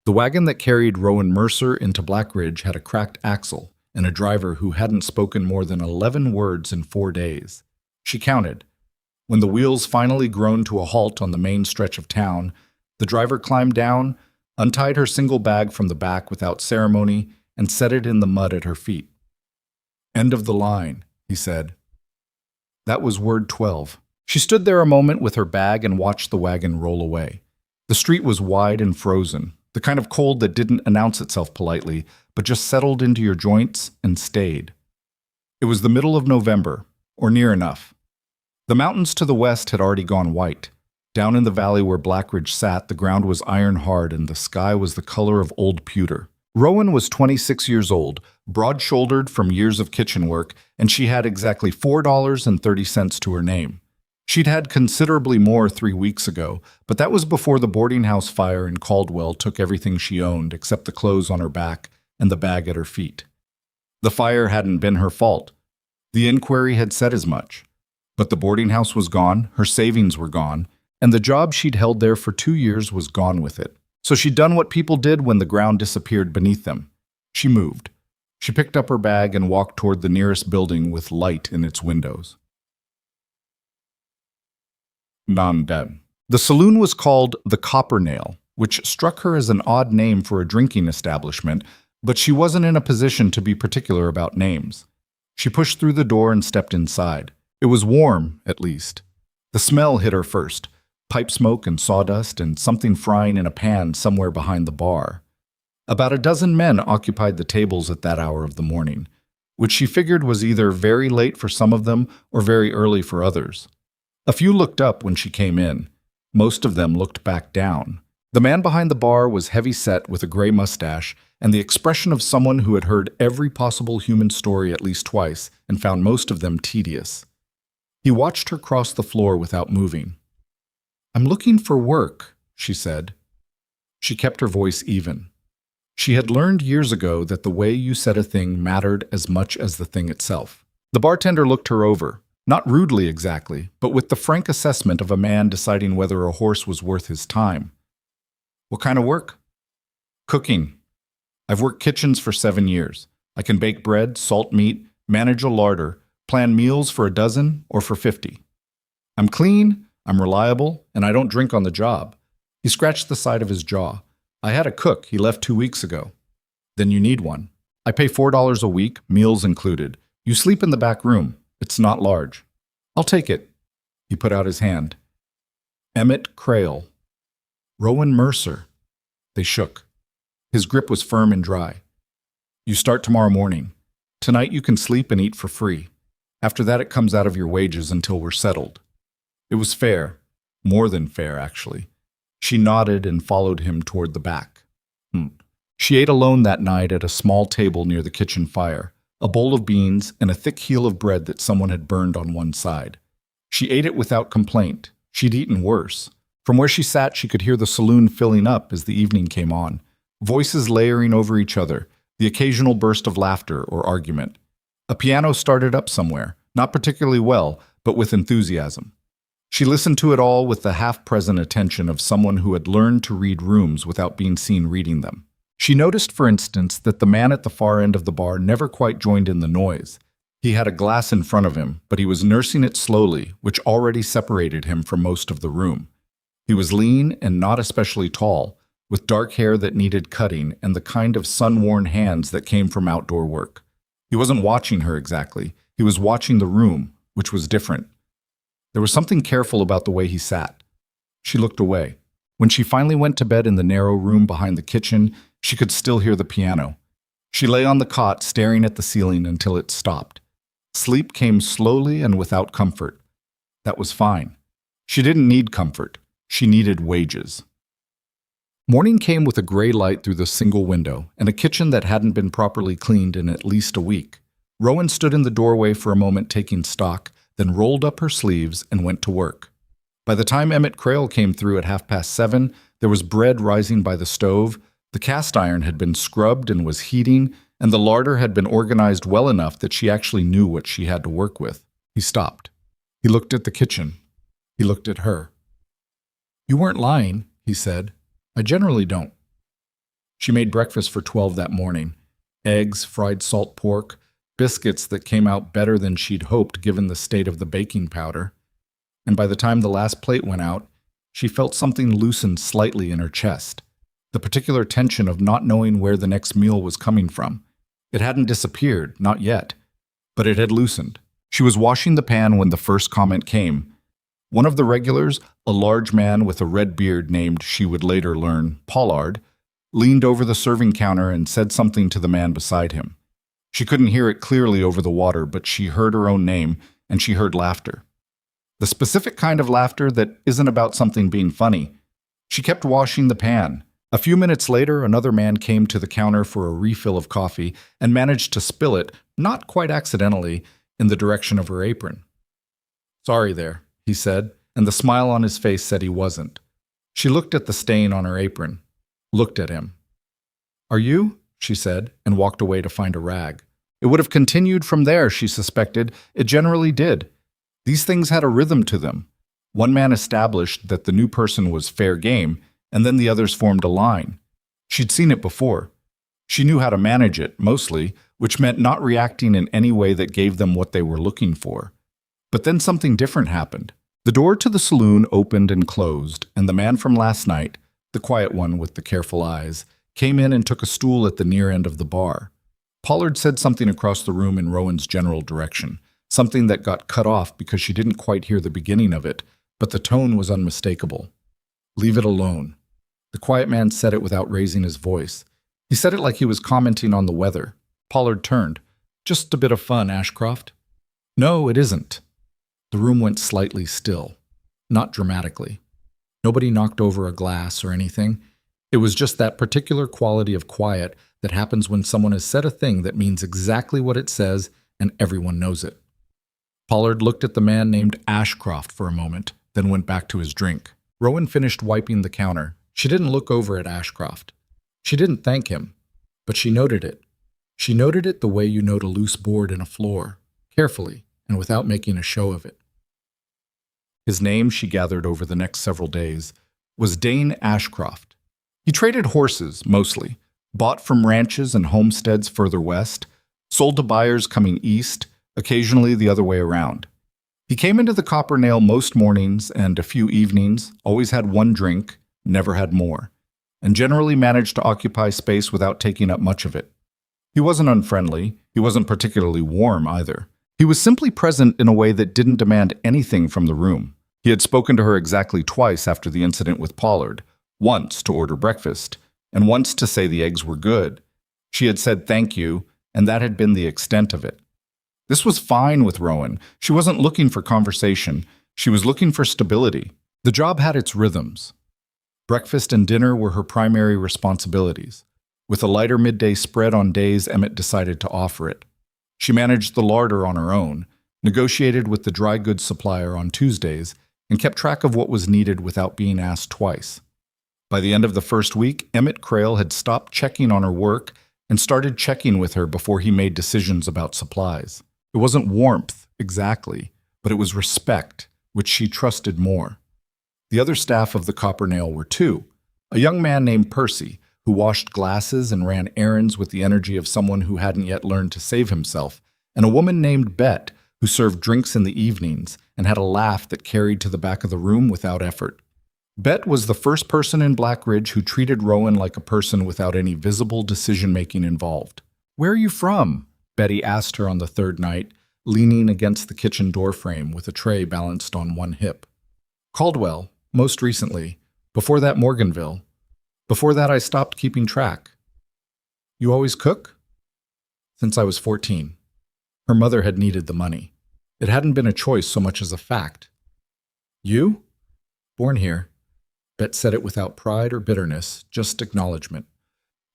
The wagon that carried Rowan Mercer into Blackridge had a cracked axle and a driver who hadn't spoken more than 11 words in 4 days. She counted. When the wheels finally groaned to a halt on the main stretch of town, the driver climbed down, untied her single bag from the back without ceremony, and set it in the mud at her feet. "End of the line," he said. That was word 12. She stood there a moment with her bag and watched the wagon roll away. The street was wide and frozen, the kind of cold that didn't announce itself politely, but just settled into your joints and stayed. It was the middle of November, or near enough. The mountains to the west had already gone white. Down in the valley where Blackridge sat, the ground was iron hard and the sky was the color of old pewter. Rowan was 26 years old, broad-shouldered from years of kitchen work, and she had exactly $4.30 to her name. She'd had considerably more 3 weeks ago, but that was before the boarding house fire in Caldwell took everything she owned except the clothes on her back and the bag at her feet. The fire hadn't been her fault. The inquiry had said as much. But the boarding house was gone, her savings were gone, and the job she'd held there for 2 years was gone with it. So she'd done what people did when the ground disappeared beneath them. She moved. She picked up her bag and walked toward the nearest building with light in its windows. Non-dead. The saloon was called the Copper Nail, which struck her as an odd name for a drinking establishment, but she wasn't in a position to be particular about names. She pushed through the door and stepped inside. It was warm, at least. The smell hit her first. Pipe smoke and sawdust and something frying in a pan somewhere behind the bar. About a dozen men occupied the tables at that hour of the morning, which she figured was either very late for some of them or very early for others. A few looked up when she came in. Most of them looked back down. The man behind the bar was heavy-set with a gray mustache and the expression of someone who had heard every possible human story at least twice and found most of them tedious. He watched her cross the floor without moving. "I'm looking for work," she said. She kept her voice even. She had learned years ago that the way you said a thing mattered as much as the thing itself. The bartender looked her over, not rudely exactly, but with the frank assessment of a man deciding whether a horse was worth his time. "What kind of work?" "Cooking. I've worked kitchens for 7 years. I can bake bread, salt meat, manage a larder, plan meals for a dozen or for 50. I'm clean, I'm reliable, and I don't drink on the job." He scratched the side of his jaw. "I had a cook. He left 2 weeks ago." "Then you need one. I pay $4 a week, meals included. You sleep in the back room. It's not large." "I'll take it." He put out his hand. "Emmett Crail." "Rowan Mercer." They shook. His grip was firm and dry. "You start tomorrow morning. Tonight you can sleep and eat for free. After that it comes out of your wages until we're settled." It was fair. More than fair, actually. She nodded and followed him toward the back. She ate alone that night at a small table near the kitchen fire, a bowl of beans and a thick heel of bread that someone had burned on one side. She ate it without complaint. She'd eaten worse. From where she sat, she could hear the saloon filling up as the evening came on, voices layering over each other, the occasional burst of laughter or argument. A piano started up somewhere, not particularly well, but with enthusiasm. She listened to it all with the half-present attention of someone who had learned to read rooms without being seen reading them. She noticed, for instance, that the man at the far end of the bar never quite joined in the noise. He had a glass in front of him, but he was nursing it slowly, which already separated him from most of the room. He was lean and not especially tall, with dark hair that needed cutting and the kind of sun-worn hands that came from outdoor work. He wasn't watching her exactly. He was watching the room, which was different. There was something careful about the way he sat. She looked away. When she finally went to bed in the narrow room behind the kitchen, she could still hear the piano. She lay on the cot, staring at the ceiling until it stopped. Sleep came slowly and without comfort. That was fine. She didn't need comfort. She needed wages. Morning came with a gray light through the single window and a kitchen that hadn't been properly cleaned in at least a week. Rowan stood in the doorway for a moment taking stock, then rolled up her sleeves and went to work. By the time Emmett Crail came through at 7:30, there was bread rising by the stove, the cast iron had been scrubbed and was heating, and the larder had been organized well enough that she actually knew what she had to work with. He stopped. He looked at the kitchen. He looked at her. "You weren't lying," he said. "I generally don't." She made breakfast for 12 that morning. Eggs, fried salt pork, biscuits that came out better than she'd hoped given the state of the baking powder. And by the time the last plate went out, she felt something loosen slightly in her chest. The particular tension of not knowing where the next meal was coming from. It hadn't disappeared, not yet, but it had loosened. She was washing the pan when the first comment came. One of the regulars, a large man with a red beard named, she would later learn, Pollard, leaned over the serving counter and said something to the man beside him. She couldn't hear it clearly over the water, but she heard her own name, and she heard laughter. The specific kind of laughter that isn't about something being funny. She kept washing the pan. A few minutes later, another man came to the counter for a refill of coffee and managed to spill it, not quite accidentally, in the direction of her apron. "Sorry there," he said, and the smile on his face said he wasn't. She looked at the stain on her apron, looked at him. "Are you?" she said, and walked away to find a rag. It would have continued from there, she suspected. It generally did. These things had a rhythm to them. One man established that the new person was fair game, and then the others formed a line. She'd seen it before. She knew how to manage it, mostly, which meant not reacting in any way that gave them what they were looking for. But then something different happened. The door to the saloon opened and closed, and the man from last night, the quiet one with the careful eyes, came in and took a stool at the near end of the bar. Pollard said something across the room in Rowan's general direction, something that got cut off because she didn't quite hear the beginning of it, but the tone was unmistakable. "Leave it alone." The quiet man said it without raising his voice. He said it like he was commenting on the weather. Pollard turned. "Just a bit of fun, Ashcroft." "No, it isn't." The room went slightly still. Not dramatically. Nobody knocked over a glass or anything. It was just that particular quality of quiet that happens when someone has said a thing that means exactly what it says and everyone knows it. Pollard looked at the man named Ashcroft for a moment, then went back to his drink. Rowan finished wiping the counter. She didn't look over at Ashcroft. She didn't thank him, but she noted it. She noted it the way you note a loose board in a floor, carefully and without making a show of it. His name, she gathered over the next several days, was Dane Ashcroft. He traded horses, mostly, bought from ranches and homesteads further west, sold to buyers coming east, occasionally the other way around. He came into the Copper Nail most mornings and a few evenings, always had one drink, never had more, and generally managed to occupy space without taking up much of it. He wasn't unfriendly, he wasn't particularly warm either. He was simply present in a way that didn't demand anything from the room. He had spoken to her exactly twice after the incident with Pollard, once to order breakfast, and once to say the eggs were good. She had said thank you, and that had been the extent of it. This was fine with Rowan. She wasn't looking for conversation. She was looking for stability. The job had its rhythms. Breakfast and dinner were her primary responsibilities. With a lighter midday spread on days Emmett decided to offer it. She managed the larder on her own, negotiated with the dry goods supplier on Tuesdays, and kept track of what was needed without being asked twice. By the end of the first week, Emmett Crail had stopped checking on her work and started checking with her before he made decisions about supplies. It wasn't warmth, exactly, but it was respect, which she trusted more. The other staff of the Copper Nail were two: a young man named Percy, who washed glasses and ran errands with the energy of someone who hadn't yet learned to save himself, and a woman named Bet, who served drinks in the evenings and had a laugh that carried to the back of the room without effort. Bet was the first person in Black Ridge who treated Rowan like a person without any visible decision-making involved. "Where are you from?" Betty asked her on the third night, leaning against the kitchen doorframe with a tray balanced on one hip. "Caldwell, most recently. Before that, Morganville. Before that, I stopped keeping track." "You always cook?" "Since I was 14. Her mother had needed the money. It hadn't been a choice so much as a fact." "You?" "Born here." Bet said it without pride or bitterness, just acknowledgement.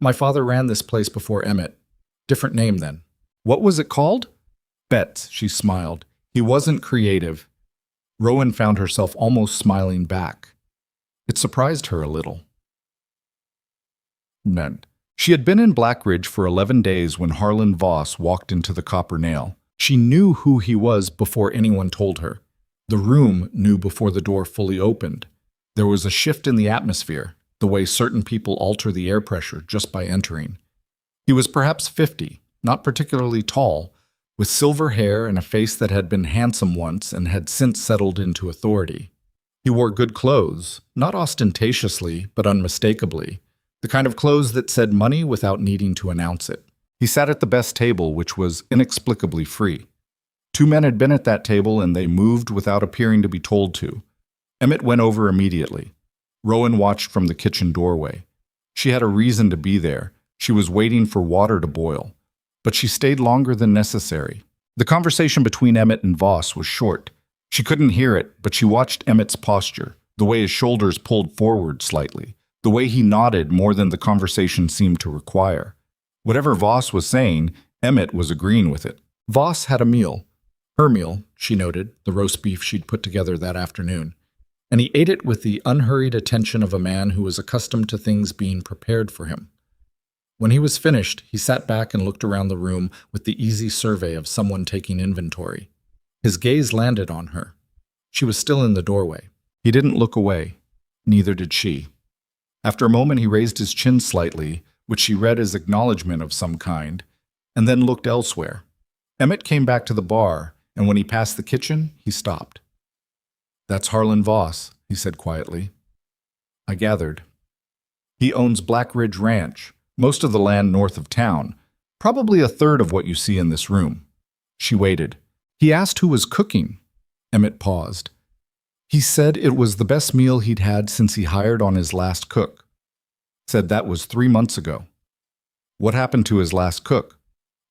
"My father ran this place before Emmett. Different name then." "What was it called?" "Betts," she smiled. "He wasn't creative." Rowan found herself almost smiling back. It surprised her a little. None. She had been in Black Ridge for 11 days when Harlan Voss walked into the Copper Nail. She knew who he was before anyone told her. The room knew before the door fully opened. There was a shift in the atmosphere. the way certain people alter the air pressure just by entering. He was perhaps 50, not particularly tall, with silver hair and a face that had been handsome once and had since settled into authority. He wore good clothes, not ostentatiously, but unmistakably, the kind of clothes that said money without needing to announce it. He sat at the best table, which was inexplicably free. 2 men had been at that table, and they moved without appearing to be told to. Emmett went over immediately. Rowan watched from the kitchen doorway. She had a reason to be there. She was waiting for water to boil. But she stayed longer than necessary. The conversation between Emmett and Voss was short. She couldn't hear it, but she watched Emmett's posture, the way his shoulders pulled forward slightly, the way he nodded more than the conversation seemed to require. Whatever Voss was saying, Emmett was agreeing with it. Voss had a meal. Her meal, she noted, the roast beef she'd put together that afternoon. And he ate it with the unhurried attention of a man who was accustomed to things being prepared for him. When he was finished, he sat back and looked around the room with the easy survey of someone taking inventory. His gaze landed on her. She was still in the doorway. He didn't look away. Neither did she. After a moment, he raised his chin slightly, which she read as acknowledgement of some kind, and then looked elsewhere. Emmett came back to the bar, and when he passed the kitchen, he stopped. "That's Harlan Voss," he said quietly. "I gathered. He owns Black Ridge Ranch, most of the land north of town, probably a third of what you see in this room." She waited. "He asked who was cooking." Emmett paused. "He said it was the best meal he'd had since he hired on his last cook. Said that was 3 months ago." "What happened to his last cook?"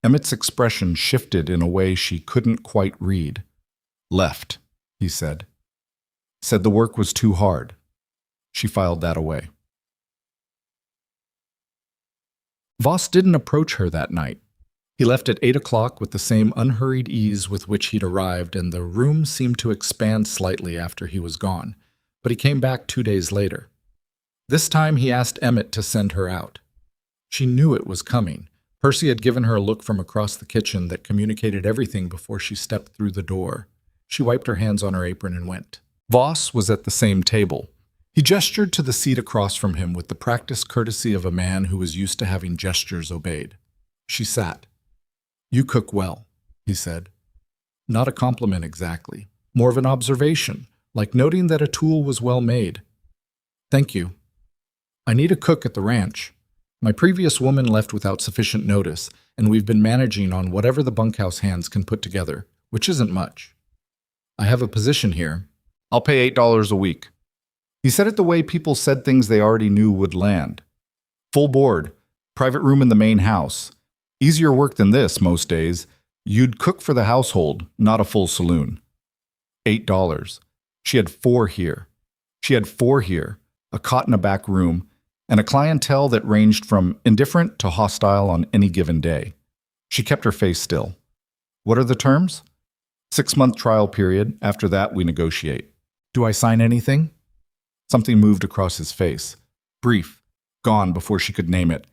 Emmett's expression shifted in a way she couldn't quite read. "Left," he said. "Said the work was too hard." She filed that away. Voss didn't approach her that night. He left at 8 o'clock with the same unhurried ease with which he'd arrived, and the room seemed to expand slightly after he was gone, but he came back 2 days later. This time he asked Emmett to send her out. She knew it was coming. Percy had given her a look from across the kitchen that communicated everything before she stepped through the door. She wiped her hands on her apron and went. Voss was at the same table. He gestured to the seat across from him with the practiced courtesy of a man who was used to having gestures obeyed. She sat. "You cook well," he said. Not a compliment exactly, more of an observation, like noting that a tool was well made. "Thank you. I need a cook at the ranch. My previous woman left without sufficient notice, and we've been managing on whatever the bunkhouse hands can put together, which isn't much. I have a position here. I'll pay $8 a week." He said it the way people said things they already knew would land. "Full board, private room in the main house. Easier work than this most days. You'd cook for the household, not a full saloon." $8. She had 4 here. She had 4 here, a cot in a back room, and a clientele that ranged from indifferent to hostile on any given day. She kept her face still. "What are the terms?" 6-month trial period. After that, we negotiate." "Do I sign anything?" Something moved across his face. Brief. Gone before she could name it.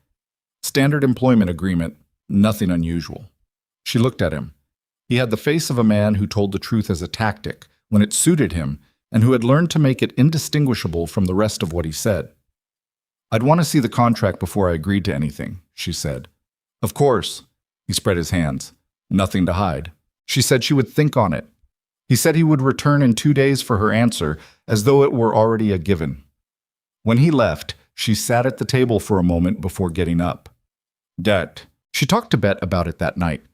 "Standard employment agreement. Nothing unusual." She looked at him. He had the face of a man who told the truth as a tactic, when it suited him, and who had learned to make it indistinguishable from the rest of what he said. "I'd want to see the contract before I agreed to anything," she said. "Of course." He spread his hands. "Nothing to hide." She said she would think on it. He said he would return in 2 days for her answer, as though it were already a given. When he left, she sat at the table for a moment before getting up. "Debt." She talked to Bet about it that night.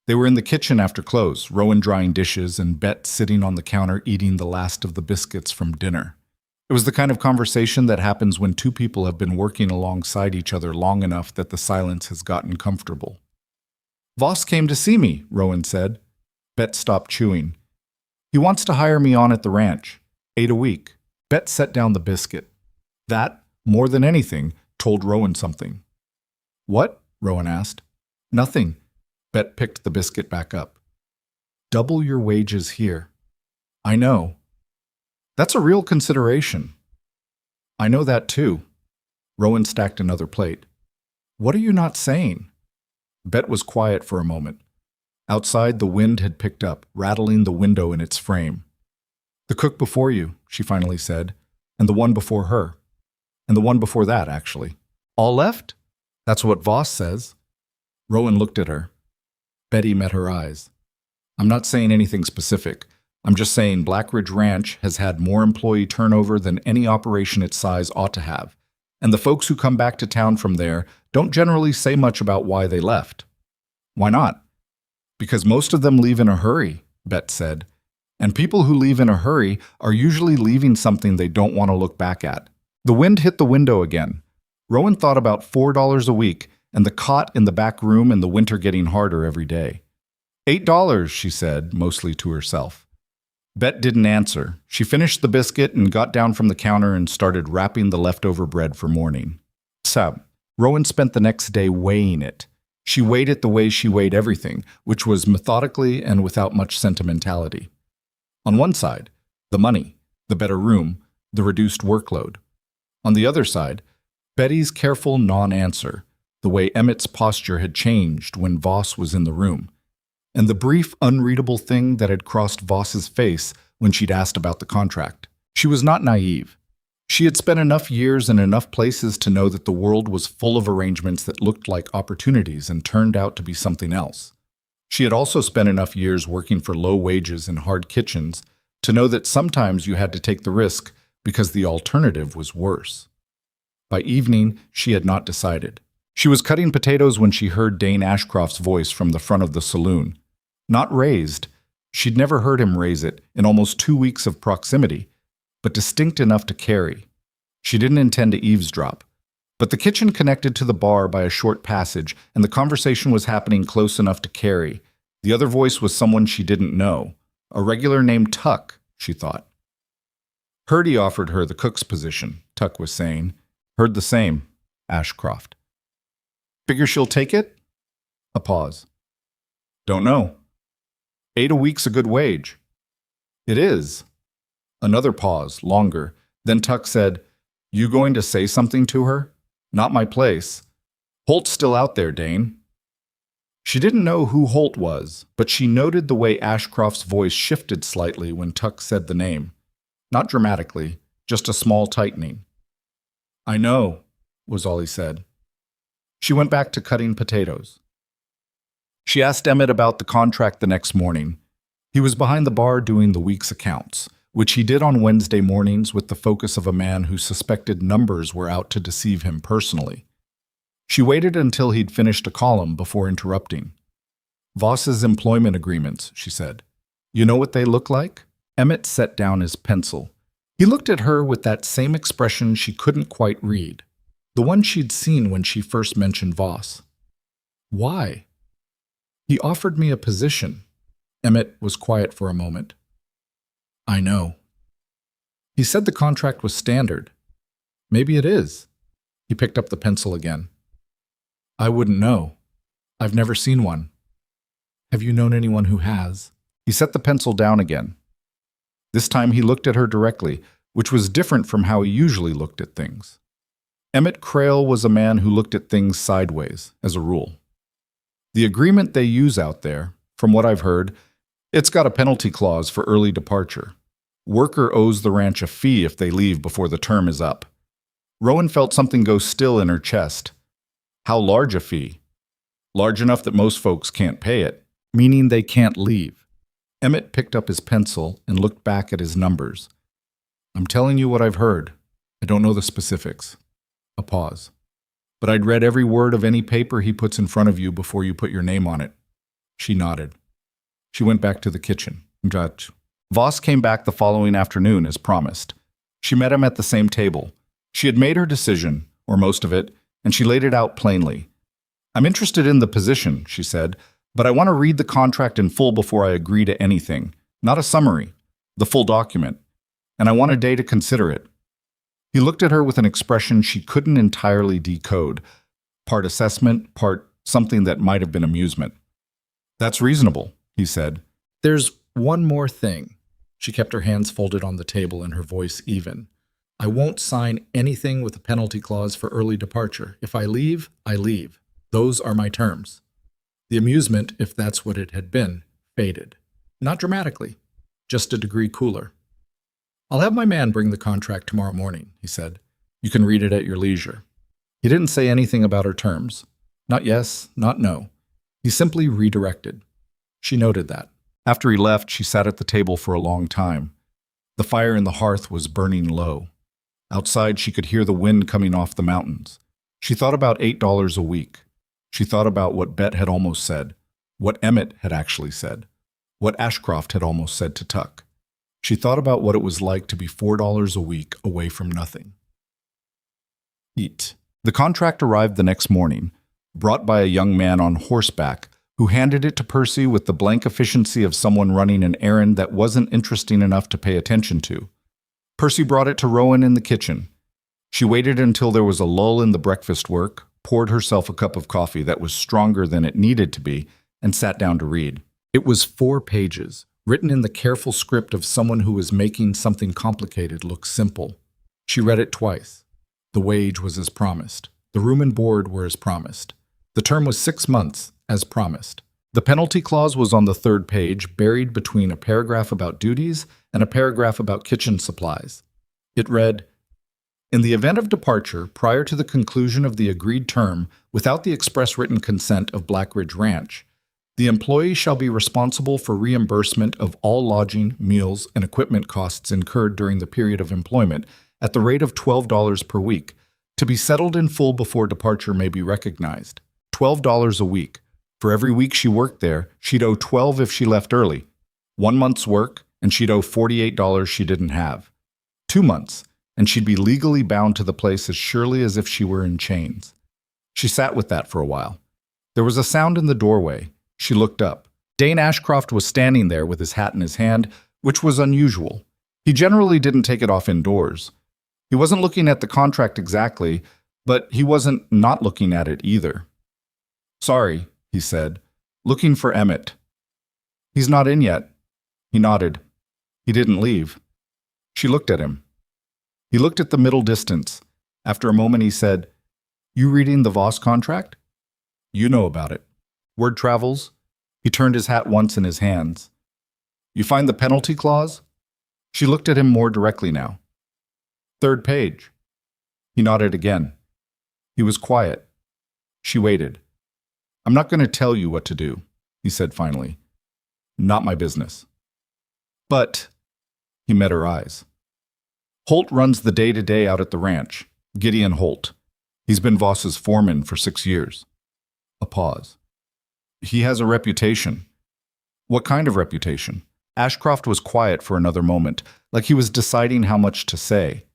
They were in the kitchen after close, Rowan drying dishes and Bet sitting on the counter eating the last of the biscuits from dinner. It was the kind of conversation that happens when 2 people have been working alongside each other long enough that the silence has gotten comfortable. "Voss came to see me," Rowan said. Bet stopped chewing. "He wants to hire me on at the ranch. 8 a week." Bet set down the biscuit. That, more than anything, told Rowan something. "What?" Rowan asked. "Nothing." Bet picked the biscuit back up. "Double your wages here." "I know." "That's a real consideration." "I know that too." Rowan stacked another plate. "What are you not saying?" Bet was quiet for a moment. Outside, the wind had picked up, rattling the window in its frame. "The cook before you," she finally said, "and the one before her." And the one before that, actually. All left? That's what Voss says. Rowan looked at her. Betty met her eyes. I'm not saying anything specific. I'm just saying Blackridge Ranch has had more employee turnover than any operation its size ought to have. And the folks who come back to town from there don't generally say much about why they left. Why not? Because most of them leave in a hurry, Bet said. And people who leave in a hurry are usually leaving something they don't want to look back at. The wind hit the window again. Rowan thought about $4 a week and the cot in the back room and the winter getting harder every day. $8, she said, mostly to herself. Bet didn't answer. She finished the biscuit and got down from the counter and started wrapping the leftover bread for morning. So, Rowan spent the next day weighing it. She weighed it the way she weighed everything, which was methodically and without much sentimentality. On one side, the money, the better room, the reduced workload. On the other side, Betty's careful non-answer, the way Emmett's posture had changed when Voss was in the room, and the brief, unreadable thing that had crossed Voss's face when she'd asked about the contract. She was not naive. She had spent enough years in enough places to know that the world was full of arrangements that looked like opportunities and turned out to be something else. She had also spent enough years working for low wages in hard kitchens to know that sometimes you had to take the risk because the alternative was worse. By evening, she had not decided. She was cutting potatoes when she heard Dane Ashcroft's voice from the front of the saloon. Not raised. She'd never heard him raise it in almost 2 weeks of proximity, but distinct enough to carry. She didn't intend to eavesdrop. But the kitchen connected to the bar by a short passage, and the conversation was happening close enough to carry. The other voice was someone she didn't know. A regular named Tuck, she thought. Purdy offered her the cook's position, Tuck was saying. Heard the same, Ashcroft. Figure she'll take it? A pause. Don't know. $8 a week's a good wage. It is. Another pause, longer. Then Tuck said, You going to say something to her? Not my place. Holt's still out there, Dane. She didn't know who Holt was, but she noted the way Ashcroft's voice shifted slightly when Tuck said the name. Not dramatically, just a small tightening. I know, was all he said. She went back to cutting potatoes. She asked Emmett about the contract the next morning. He was behind the bar doing the week's accounts, which he did on Wednesday mornings with the focus of a man who suspected numbers were out to deceive him personally. She waited until he'd finished a column before interrupting. Voss's employment agreements, she said. You know what they look like? Emmett set down his pencil. He looked at her with that same expression she couldn't quite read, the one she'd seen when she first mentioned Voss. Why? He offered me a position. Emmett was quiet for a moment. I know. He said the contract was standard. Maybe it is. He picked up the pencil again. I wouldn't know. I've never seen one. Have you known anyone who has? He set the pencil down again. This time he looked at her directly, which was different from how he usually looked at things. Emmett Crail was a man who looked at things sideways, as a rule. The agreement they use out there, from what I've heard, it's got a penalty clause for early departure. Worker owes the ranch a fee if they leave before the term is up. Rowan felt something go still in her chest. How large a fee? Large enough that most folks can't pay it, meaning they can't leave. Emmett picked up his pencil and looked back at his numbers. I'm telling you what I've heard. I don't know the specifics. A pause. But I'd read every word of any paper he puts in front of you before you put your name on it. She nodded. She went back to the kitchen. Voss came back the following afternoon, as promised. She met him at the same table. She had made her decision, or most of it, and she laid it out plainly. I'm interested in the position, she said, but I want to read the contract in full before I agree to anything. Not a summary, the full document. And I want a day to consider it. He looked at her with an expression she couldn't entirely decode, part assessment, part something that might have been amusement. That's reasonable, he said. There's one more thing. She kept her hands folded on the table and her voice even. I won't sign anything with a penalty clause for early departure. If I leave, I leave. Those are my terms. The amusement, if that's what it had been, faded. Not dramatically, just a degree cooler. I'll have my man bring the contract tomorrow morning, he said. You can read it at your leisure. He didn't say anything about her terms. Not yes, not no. He simply redirected. She noted that. After he left, she sat at the table for a long time. The fire in the hearth was burning low. Outside, she could hear the wind coming off the mountains. She thought about $8 a week. She thought about what Bet had almost said, what Emmett had actually said, what Ashcroft had almost said to Tuck. She thought about what it was like to be $4 a week away from nothing. Eat. The contract arrived the next morning, brought by a young man on horseback who handed it to Percy with the blank efficiency of someone running an errand that wasn't interesting enough to pay attention to. Percy brought it to Rowan in the kitchen. She waited until there was a lull in the breakfast work, poured herself a cup of coffee that was stronger than it needed to be, and sat down to read. It was 4 pages, written in the careful script of someone who was making something complicated look simple. She read it twice. The wage was as promised. The room and board were as promised. The term was 6 months, as promised. The penalty clause was on the 3rd page, buried between a paragraph about duties and a paragraph about kitchen supplies. It read, "In the event of departure prior to the conclusion of the agreed term without the express written consent of Blackridge Ranch, the employee shall be responsible for reimbursement of all lodging, meals, and equipment costs incurred during the period of employment at the rate of $12 per week, to be settled in full before departure may be recognized. $12 a week. For every week she worked there, she'd owe $12 if she left early. 1 month's work, and she'd owe $48 she didn't have. 2 months, and she'd be legally bound to the place as surely as if she were in chains." She sat with that for a while. There was a sound in the doorway. She looked up. Dane Ashcroft was standing there with his hat in his hand, which was unusual. He generally didn't take it off indoors. He wasn't looking at the contract exactly, but he wasn't not looking at it either. "Sorry," he said. "Looking for Emmett." "He's not in yet." He nodded. He didn't leave. She looked at him. He looked at the middle distance. After a moment he said, "You reading the Voss contract?" "You know about it. Word travels." He turned his hat once in his hands. "You find the penalty clause?" She looked at him more directly now. "3rd page." He nodded again. He was quiet. She waited. "I'm not going to tell you what to do," he said finally. "Not my business." "But," he met her eyes. "Holt runs the day-to-day out at the ranch. Gideon Holt. He's been Voss's foreman for 6 years. A pause. "He has a reputation." "What kind of reputation?" Ashcroft was quiet for another moment, like he was deciding how much to say.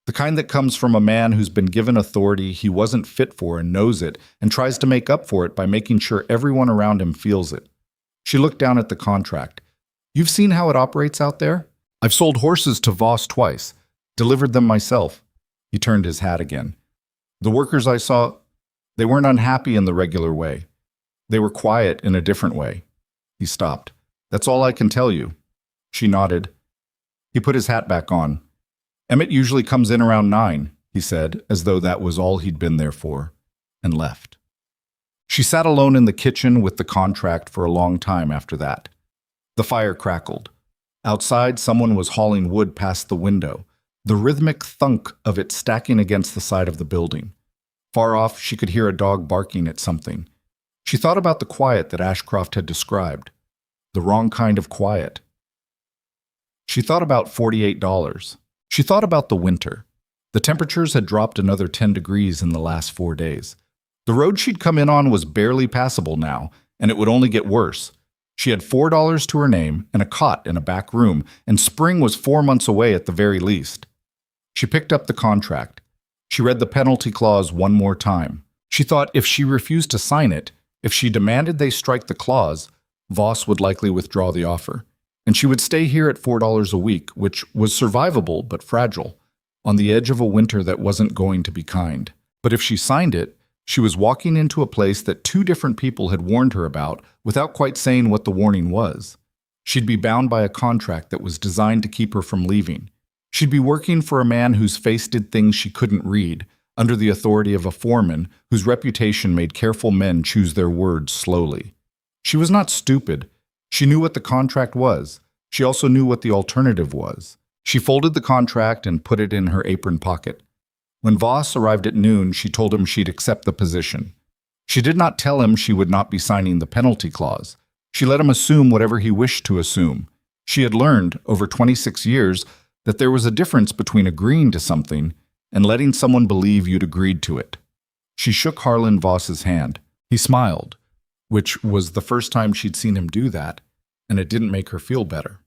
"The kind that comes from a man who's been given authority he wasn't fit for and knows it, and tries to make up for it by making sure everyone around him feels it." She looked down at the contract. "You've seen how it operates out there? I've sold horses to Voss twice, delivered them myself." He turned his hat again. "The workers I saw, they weren't unhappy in the regular way. They were quiet in a different way." He stopped. "That's all I can tell you." She nodded. He put his hat back on. "Emmett usually comes in around 9, he said, as though that was all he'd been there for, and left. She sat alone in the kitchen with the contract for a long time after that. The fire crackled. Outside, someone was hauling wood past the window, the rhythmic thunk of it stacking against the side of the building. Far off, she could hear a dog barking at something. She thought about the quiet that Ashcroft had described. The wrong kind of quiet. She thought about $48. She thought about the winter. The temperatures had dropped another 10 degrees in the last 4 days. The road she'd come in on was barely passable now, and it would only get worse. She had $4 to her name and a cot in a back room, and spring was 4 months away at the very least. She picked up the contract. She read the penalty clause one more time. She thought if she refused to sign it, if she demanded they strike the clause, Voss would likely withdraw the offer, and she would stay here at $4 a week, which was survivable but fragile, on the edge of a winter that wasn't going to be kind. But if she signed it, she was walking into a place that 2 different people had warned her about without quite saying what the warning was. She'd be bound by a contract that was designed to keep her from leaving. She'd be working for a man whose face did things she couldn't read, under the authority of a foreman whose reputation made careful men choose their words slowly. She was not stupid. She knew what the contract was. She also knew what the alternative was. She folded the contract and put it in her apron pocket. When Voss arrived at noon, she told him she'd accept the position. She did not tell him she would not be signing the penalty clause. She let him assume whatever he wished to assume. She had learned, over 26 years, that there was a difference between agreeing to something and letting someone believe you'd agreed to it. She shook Harlan Voss's hand. He smiled, which was the first time she'd seen him do that, and it didn't make her feel better.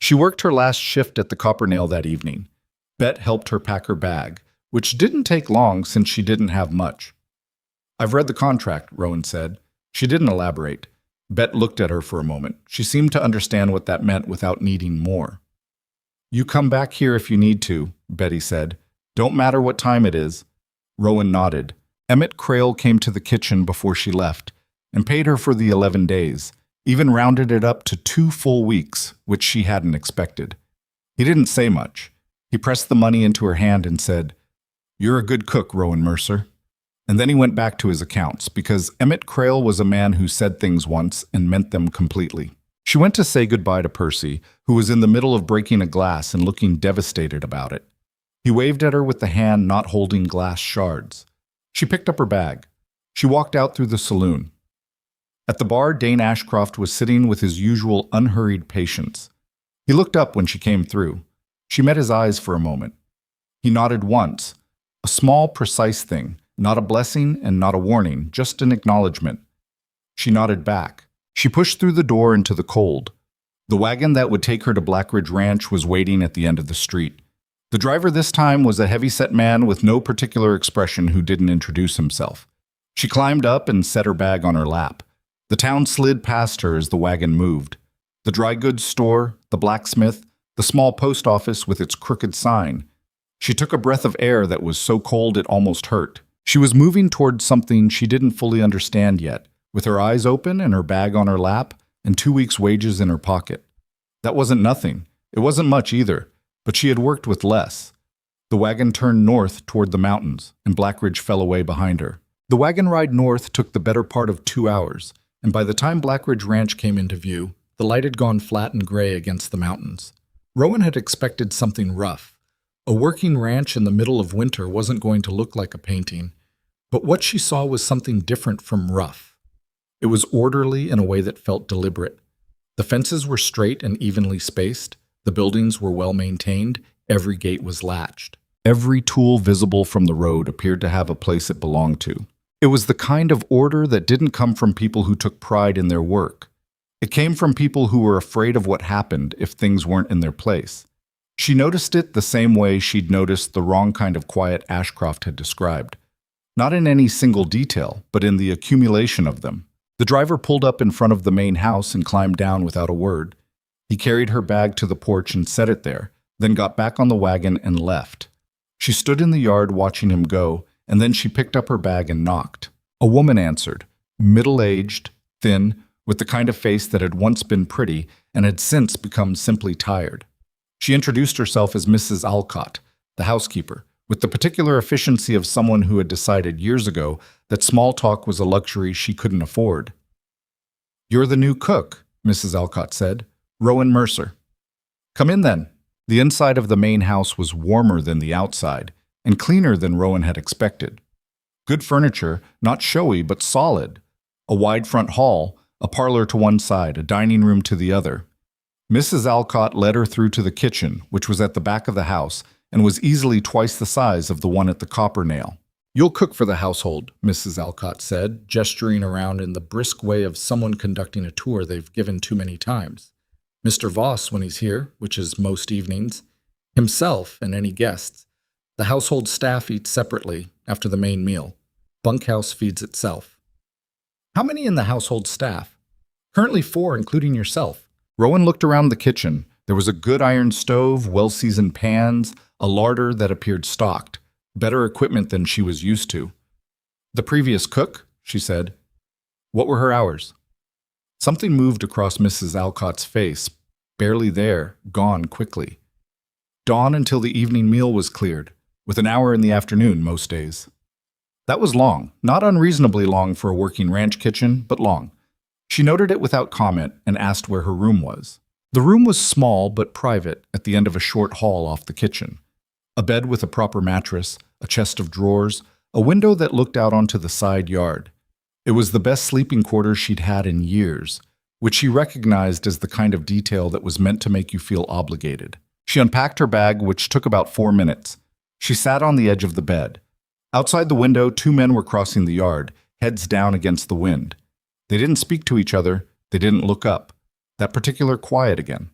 She worked her last shift at the Coppernail that evening. Bet helped her pack her bag, which didn't take long since she didn't have much. "I've read the contract," Rowan said. She didn't elaborate. Bet looked at her for a moment. She seemed to understand what that meant without needing more. "You come back here if you need to," Betty said. "Don't matter what time it is." Rowan nodded. Emmett Crail came to the kitchen before she left and paid her for the 11 days, even rounded it up to 2 full weeks, which she hadn't expected. He didn't say much. He pressed the money into her hand and said, "You're a good cook, Rowan Mercer." And then he went back to his accounts, because Emmett Crail was a man who said things once and meant them completely. She went to say goodbye to Percy, who was in the middle of breaking a glass and looking devastated about it. He waved at her with the hand not holding glass shards. She picked up her bag. She walked out through the saloon. At the bar, Dane Ashcroft was sitting with his usual unhurried patience. He looked up when she came through. She met his eyes for a moment. He nodded once, a small, precise thing, not a blessing and not a warning, just an acknowledgement. She nodded back. She pushed through the door into the cold. The wagon that would take her to Blackridge Ranch was waiting at the end of the street. The driver this time was a heavy-set man with no particular expression who didn't introduce himself. She climbed up and set her bag on her lap. The town slid past her as the wagon moved. The dry goods store, the blacksmith, the small post office with its crooked sign. She took a breath of air that was so cold it almost hurt. She was moving towards something she didn't fully understand yet, with her eyes open and her bag on her lap and 2 weeks' wages in her pocket. That wasn't nothing. It wasn't much either, but she had worked with less. The wagon turned north toward the mountains, and Blackridge fell away behind her. The wagon ride north took the better part of 2 hours, and by the time Blackridge Ranch came into view, the light had gone flat and gray against the mountains. Rowan had expected something rough. A working ranch in the middle of winter wasn't going to look like a painting, but what she saw was something different from rough. It was orderly in a way that felt deliberate. The fences were straight and evenly spaced. The buildings were well maintained. Every gate was latched. Every tool visible from the road appeared to have a place it belonged to. It was the kind of order that didn't come from people who took pride in their work. It came from people who were afraid of what happened if things weren't in their place. She noticed it the same way she'd noticed the wrong kind of quiet Ashcroft had described. Not in any single detail, but in the accumulation of them. The driver pulled up in front of the main house and climbed down without a word. He carried her bag to the porch and set it there, then got back on the wagon and left. She stood in the yard watching him go, and then she picked up her bag and knocked. A woman answered, middle-aged, thin, with the kind of face that had once been pretty and had since become simply tired. She introduced herself as Mrs. Alcott, the housekeeper, with the particular efficiency of someone who had decided years ago that small talk was a luxury she couldn't afford. "You're the new cook," Mrs. Alcott said. "Rowan Mercer." "Come in, then." The inside of the main house was warmer than the outside, and cleaner than Rowan had expected. Good furniture, not showy but solid. A wide front hall, a parlor to one side, a dining room to the other. Mrs. Alcott led her through to the kitchen, which was at the back of the house and was easily twice the size of the one at the Coppernail. "You'll cook for the household," Mrs. Alcott said, gesturing around in the brisk way of someone conducting a tour they've given too many times. "Mr. Voss, when he's here, which is most evenings, himself and any guests. The household staff eats separately after the main meal. Bunkhouse feeds itself." "How many in the household staff?" "Currently 4, including yourself." Rowan looked around the kitchen. There was a good iron stove, well-seasoned pans, a larder that appeared stocked, better equipment than she was used to. "The previous cook?" she said. "What were her hours?" Something moved across Mrs. Alcott's face, barely there, gone quickly. "Dawn until the evening meal was cleared, with an hour in the afternoon most days." That was long, not unreasonably long for a working ranch kitchen, but long. She noted it without comment and asked where her room was. The room was small but private at the end of a short hall off the kitchen. A bed with a proper mattress, a chest of drawers, a window that looked out onto the side yard. It was the best sleeping quarters she'd had in years, which she recognized as the kind of detail that was meant to make you feel obligated. She unpacked her bag, which took about 4 minutes. She sat on the edge of the bed. Outside the window, 2 men were crossing the yard, heads down against the wind. They didn't speak to each other. They didn't look up. That particular quiet again.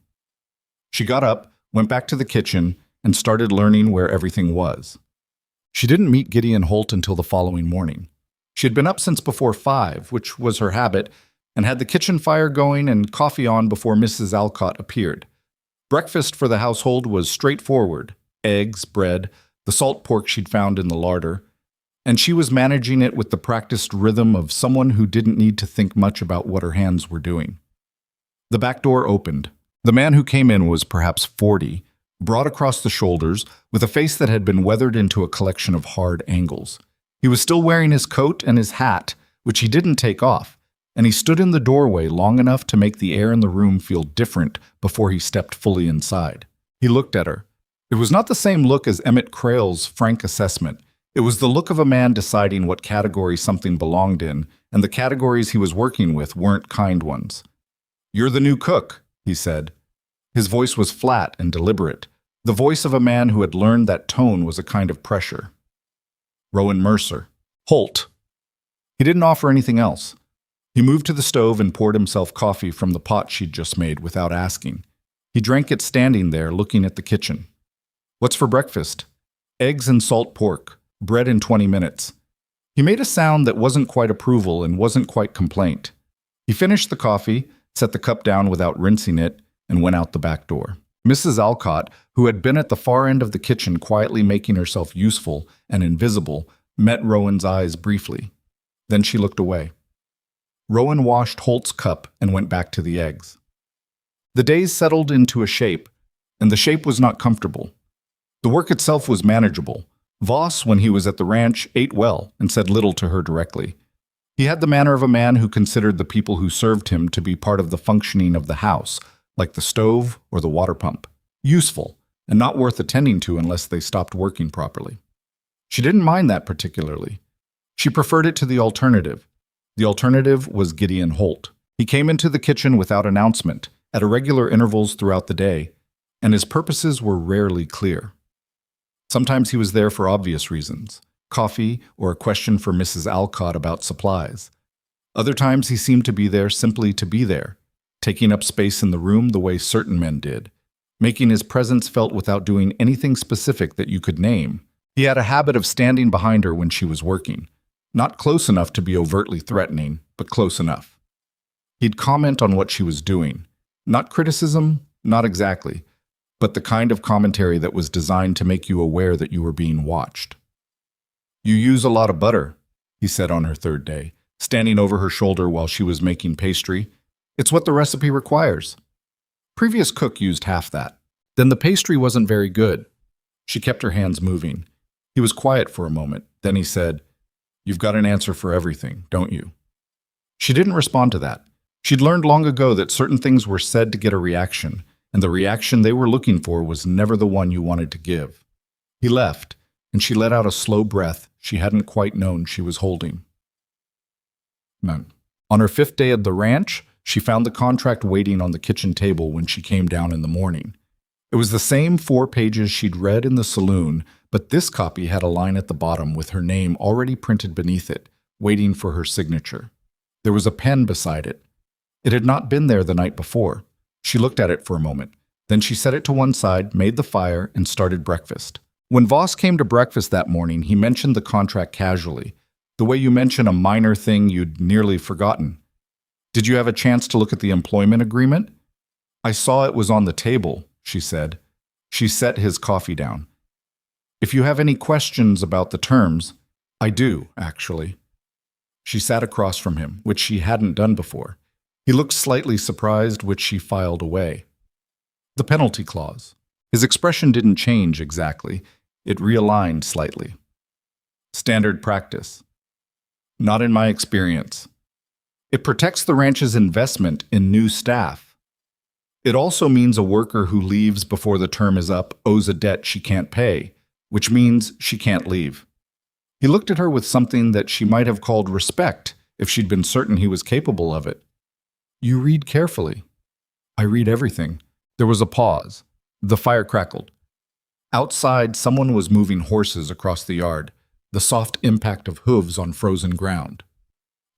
She got up, went back to the kitchen, and started learning where everything was. She didn't meet Gideon Holt until the following morning. She had been up since before 5, which was her habit, and had the kitchen fire going and coffee on before Mrs. Alcott appeared. Breakfast for the household was straightforward: eggs, bread, the salt pork she'd found in the larder, and she was managing it with the practiced rhythm of someone who didn't need to think much about what her hands were doing. The back door opened. The man who came in was perhaps 40, broad across the shoulders, with a face that had been weathered into a collection of hard angles. He was still wearing his coat and his hat, which he didn't take off, and he stood in the doorway long enough to make the air in the room feel different before he stepped fully inside. He looked at her. It was not the same look as Emmett Crail's frank assessment. It was the look of a man deciding what category something belonged in, and the categories he was working with weren't kind ones. "You're the new cook," he said. His voice was flat and deliberate, the voice of a man who had learned that tone was a kind of pressure. Rowan Mercer. Holt. He didn't offer anything else. He moved to the stove and poured himself coffee from the pot she'd just made without asking. He drank it standing there, looking at the kitchen. "What's for breakfast?" "Eggs and salt pork. Bread in 20 minutes. He made a sound that wasn't quite approval and wasn't quite complaint. He finished the coffee, set the cup down without rinsing it, and went out the back door. Mrs. Alcott, who had been at the far end of the kitchen quietly making herself useful and invisible, met Rowan's eyes briefly. Then she looked away. Rowan washed Holt's cup and went back to the eggs. The days settled into a shape, and the shape was not comfortable. The work itself was manageable. Voss, when he was at the ranch, ate well and said little to her directly. He had the manner of a man who considered the people who served him to be part of the functioning of the house, like the stove or the water pump, useful and not worth attending to unless they stopped working properly. She didn't mind that particularly. She preferred it to the alternative. The alternative was Gideon Holt. He came into the kitchen without announcement, at irregular intervals throughout the day, and his purposes were rarely clear. Sometimes he was there for obvious reasons, coffee or a question for Mrs. Alcott about supplies. Other times he seemed to be there simply to be there, taking up space in the room the way certain men did, making his presence felt without doing anything specific that you could name. He had a habit of standing behind her when she was working, not close enough to be overtly threatening, but close enough. He'd comment on what she was doing. Not criticism, not exactly, but the kind of commentary that was designed to make you aware that you were being watched. "You use a lot of butter," he said on her third day, standing over her shoulder while she was making pastry. "It's what the recipe requires." Previous cook used half that. Then the pastry wasn't very good. She kept her hands moving. He was quiet for a moment. Then he said, "You've got an answer for everything, don't you?" She didn't respond to that. She'd learned long ago that certain things were said to get a reaction, and the reaction they were looking for was never the one you wanted to give. He left, and she let out a slow breath she hadn't quite known she was holding. None. On her 5th day at the ranch, she found the contract waiting on the kitchen table when she came down in the morning. It was the same 4 pages she'd read in the saloon, but this copy had a line at the bottom with her name already printed beneath it, waiting for her signature. There was a pen beside it. It had not been there the night before. She looked at it for a moment. Then she set it to one side, made the fire, and started breakfast. When Voss came to breakfast that morning, he mentioned the contract casually, the way you mention a minor thing you'd nearly forgotten. "Did you have a chance to look at the employment agreement?" "I saw it was on the table," she said. She set his coffee down. "If you have any questions about the terms—" "I do, actually." She sat across from him, which she hadn't done before. He looked slightly surprised, which she filed away. "The penalty clause." His expression didn't change exactly. It realigned slightly. "Standard practice." "Not in my experience." "It protects the ranch's investment in new staff." It also means a worker who leaves before the term is up owes a debt she can't pay, which means she can't leave. He looked at her with something that she might have called respect if she'd been certain he was capable of it. You read carefully. I read everything. There was a pause. The fire crackled. Outside, someone was moving horses across the yard, the soft impact of hooves on frozen ground.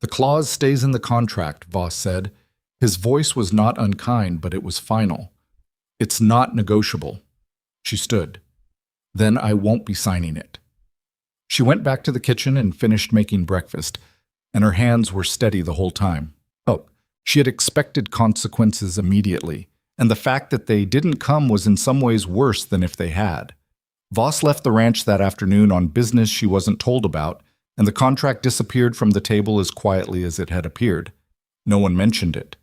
The clause stays in the contract, Voss said. His voice was not unkind, but it was final. It's not negotiable. She stood. Then I won't be signing it. She went back to the kitchen and finished making breakfast, and her hands were steady the whole time. Oh, she had expected consequences immediately, and the fact that they didn't come was in some ways worse than if they had. Voss left the ranch that afternoon on business she wasn't told about, and the contract disappeared from the table as quietly as it had appeared. No one mentioned it.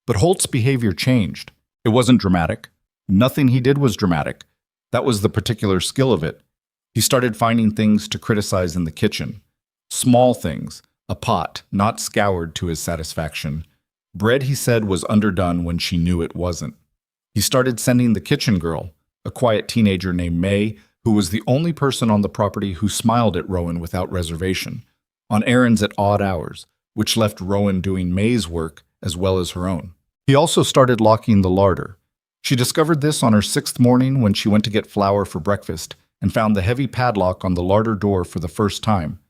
But Holt's behavior changed. It wasn't dramatic. Nothing he did was dramatic. That was the particular skill of it. He started finding things to criticize in the kitchen. Small things, a pot not scoured to his satisfaction. Bread, he said, was underdone when she knew it wasn't. He started sending the kitchen girl, a quiet teenager named May, who was the only person on the property who smiled at Rowan without reservation, on errands at odd hours, which left Rowan doing May's work as well as her own. He also started locking the larder. She discovered this on her 6th morning when she went to get flour for breakfast and found the heavy padlock on the larder door for the first time.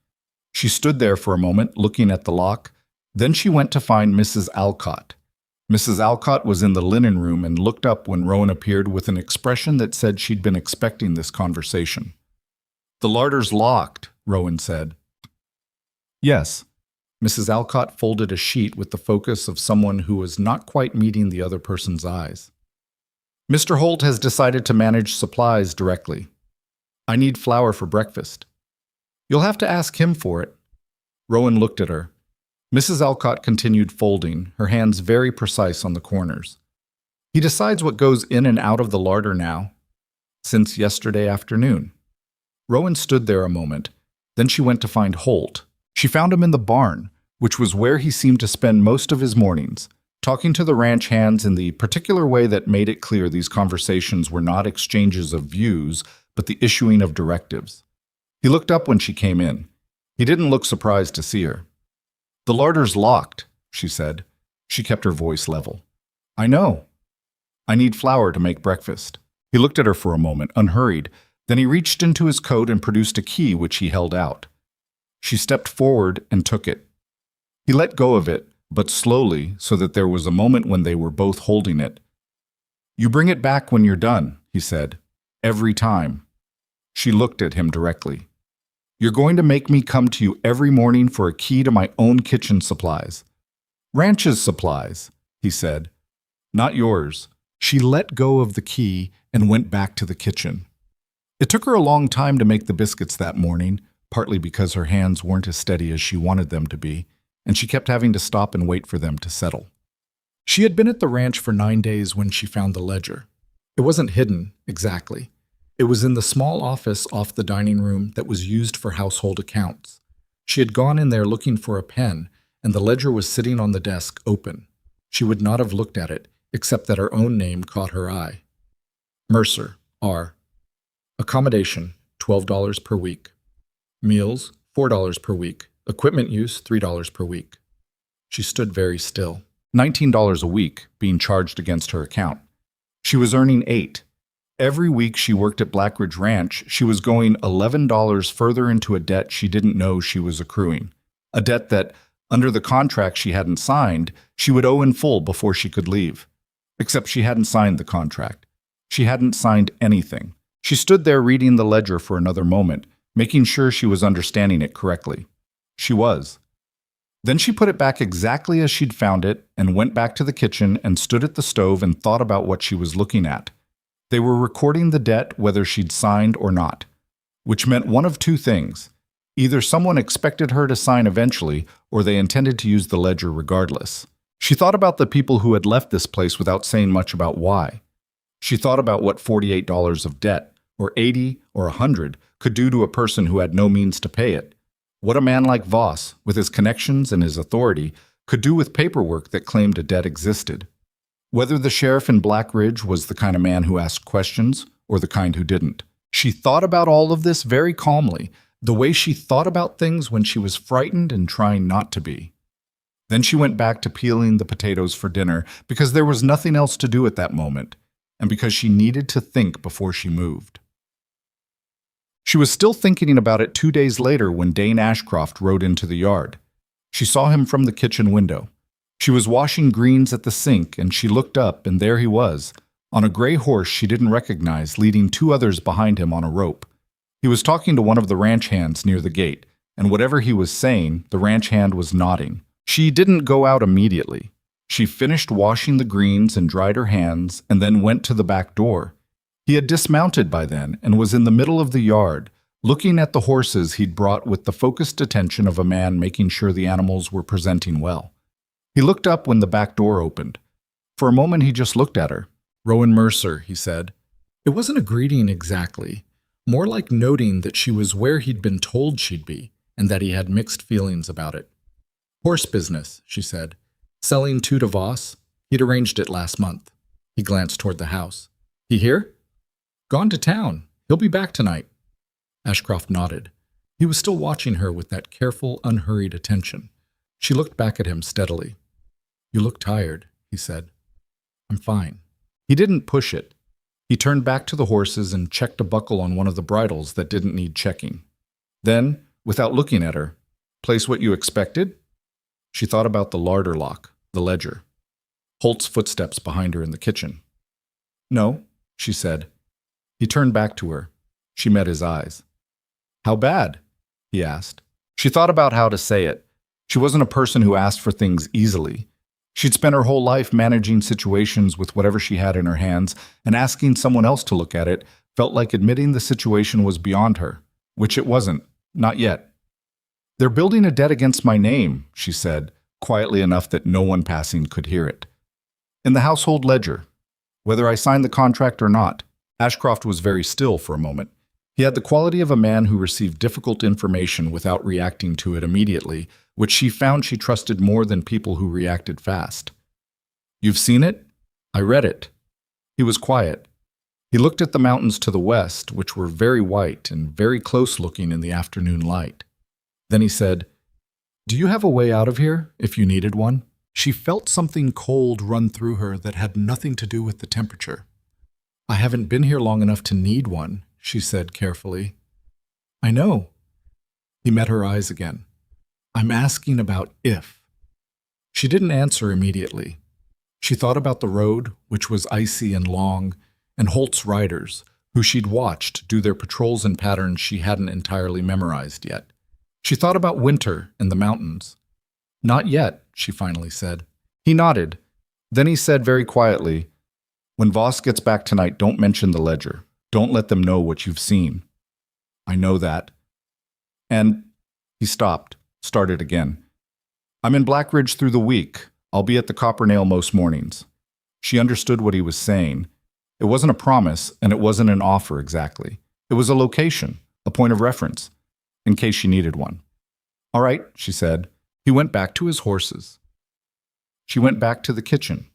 She stood there for a moment, looking at the lock. Then she went to find Mrs. Alcott. Mrs. Alcott was in the linen room and looked up when Rowan appeared with an expression that said she'd been expecting this conversation. The larder's locked, Rowan said. Yes. Mrs. Alcott folded a sheet with the focus of someone who was not quite meeting the other person's eyes. Mr. Holt has decided to manage supplies directly. I need flour for breakfast. You'll have to ask him for it. Rowan looked at her. Mrs. Alcott continued folding, her hands very precise on the corners. He decides what goes in and out of the larder now, since yesterday afternoon. Rowan stood there a moment. Then she went to find Holt. She found him in the barn, which was where he seemed to spend most of his mornings, talking to the ranch hands in the particular way that made it clear these conversations were not exchanges of views, but the issuing of directives. He looked up when she came in. He didn't look surprised to see her. The larder's locked, she said. She kept her voice level. I know. I need flour to make breakfast. He looked at her for a moment, unhurried. Then he reached into his coat and produced a key which he held out. She stepped forward and took it. He let go of it, but slowly, so that there was a moment when they were both holding it. You bring it back when you're done, he said. Every time. She looked at him directly. You're going to make me come to you every morning for a key to my own kitchen supplies. Ranch's supplies, he said. Not yours. She let go of the key and went back to the kitchen. It took her a long time to make the biscuits that morning, partly because her hands weren't as steady as she wanted them to be, and she kept having to stop and wait for them to settle. She had been at the ranch for 9 days when she found the ledger. It wasn't hidden, exactly. It was in the small office off the dining room that was used for household accounts. She had gone in there looking for a pen, and the ledger was sitting on the desk open. She would not have looked at it, except that her own name caught her eye. Mercer, R. Accommodation, $12 per week. Meals, $4 per week. Equipment use, $3 per week. She stood very still. $19 a week being charged against her account. She was earning $8. Every week she worked at Blackridge Ranch, she was going $11 further into a debt she didn't know she was accruing. A debt that, under the contract she hadn't signed, she would owe in full before she could leave. Except she hadn't signed the contract. She hadn't signed anything. She stood there reading the ledger for another moment, making sure she was understanding it correctly. She was. Then she put it back exactly as she'd found it and went back to the kitchen and stood at the stove and thought about what she was looking at. They were recording the debt whether she'd signed or not, which meant one of two things. Either someone expected her to sign eventually, or they intended to use the ledger regardless. She thought about the people who had left this place without saying much about why. She thought about what $48 of debt, or $80 or $100, could do to a person who had no means to pay it. What a man like Voss, with his connections and his authority, could do with paperwork that claimed a debt existed. Whether the sheriff in Black Ridge was the kind of man who asked questions or the kind who didn't. She thought about all of this very calmly, the way she thought about things when she was frightened and trying not to be. Then she went back to peeling the potatoes for dinner because there was nothing else to do at that moment, and because she needed to think before she moved. She was still thinking about it 2 days later when Dane Ashcroft rode into the yard. She saw him from the kitchen window. She was washing greens at the sink, and she looked up, and there he was, on a gray horse she didn't recognize, leading 2 others behind him on a rope. He was talking to one of the ranch hands near the gate, and whatever he was saying, the ranch hand was nodding. She didn't go out immediately. She finished washing the greens and dried her hands, and then went to the back door. He had dismounted by then and was in the middle of the yard, looking at the horses he'd brought with the focused attention of a man making sure the animals were presenting well. He looked up when the back door opened. For a moment he just looked at her. "Rowan Mercer," he said. It wasn't a greeting exactly, more like noting that she was where he'd been told she'd be, and that he had mixed feelings about it. "Horse business," she said. "Selling 2 to Voss. He'd arranged it last month." He glanced toward the house. "He here?" "Gone to town. He'll be back tonight." Ashcroft nodded. He was still watching her with that careful, unhurried attention. She looked back at him steadily. "You look tired," he said. "I'm fine." He didn't push it. He turned back to the horses and checked a buckle on one of the bridles that didn't need checking. Then, without looking at her, "Place what you expected?" She thought about the larder lock, the ledger. Holt's footsteps behind her in the kitchen. "No," she said. He turned back to her. She met his eyes. "How bad?" he asked. She thought about how to say it. She wasn't a person who asked for things easily. She'd spent her whole life managing situations with whatever she had in her hands, and asking someone else to look at it felt like admitting the situation was beyond her, which it wasn't, not yet. "They're building a debt against my name," she said, quietly enough that no one passing could hear it. "In the household ledger. Whether I signed the contract or not." Ashcroft was very still for a moment. He had the quality of a man who received difficult information without reacting to it immediately, which she found she trusted more than people who reacted fast. "You've seen it?" "I read it." He was quiet. He looked at the mountains to the west, which were very white and very close-looking in the afternoon light. Then he said, "Do you have a way out of here, if you needed one?" She felt something cold run through her that had nothing to do with the temperature. "I haven't been here long enough to need one," she said carefully. "I know." He met her eyes again. "I'm asking about if." She didn't answer immediately. She thought about the road, which was icy and long, and Holt's riders, who she'd watched do their patrols in patterns she hadn't entirely memorized yet. She thought about winter and the mountains. "Not yet," she finally said. He nodded. Then he said very quietly, "When Voss gets back tonight, don't mention the ledger. Don't let them know what you've seen." "I know that." And he stopped, started again. "I'm in Black Ridge through the week. I'll be at the Copper Nail most mornings." She understood what he was saying. It wasn't a promise, and it wasn't an offer exactly. It was a location, a point of reference, in case she needed one. "All right," she said. He went back to his horses. She went back to the kitchen.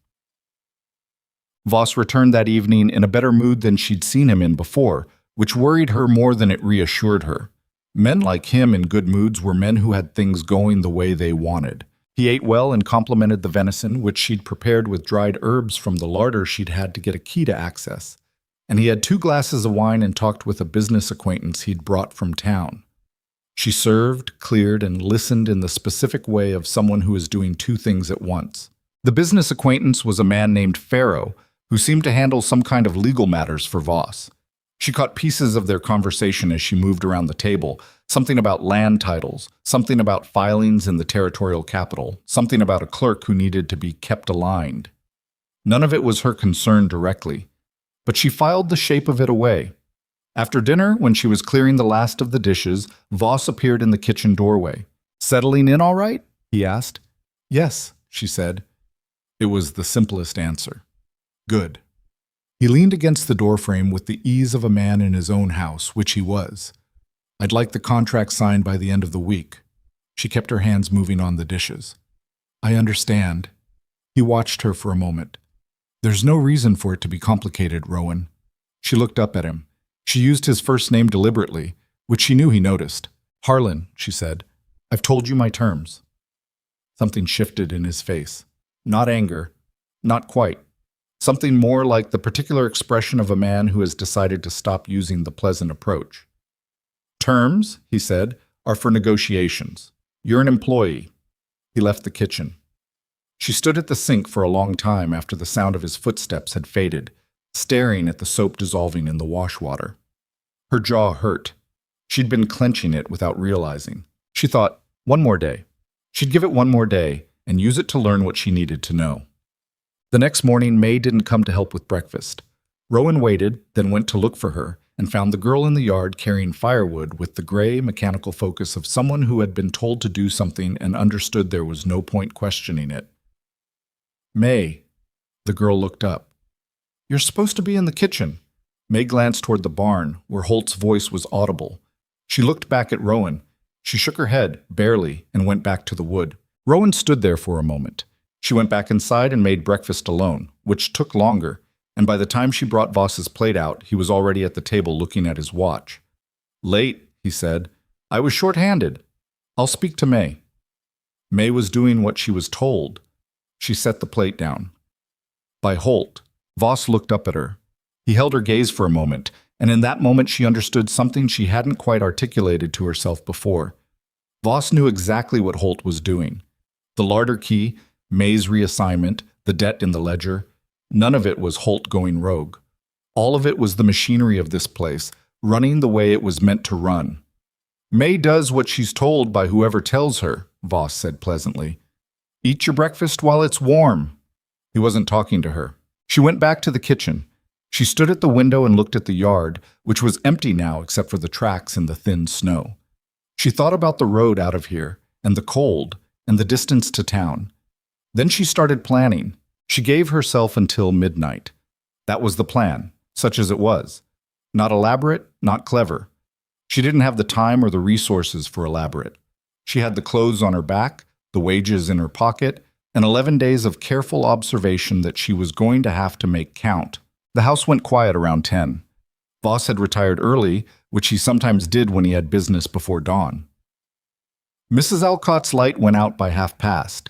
Voss returned that evening in a better mood than she'd seen him in before, which worried her more than it reassured her. Men like him in good moods were men who had things going the way they wanted. He ate well and complimented the venison, which she'd prepared with dried herbs from the larder she'd had to get a key to access. And he had 2 glasses of wine and talked with a business acquaintance he'd brought from town. She served, cleared, and listened in the specific way of someone who is doing 2 things at once. The business acquaintance was a man named Farrow, who seemed to handle some kind of legal matters for Voss. She caught pieces of their conversation as she moved around the table, something about land titles, something about filings in the territorial capital, something about a clerk who needed to be kept aligned. None of it was her concern directly, but she filed the shape of it away. After dinner, when she was clearing the last of the dishes, Voss appeared in the kitchen doorway. "Settling in all right?" he asked. "Yes," she said. It was the simplest answer. "Good." He leaned against the doorframe with the ease of a man in his own house, which he was. "I'd like the contract signed by the end of the week." She kept her hands moving on the dishes. "I understand." He watched her for a moment. There's no reason for it to be complicated, Rowan. She looked up at him. She used his first name deliberately, which she knew he noticed. Harlan, she said, I've told you my terms. Something shifted in his face. Not anger. Not quite. Something more like the particular expression of a man who has decided to stop using the pleasant approach. Terms, he said, are for negotiations. You're an employee. He left the kitchen. She stood at the sink for a long time after the sound of his footsteps had faded, staring at the soap dissolving in the wash water. Her jaw hurt. She'd been clenching it without realizing. She thought, one more day. She'd give it one more day and use it to learn what she needed to know. The next morning, May didn't come to help with breakfast. Rowan waited, then went to look for her, and found the girl in the yard carrying firewood with the gray, mechanical focus of someone who had been told to do something and understood there was no point questioning it. May. The girl looked up. You're supposed to be in the kitchen. May glanced toward the barn, where Holt's voice was audible. She looked back at Rowan. She shook her head, barely, and went back to the wood. Rowan stood there for a moment. She went back inside and made breakfast alone, which took longer, and by the time she brought Voss's plate out, he was already at the table looking at his watch. Late, he said. I was short-handed. I'll speak to May. May was doing what she was told. She set the plate down. By Holt, Voss looked up at her. He held her gaze for a moment, and in that moment she understood something she hadn't quite articulated to herself before. Voss knew exactly what Holt was doing. The larder key, May's reassignment, the debt in the ledger, none of it was Holt going rogue. All of it was the machinery of this place, running the way it was meant to run. May does what she's told by whoever tells her, Voss said pleasantly. Eat your breakfast while it's warm. He wasn't talking to her. She went back to the kitchen. She stood at the window and looked at the yard, which was empty now except for the tracks in the thin snow. She thought about the road out of here, and the cold, and the distance to town. Then she started planning. She gave herself until midnight. That was the plan, such as it was. Not elaborate, not clever. She didn't have the time or the resources for elaborate. She had the clothes on her back, the wages in her pocket, and 11 days of careful observation that she was going to have to make count. The house went quiet around 10. Voss had retired early, which he sometimes did when he had business before dawn. Mrs. Alcott's light went out by past.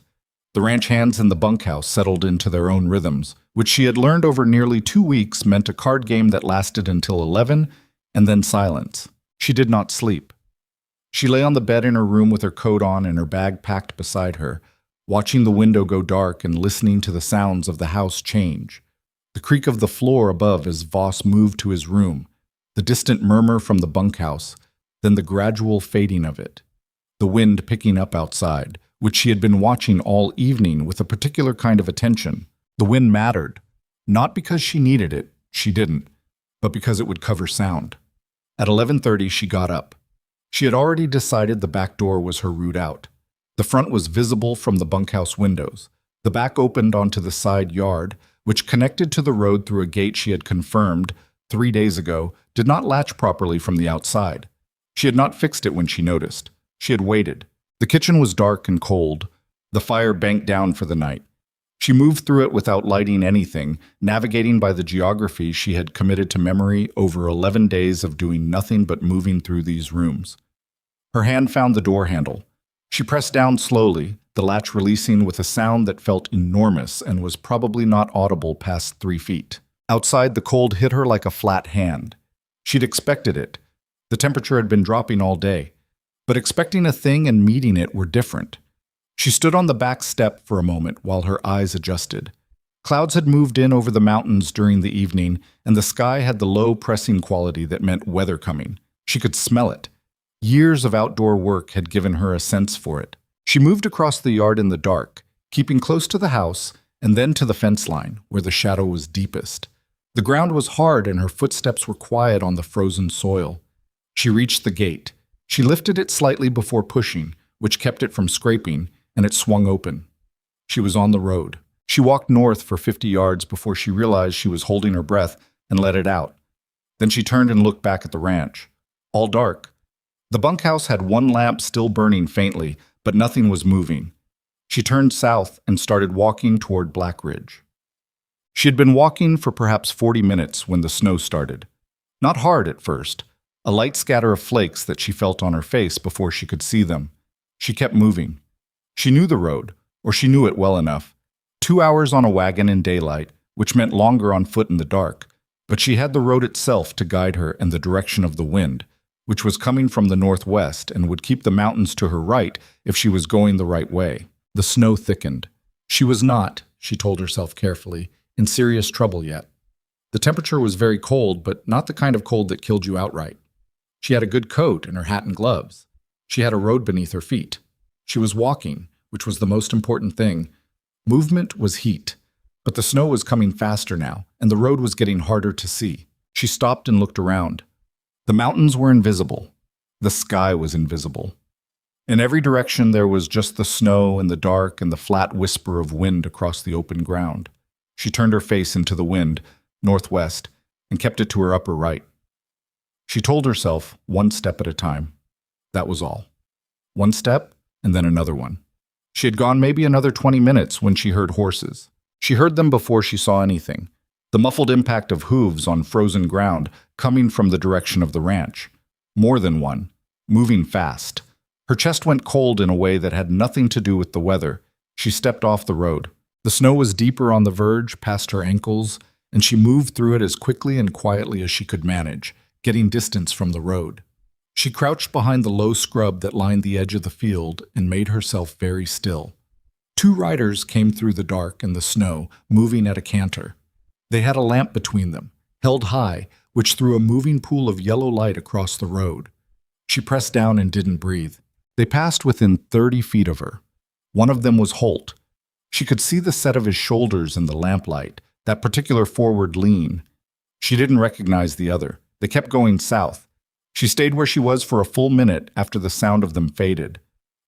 The ranch hands in the bunkhouse settled into their own rhythms, which she had learned over nearly 2 weeks meant a card game that lasted until 11, and then silence. She did not sleep. She lay on the bed in her room with her coat on and her bag packed beside her, watching the window go dark and listening to the sounds of the house change. The creak of the floor above as Voss moved to his room, the distant murmur from the bunkhouse, then the gradual fading of it. The wind picking up outside, which she had been watching all evening with a particular kind of attention. The wind mattered, not because she needed it, she didn't, but because it would cover sound. At 11:30 she got up. She had already decided the back door was her route out. The front was visible from the bunkhouse windows. The back opened onto the side yard, which connected to the road through a gate she had confirmed, 3 days ago, did not latch properly from the outside. She had not fixed it when she noticed. She had waited. The kitchen was dark and cold. The fire banked down for the night. She moved through it without lighting anything, navigating by the geography she had committed to memory over 11 days of doing nothing but moving through these rooms. Her hand found the door handle. She pressed down slowly, the latch releasing with a sound that felt enormous and was probably not audible past 3 feet. Outside, the cold hit her like a flat hand. She'd expected it. The temperature had been dropping all day. But expecting a thing and meeting it were different. She stood on the back step for a moment while her eyes adjusted. Clouds had moved in over the mountains during the evening, and the sky had the low pressing quality that meant weather coming. She could smell it. Years of outdoor work had given her a sense for it. She moved across the yard in the dark, keeping close to the house, and then to the fence line, where the shadow was deepest. The ground was hard and her footsteps were quiet on the frozen soil. She reached the gate. She lifted it slightly before pushing, which kept it from scraping, and it swung open. She was on the road. She walked north for 50 yards before she realized she was holding her breath and let it out. Then she turned and looked back at the ranch. All dark. The bunkhouse had one lamp still burning faintly, but nothing was moving. She turned south and started walking toward Black Ridge. She had been walking for perhaps 40 minutes when the snow started. Not hard at first, a light scatter of flakes that she felt on her face before she could see them. She kept moving. She knew the road, or she knew it well enough. 2 hours on a wagon in daylight, which meant longer on foot in the dark, but she had the road itself to guide her in the direction of the wind, which was coming from the northwest and would keep the mountains to her right if she was going the right way. The snow thickened. She was not, she told herself carefully, in serious trouble yet. The temperature was very cold, but not the kind of cold that killed you outright. She had a good coat and her hat and gloves. She had a road beneath her feet. She was walking, which was the most important thing. Movement was heat, but the snow was coming faster now, and the road was getting harder to see. She stopped and looked around. The mountains were invisible. The sky was invisible. In every direction there was just the snow and the dark and the flat whisper of wind across the open ground. She turned her face into the wind, northwest, and kept it to her upper right. She told herself, one step at a time. That was all. One step, and then another one. She had gone maybe another 20 minutes when she heard horses. She heard them before she saw anything. The muffled impact of hooves on frozen ground coming from the direction of the ranch. More than one, moving fast. Her chest went cold in a way that had nothing to do with the weather. She stepped off the road. The snow was deeper on the verge, past her ankles, and she moved through it as quickly and quietly as she could manage, getting distance from the road. She crouched behind the low scrub that lined the edge of the field and made herself very still. 2 riders came through the dark and the snow, moving at a canter. They had a lamp between them, held high, which threw a moving pool of yellow light across the road. She pressed down and didn't breathe. They passed within 30 feet of her. One of them was Holt. She could see the set of his shoulders in the lamplight, that particular forward lean. She didn't recognize the other. They kept going south. She stayed where she was for a full minute after the sound of them faded.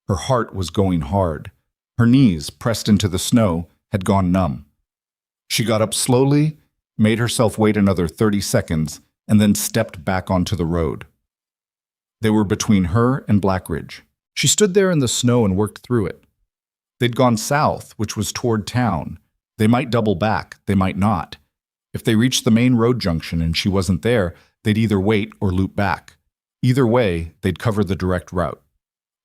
Her heart was going hard. Her knees, pressed into the snow, had gone numb. She got up slowly, made herself wait another 30 seconds, and then stepped back onto the road. They were between her and Blackridge. She stood there in the snow and worked through it. They'd gone south, which was toward town. They might double back, they might not. If they reached the main road junction and she wasn't there, they'd either wait or loop back. Either way, they'd cover the direct route.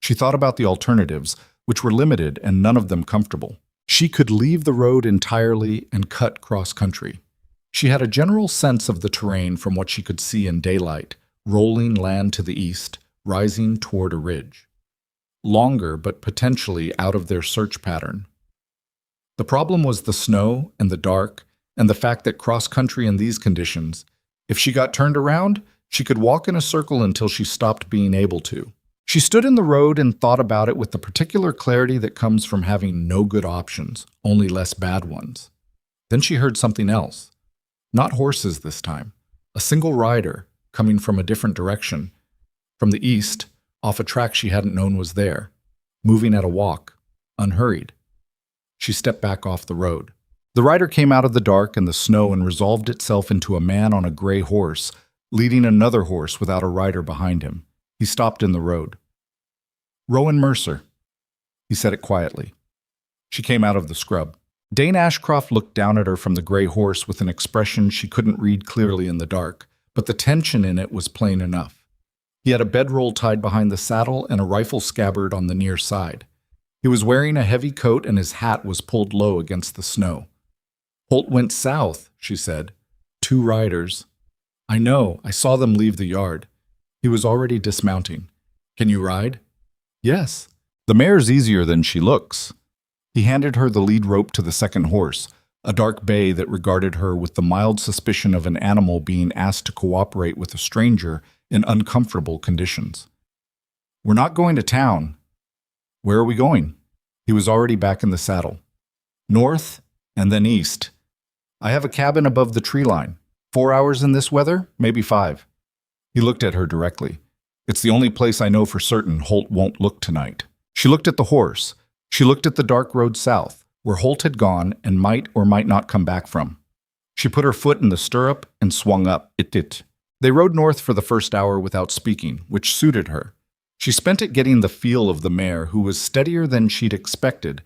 She thought about the alternatives, which were limited and none of them comfortable. She could leave the road entirely and cut cross-country. She had a general sense of the terrain from what she could see in daylight, rolling land to the east, rising toward a ridge. Longer, but potentially out of their search pattern. The problem was the snow and the dark, and the fact that cross-country in these conditions, if she got turned around, she could walk in a circle until she stopped being able to. She stood in the road and thought about it with the particular clarity that comes from having no good options, only less bad ones. Then she heard something else. Not horses this time. A single rider, coming from a different direction. From the east, off a track she hadn't known was there. Moving at a walk, unhurried. She stepped back off the road. The rider came out of the dark and the snow and resolved itself into a man on a gray horse, leading another horse without a rider behind him. He stopped in the road. "Rowan Mercer," he said it quietly. She came out of the scrub. Dane Ashcroft looked down at her from the gray horse with an expression she couldn't read clearly in the dark, but the tension in it was plain enough. He had a bedroll tied behind the saddle and a rifle scabbard on the near side. He was wearing a heavy coat and his hat was pulled low against the snow. "Holt went south," she said. "2 riders. I know, I saw them leave the yard." He was already dismounting. "Can you ride?" "Yes. The mare's easier than she looks." He handed her the lead rope to the second horse, a dark bay that regarded her with the mild suspicion of an animal being asked to cooperate with a stranger in uncomfortable conditions. "We're not going to town." "Where are we going?" He was already back in the saddle. "North, and then east. I have a cabin above the tree line. 4 hours in this weather, maybe 5. He looked at her directly. "It's the only place I know for certain Holt won't look tonight." She looked at the horse. She looked at the dark road south, where Holt had gone and might or might not come back from. She put her foot in the stirrup and swung up. It. They rode north for the first hour without speaking, which suited her. She spent it getting the feel of the mare, who was steadier than she'd expected,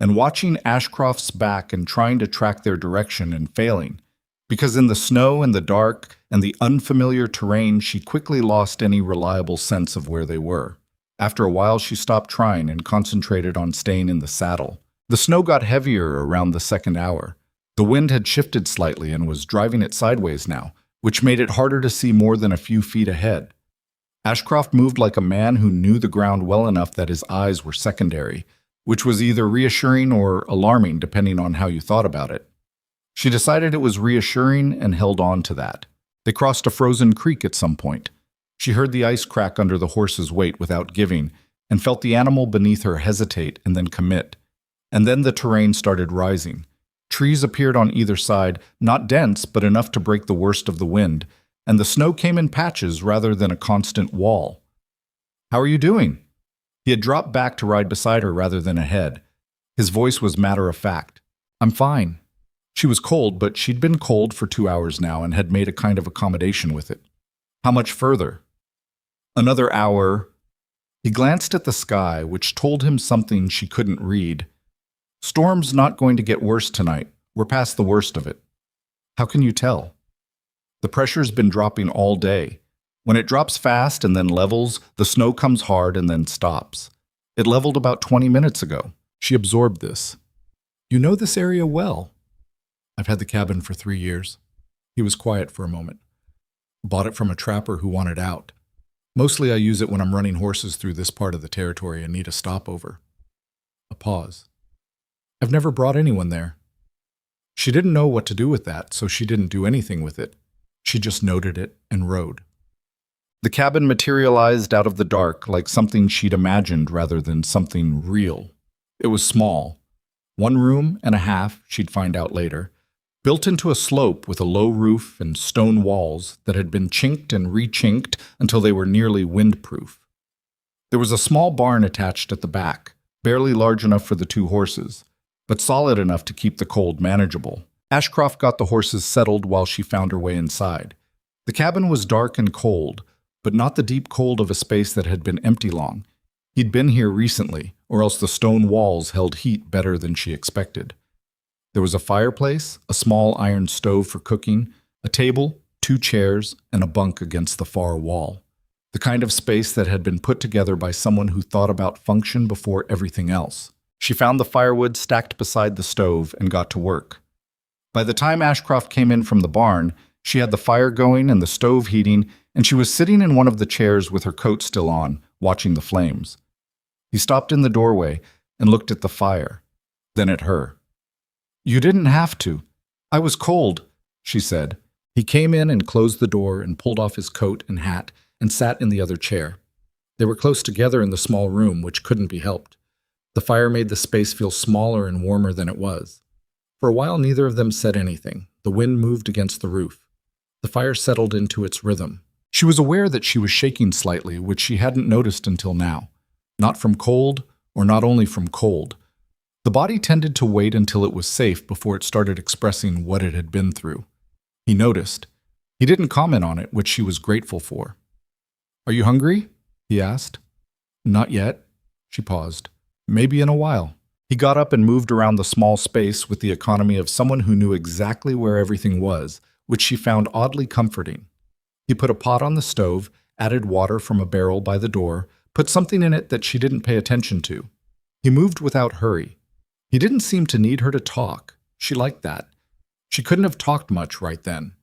and watching Ashcroft's back and trying to track their direction and failing, because in the snow and the dark and the unfamiliar terrain she quickly lost any reliable sense of where they were. After a while she stopped trying and concentrated on staying in the saddle. The snow got heavier around the second hour. The wind had shifted slightly and was driving it sideways now, which made it harder to see more than a few feet ahead. Ashcroft moved like a man who knew the ground well enough that his eyes were secondary, which was either reassuring or alarming depending on how you thought about it. She decided it was reassuring and held on to that. They crossed a frozen creek at some point. She heard the ice crack under the horse's weight without giving, and felt the animal beneath her hesitate and then commit. And then the terrain started rising. Trees appeared on either side, not dense, but enough to break the worst of the wind, and the snow came in patches rather than a constant wall. "How are you doing?" He had dropped back to ride beside her rather than ahead. His voice was matter-of-fact. "I'm fine." She was cold, but she'd been cold for 2 hours now and had made a kind of accommodation with it. "How much further?" "Another hour." He glanced at the sky, which told him something she couldn't read. "Storm's not going to get worse tonight. We're past the worst of it." "How can you tell?" "The pressure's been dropping all day. When it drops fast and then levels, the snow comes hard and then stops. It leveled about 20 minutes ago." She absorbed this. "You know this area well." "I've had the cabin for 3 years." He was quiet for a moment. "Bought it from a trapper who wanted out. Mostly I use it when I'm running horses through this part of the territory and need a stopover." A pause. "I've never brought anyone there." She didn't know what to do with that, so she didn't do anything with it. She just noted it and rode. The cabin materialized out of the dark like something she'd imagined rather than something real. It was small. 1 room and a half, she'd find out later, built into a slope with a low roof and stone walls that had been chinked and re-chinked until they were nearly windproof. There was a small barn attached at the back, barely large enough for the 2 horses, but solid enough to keep the cold manageable. Ashcroft got the horses settled while she found her way inside. The cabin was dark and cold, but not the deep cold of a space that had been empty long. He'd been here recently, or else the stone walls held heat better than she expected. There was a fireplace, a small iron stove for cooking, a table, 2 chairs, and a bunk against the far wall. The kind of space that had been put together by someone who thought about function before everything else. She found the firewood stacked beside the stove and got to work. By the time Ashcroft came in from the barn, she had the fire going and the stove heating, and she was sitting in one of the chairs with her coat still on, watching the flames. He stopped in the doorway and looked at the fire, then at her. "You didn't have to. I was cold," she said. He came in and closed the door and pulled off his coat and hat and sat in the other chair. They were close together in the small room, which couldn't be helped. The fire made the space feel smaller and warmer than it was. For a while, neither of them said anything. The wind moved against the roof. The fire settled into its rhythm. She was aware that she was shaking slightly, which she hadn't noticed until now. Not from cold, or not only from cold. The body tended to wait until it was safe before it started expressing what it had been through. He noticed. He didn't comment on it, which she was grateful for. "Are you hungry?" he asked. "Not yet." She paused. "Maybe in a while." He got up and moved around the small space with the economy of someone who knew exactly where everything was, which she found oddly comforting. He put a pot on the stove, added water from a barrel by the door, put something in it that she didn't pay attention to. He moved without hurry. He didn't seem to need her to talk. She liked that. She couldn't have talked much right then.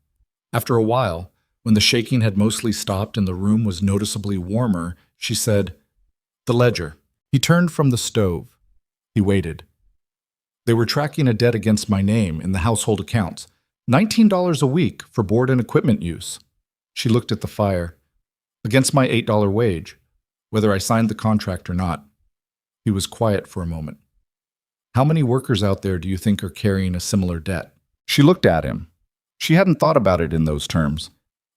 After a while, when the shaking had mostly stopped and the room was noticeably warmer, she said, "The ledger." He turned from the stove. He waited. "They were tracking a debt against my name in the household accounts. $19 a week for board and equipment use." She looked at the fire. "Against my $8 wage, whether I signed the contract or not." He was quiet for a moment. "How many workers out there do you think are carrying a similar debt?" She looked at him. She hadn't thought about it in those terms.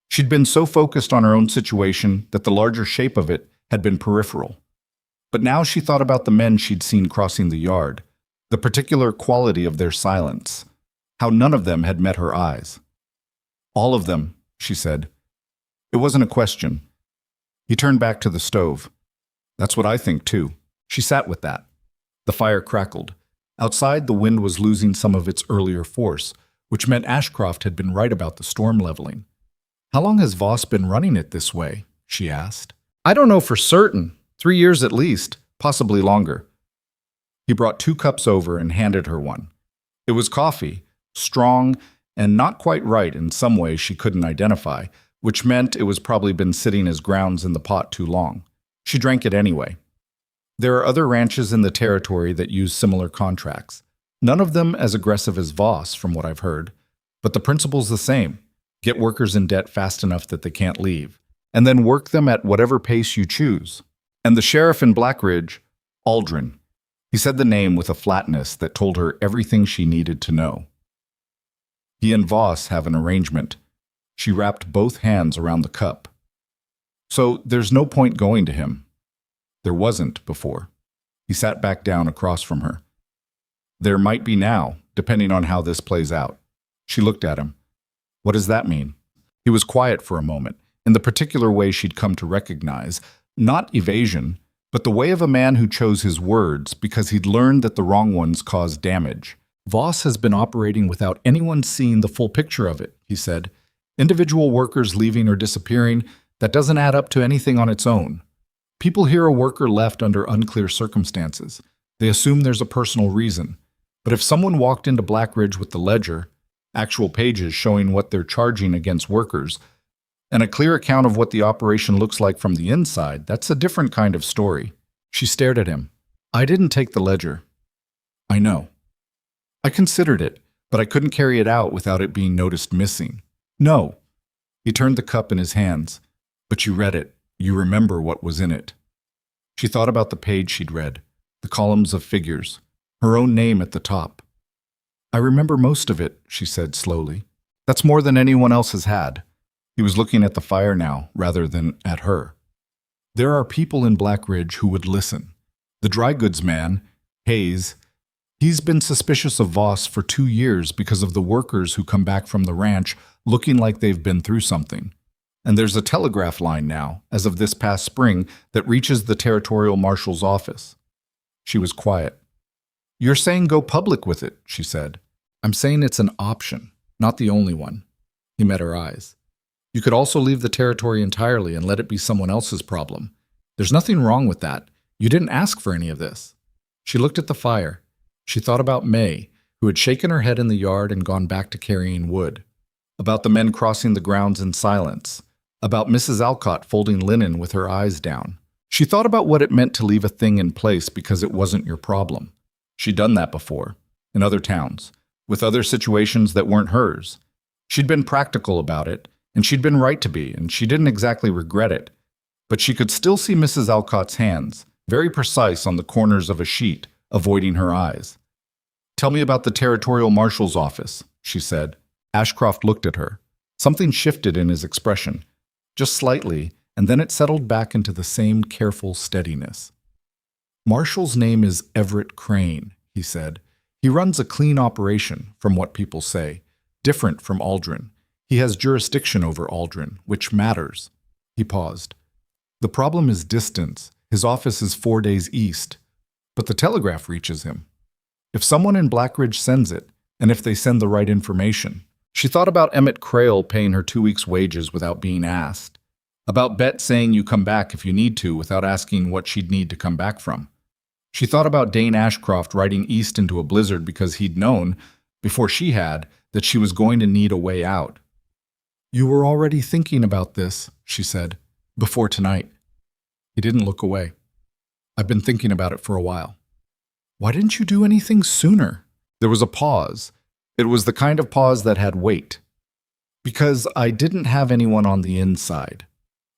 She'd been so focused on her own situation that the larger shape of it had been peripheral. But now she thought about the men she'd seen crossing the yard, the particular quality of their silence, how none of them had met her eyes. "All of them," she said. It wasn't a question. He turned back to the stove. "That's what I think, too." She sat with that. The fire crackled. Outside, the wind was losing some of its earlier force, which meant Ashcroft had been right about the storm leveling. "How long has Voss been running it this way?" she asked. "I don't know for certain. 3 years at least, possibly longer." He brought 2 cups over and handed her one. It was coffee, strong and not quite right in some way she couldn't identify, which meant it was probably been sitting as grounds in the pot too long. She drank it anyway. There are other ranches in the territory that use similar contracts. None of them as aggressive as Voss, from what I've heard, but the principle's the same. Get workers in debt fast enough that they can't leave, and then work them at whatever pace you choose. And the sheriff in Blackridge, Aldrin. He said the name with a flatness that told her everything she needed to know. He and Voss have an arrangement. She wrapped both hands around the cup. So there's no point going to him. There wasn't before. He sat back down across from her. There might be now, depending on how this plays out. She looked at him. What does that mean? He was quiet for a moment, in the particular way she'd come to recognize, not evasion, but the way of a man who chose his words because he'd learned that the wrong ones cause damage. Voss has been operating without anyone seeing the full picture of it, he said. Individual workers leaving or disappearing, that doesn't add up to anything on its own. People hear a worker left under unclear circumstances. They assume there's a personal reason. But if someone walked into Blackridge with the ledger, actual pages showing what they're charging against workers, and a clear account of what the operation looks like from the inside, that's a different kind of story. She stared at him. I didn't take the ledger. I know. I considered it, but I couldn't carry it out without it being noticed missing. No. He turned the cup in his hands. But you read it. You remember what was in it. She thought about the page she'd read, the columns of figures, her own name at the top. I remember most of it, she said slowly. That's more than anyone else has had. He was looking at the fire now, rather than at her. There are people in Blackridge who would listen. The dry goods man, Hayes, he's been suspicious of Voss for 2 years because of the workers who come back from the ranch looking like they've been through something. And there's a telegraph line now, as of this past spring, that reaches the territorial marshal's office. She was quiet. You're saying go public with it, she said. I'm saying it's an option, not the only one. He met her eyes. You could also leave the territory entirely and let it be someone else's problem. There's nothing wrong with that. You didn't ask for any of this. She looked at the fire. She thought about May, who had shaken her head in the yard and gone back to carrying wood. About the men crossing the grounds in silence. About Mrs. Alcott folding linen with her eyes down. She thought about what it meant to leave a thing in place because it wasn't your problem. She'd done that before, in other towns, with other situations that weren't hers. She'd been practical about it, and she'd been right to be, and she didn't exactly regret it. But she could still see Mrs. Alcott's hands, very precise on the corners of a sheet, avoiding her eyes. Tell me about the territorial marshal's office, she said. Ashcroft looked at her. Something shifted in his expression, just slightly, and then it settled back into the same careful steadiness. Marshall's name is Everett Crane, he said. He runs a clean operation, from what people say, different from Aldrin. He has jurisdiction over Aldrin, which matters. He paused. The problem is distance. His office is 4 days east, but the telegraph reaches him. If someone in Blackridge sends it, and if they send the right information. She thought about Emmett Crail paying her 2 weeks' wages without being asked. About Bet saying you come back if you need to without asking what she'd need to come back from. She thought about Dane Ashcroft riding east into a blizzard because he'd known, before she had, that she was going to need a way out. You were already thinking about this, she said, before tonight. He didn't look away. I've been thinking about it for a while. Why didn't you do anything sooner? There was a pause. It was the kind of pause that had weight. Because I didn't have anyone on the inside.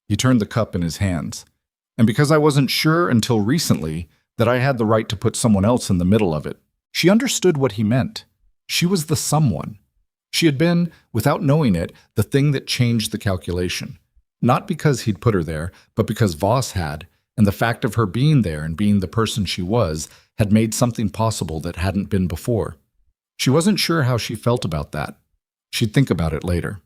He turned the cup in his hands. And because I wasn't sure until recently that I had the right to put someone else in the middle of it. She understood what he meant. She was the someone. She had been, without knowing it, the thing that changed the calculation. Not because he'd put her there, but because Voss had, and the fact of her being there and being the person she was had made something possible that hadn't been before. She wasn't sure how she felt about that. She'd think about it later.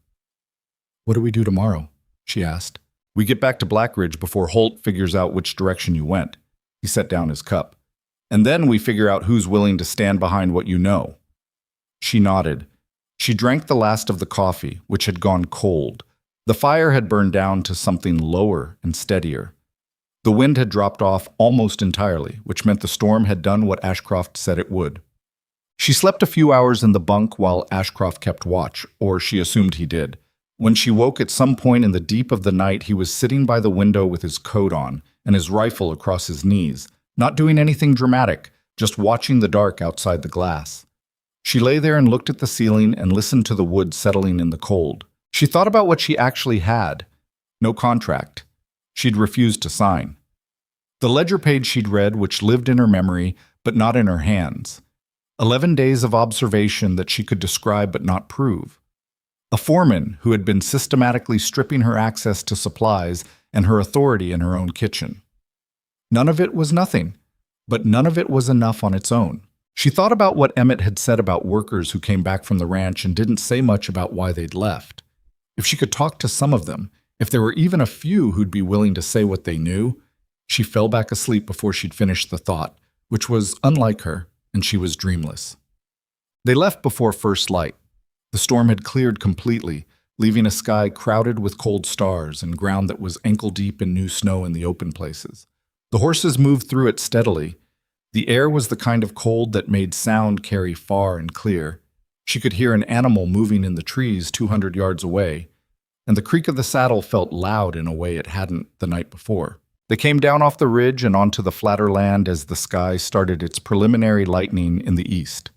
What do we do tomorrow? She asked. We get back to Blackridge before Holt figures out which direction you went. He set down his cup. And then we figure out who's willing to stand behind what you know." She nodded. She drank the last of the coffee, which had gone cold. The fire had burned down to something lower and steadier. The wind had dropped off almost entirely, which meant the storm had done what Ashcroft said it would. She slept a few hours in the bunk while Ashcroft kept watch, or she assumed he did. When she woke at some point in the deep of the night, he was sitting by the window with his coat on and his rifle across his knees, not doing anything dramatic, just watching the dark outside the glass. She lay there and looked at the ceiling and listened to the wood settling in the cold. She thought about what she actually had. No contract. She'd refused to sign. The ledger page she'd read, which lived in her memory, but not in her hands. 11 days of observation that she could describe but not prove. A foreman who had been systematically stripping her access to supplies and her authority in her own kitchen. None of it was nothing, but none of it was enough on its own. She thought about what Emmett had said about workers who came back from the ranch and didn't say much about why they'd left. If she could talk to some of them, if there were even a few who'd be willing to say what they knew, she fell back asleep before she'd finished the thought, which was unlike her, and she was dreamless. They left before first light. The storm had cleared completely, leaving a sky crowded with cold stars and ground that was ankle-deep in new snow in the open places. The horses moved through it steadily. The air was the kind of cold that made sound carry far and clear. She could hear an animal moving in the trees 200 yards away, and the creak of the saddle felt loud in a way it hadn't the night before. They came down off the ridge and onto the flatter land as the sky started its preliminary lightening in the east.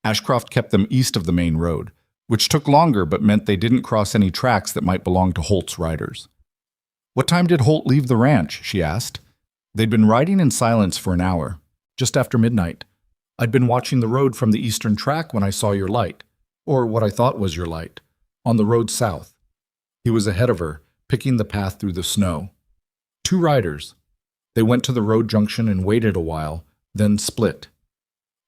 Ashcroft kept them east of the main road, which took longer but meant they didn't cross any tracks that might belong to Holt's riders. "What time did Holt leave the ranch?" she asked. They'd been riding in silence for an hour. "Just after midnight. I'd been watching the road from the eastern track when I saw your light, or what I thought was your light, on the road south." He was ahead of her, picking the path through the snow. 2 riders. They went to the road junction and waited a while, then split.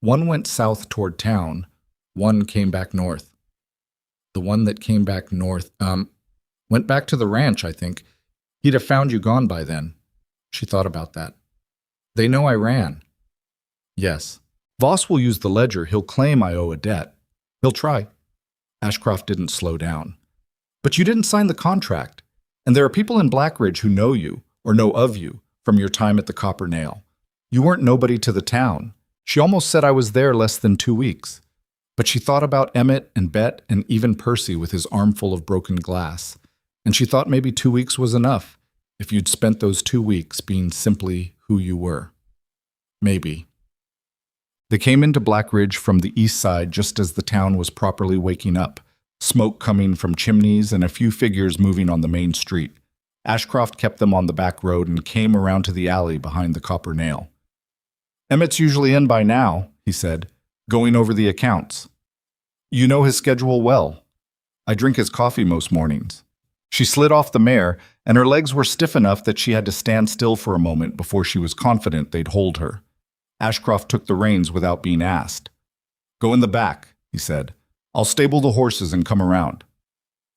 One went south toward town, one came back north. The one that came back north, went back to the ranch, I think. He'd have found you gone by then. She thought about that. "They know I ran." "Yes. Voss will use the ledger. He'll claim I owe a debt. He'll try." Ashcroft didn't slow down. "But you didn't sign the contract, and there are people in Blackridge who know you, or know of you, from your time at the Copper Nail. You weren't nobody to the town. She almost said I was there less than 2 weeks. But she thought about Emmett and Bet and even Percy with his armful of broken glass, and she thought maybe 2 weeks was enough if you'd spent those 2 weeks being simply who you were. Maybe." They came into Blackridge from the east side just as the town was properly waking up, smoke coming from chimneys and a few figures moving on the main street. Ashcroft kept them on the back road and came around to the alley behind the Copper Nail. "Emmett's usually in by now," he said, "going over the accounts. You know his schedule well. I drink his coffee most mornings." She slid off the mare, and her legs were stiff enough that she had to stand still for a moment before she was confident they'd hold her. Ashcroft took the reins without being asked. "Go in the back," he said. "I'll stable the horses and come around."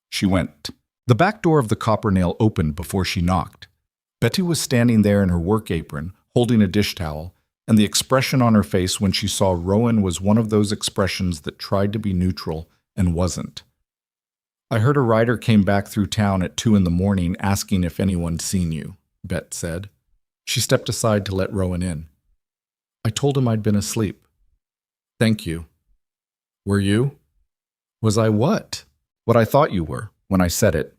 She went. The back door of the Copper Nail opened before she knocked. Betty was standing there in her work apron, holding a dish towel, and the expression on her face when she saw Rowan was one of those expressions that tried to be neutral and wasn't. "I heard a rider came back through town at 2 in the morning asking if anyone'd seen you," Bet said. She stepped aside to let Rowan in. "I told him I'd been asleep." "Thank you." "Were you?" "Was I what?" "What I thought you were, when I said it."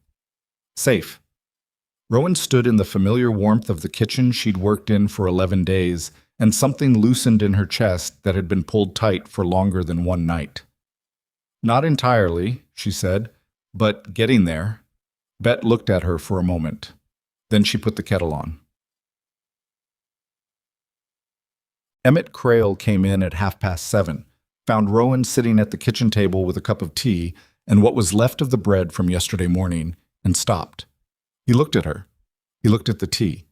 "Safe." Rowan stood in the familiar warmth of the kitchen she'd worked in for 11 days, and something loosened in her chest that had been pulled tight for longer than one night. "Not entirely," she said, "but getting there." Bet looked at her for a moment. Then she put the kettle on. Emmett Crail came in at 7:30, found Rowan sitting at the kitchen table with a cup of tea and what was left of the bread from yesterday morning, and stopped. He looked at her. He looked at the tea.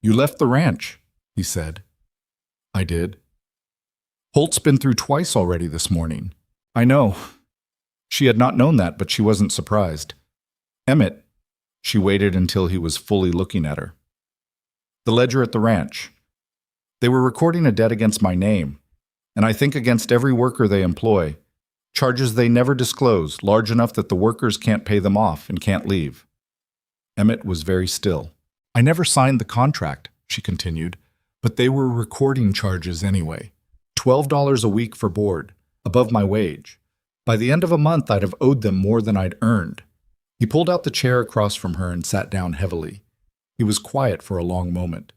"You left the ranch," he said. "I did." "Holt's been through twice already this morning." "I know." She had not known that, but she wasn't surprised. "Emmett." She waited until he was fully looking at her. "The ledger at the ranch." They were recording a debt against my name, and I think against every worker they employ. Charges they never disclose, large enough that the workers can't pay them off and can't leave. Emmett was very still. I never signed the contract, she continued, but they were recording charges anyway. $12 a week for board, above my wage. By the end of a month, I'd have owed them more than I'd earned. He pulled out the chair across from her and sat down heavily. He was quiet for a long moment.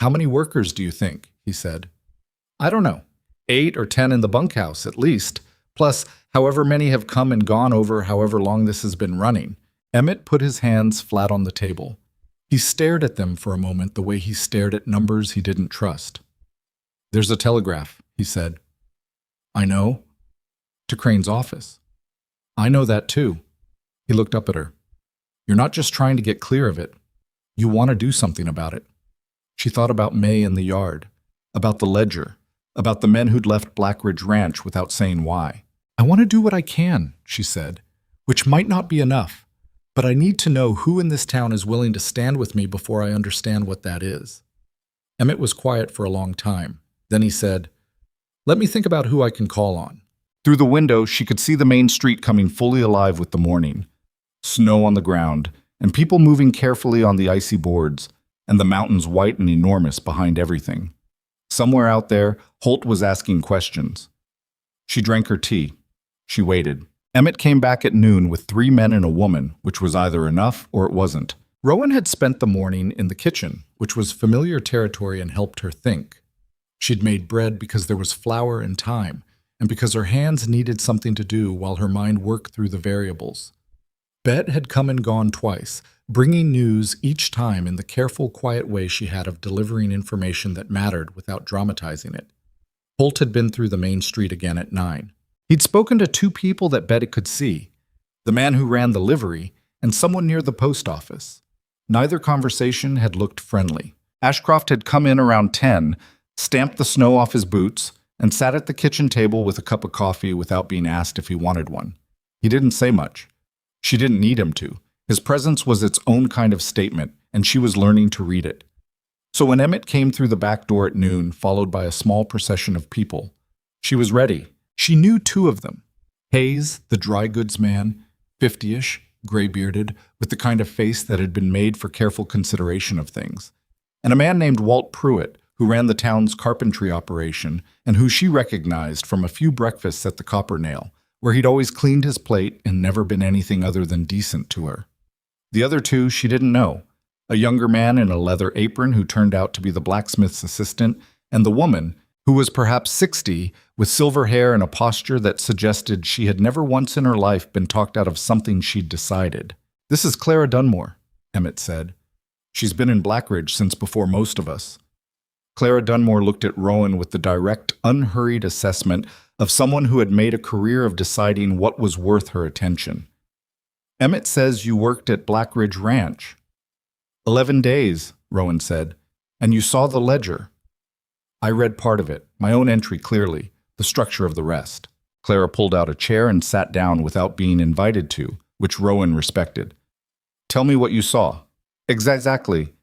How many workers do you think? He said. I don't know. 8 or 10 in the bunkhouse, at least. Plus, however many have come and gone over however long this has been running. Emmett put his hands flat on the table. He stared at them for a moment the way he stared at numbers he didn't trust. There's a telegraph, he said. I know. To Crane's office. I know that too. He looked up at her. You're not just trying to get clear of it. You want to do something about it. She thought about May in the yard, about the ledger, about the men who'd left Blackridge Ranch without saying why. I want to do what I can, she said, which might not be enough, but I need to know who in this town is willing to stand with me before I understand what that is. Emmett was quiet for a long time. Then he said, let me think about who I can call on. Through the window, she could see the main street coming fully alive with the morning. Snow on the ground, and people moving carefully on the icy boards, and the mountains white and enormous behind everything. Somewhere out there, Holt was asking questions. She drank her tea. She waited. Emmett came back at noon with 3 men and a woman, which was either enough or it wasn't. Rowan had spent the morning in the kitchen, which was familiar territory and helped her think. She'd made bread because there was flour and time, and because her hands needed something to do while her mind worked through the variables. Bet had come and gone twice, bringing news each time in the careful, quiet way she had of delivering information that mattered without dramatizing it. Holt had been through the main street again at 9. He'd spoken to 2 people that Bet could see, the man who ran the livery and someone near the post office. Neither conversation had looked friendly. Ashcroft had come in around 10, stamped the snow off his boots, and sat at the kitchen table with a cup of coffee without being asked if he wanted one. He didn't say much. She didn't need him to. His presence was its own kind of statement, and she was learning to read it. So when Emmett came through the back door at noon, followed by a small procession of people, she was ready. She knew 2 of them. Hayes, the dry goods man, 50-ish, gray-bearded, with the kind of face that had been made for careful consideration of things, and a man named Walt Pruitt, who ran the town's carpentry operation and who she recognized from a few breakfasts at the Copper Nail, where he'd always cleaned his plate and never been anything other than decent to her. The other 2 she didn't know, a younger man in a leather apron who turned out to be the blacksmith's assistant, and the woman, who was perhaps 60, with silver hair and a posture that suggested she had never once in her life been talked out of something she'd decided. This is Clara Dunmore, Emmett said. She's been in Blackridge since before most of us. Clara Dunmore looked at Rowan with the direct, unhurried assessment of someone who had made a career of deciding what was worth her attention. Emmett says you worked at Blackridge Ranch. 11 days, Rowan said, and you saw the ledger. I read part of it, my own entry clearly, the structure of the rest. Clara pulled out a chair and sat down without being invited to, which Rowan respected. Tell me what you saw. Exactly.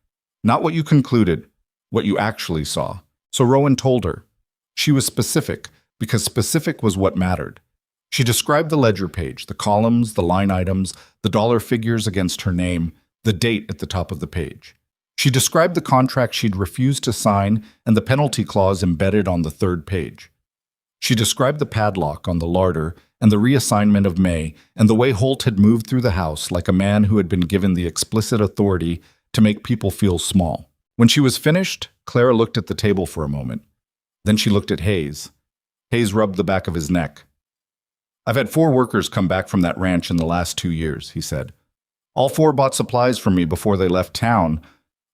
Not what you concluded, what you actually saw. So Rowan told her. She was specific, because specific was what mattered. She described the ledger page, the columns, the line items, the dollar figures against her name, the date at the top of the page. She described the contract she'd refused to sign and the penalty clause embedded on the 3rd page. She described the padlock on the larder and the reassignment of May and the way Holt had moved through the house like a man who had been given the explicit authority to make people feel small. When she was finished, Clara looked at the table for a moment. Then she looked at Hayes. Hayes rubbed the back of his neck. I've had 4 workers come back from that ranch in the last 2 years, he said. All 4 bought supplies from me before they left town.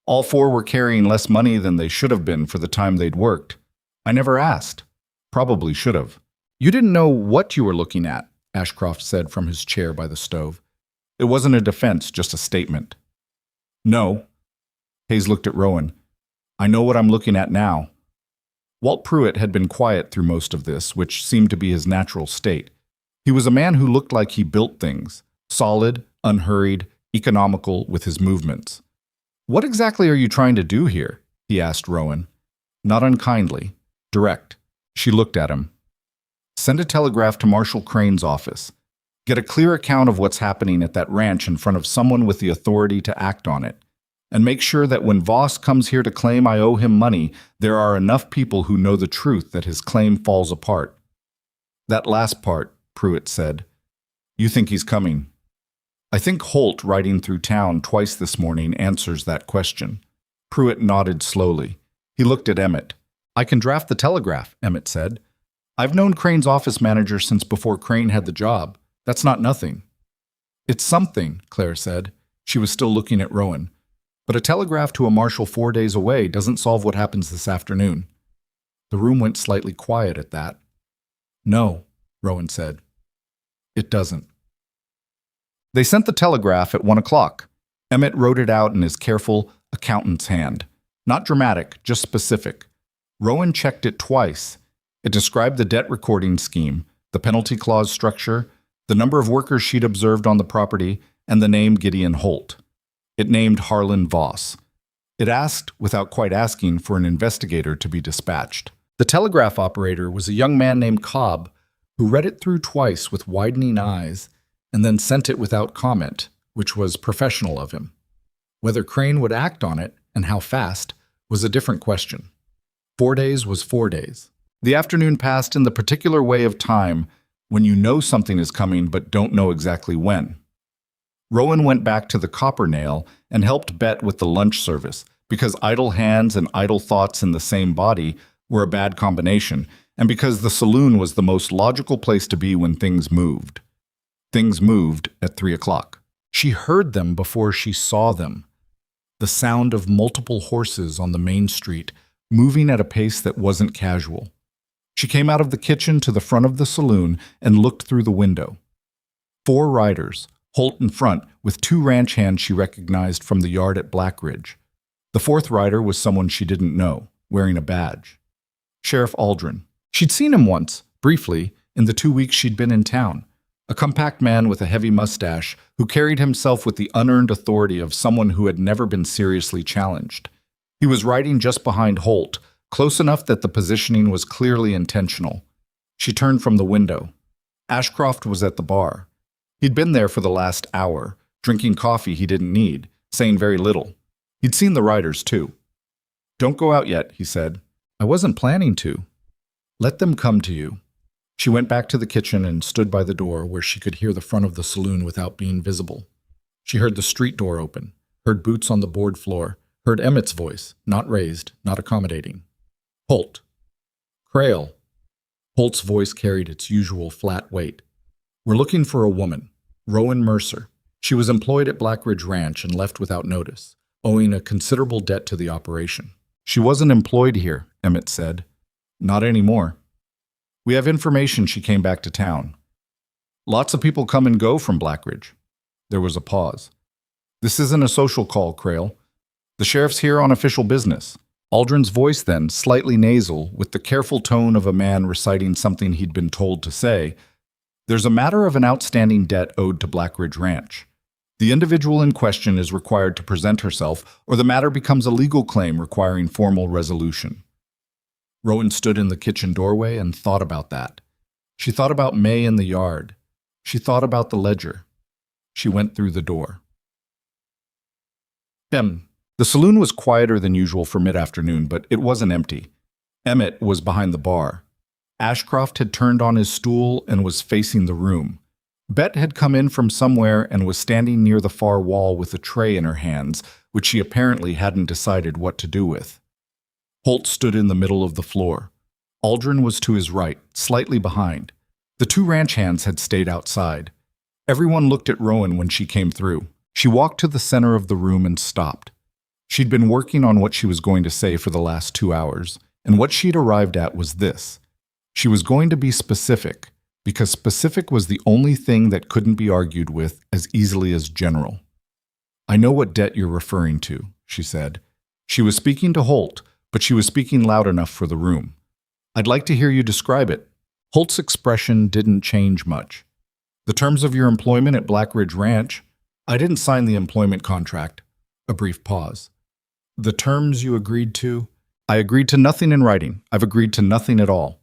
All 4 were carrying less money than they should have been for the time they'd worked. I never asked. Probably should have. You didn't know what you were looking at, Ashcroft said from his chair by the stove. It wasn't a defense, just a statement. No. Hayes looked at Rowan. I know what I'm looking at now. Walt Pruitt had been quiet through most of this, which seemed to be his natural state. He was a man who looked like he built things, solid, unhurried, economical with his movements. What exactly are you trying to do here? He asked Rowan. Not unkindly. Direct. She looked at him. Send a telegraph to Marshal Crane's office. Get a clear account of what's happening at that ranch in front of someone with the authority to act on it. And make sure that when Voss comes here to claim I owe him money, there are enough people who know the truth that his claim falls apart. That last part, Pruitt said. You think he's coming? I think Holt, riding through town twice this morning, answers that question. Pruitt nodded slowly. He looked at Emmett. I can draft the telegraph, Emmett said. I've known Crane's office manager since before Crane had the job. That's not nothing. It's something, Claire said. She was still looking at Rowan. But a telegraph to a marshal 4 days away doesn't solve what happens this afternoon. The room went slightly quiet at that. No, Rowan said. It doesn't. They sent the telegraph at 1 o'clock. Emmett wrote it out in his careful accountant's hand. Not dramatic, just specific. Rowan checked it twice. It described the debt recording scheme, the penalty clause structure, the number of workers she'd observed on the property, and the name Gideon Holt. It named Harlan Voss. It asked, without quite asking, for an investigator to be dispatched. The telegraph operator was a young man named Cobb, who read it through twice with widening eyes, and then sent it without comment, which was professional of him. Whether Crane would act on it, and how fast, was a different question. 4 days was 4 days. The afternoon passed in the particular way of time when you know something is coming but don't know exactly when. Rowan went back to the Copper Nail and helped Bet with the lunch service, because idle hands and idle thoughts in the same body were a bad combination, and because the saloon was the most logical place to be when things moved. Things moved at 3 o'clock. She heard them before she saw them. The sound of multiple horses on the main street, moving at a pace that wasn't casual. She came out of the kitchen to the front of the saloon and looked through the window. 4 riders, Holt in front, with 2 ranch hands she recognized from the yard at Blackridge. The 4th rider was someone she didn't know, wearing a badge. Sheriff Aldrin. She'd seen him once, briefly, in the 2 weeks she'd been in town. A compact man with a heavy mustache who carried himself with the unearned authority of someone who had never been seriously challenged. He was riding just behind Holt, close enough that the positioning was clearly intentional. She turned from the window. Ashcroft was at the bar. He'd been there for the last hour, drinking coffee he didn't need, saying very little. He'd seen the riders, too. Don't go out yet, he said. I wasn't planning to. Let them come to you. She went back to the kitchen and stood by the door where she could hear the front of the saloon without being visible. She heard the street door open, heard boots on the board floor, heard Emmett's voice, not raised, not accommodating. Holt. Crail. Holt's voice carried its usual flat weight. We're looking for a woman, Rowan Mercer. She was employed at Blackridge Ranch and left without notice, owing a considerable debt to the operation. She wasn't employed here, Emmett said. Not anymore. We have information she came back to town. Lots of people come and go from Blackridge. There was a pause. This isn't a social call, Crail. The sheriff's here on official business. Aldrin's voice then, slightly nasal, with the careful tone of a man reciting something he'd been told to say. There's a matter of an outstanding debt owed to Blackridge Ranch. The individual in question is required to present herself, or the matter becomes a legal claim requiring formal resolution. Rowan stood in the kitchen doorway and thought about that. She thought about May in the yard. She thought about the ledger. She went through the door. The saloon was quieter than usual for mid-afternoon, but it wasn't empty. Emmett was behind the bar. Ashcroft had turned on his stool and was facing the room. Bet had come in from somewhere and was standing near the far wall with a tray in her hands, which she apparently hadn't decided what to do with. Holt stood in the middle of the floor. Aldrin was to his right, slightly behind. The 2 ranch hands had stayed outside. Everyone looked at Rowan when she came through. She walked to the center of the room and stopped. She'd been working on what she was going to say for the last 2 hours, and what she'd arrived at was this. She was going to be specific, because specific was the only thing that couldn't be argued with as easily as general. I know what debt you're referring to, she said. She was speaking to Holt, but she was speaking loud enough for the room. I'd like to hear you describe it. Holt's expression didn't change much. The terms of your employment at Blackridge Ranch? I didn't sign the employment contract. A brief pause. The terms you agreed to? I agreed to nothing in writing. I've agreed to nothing at all.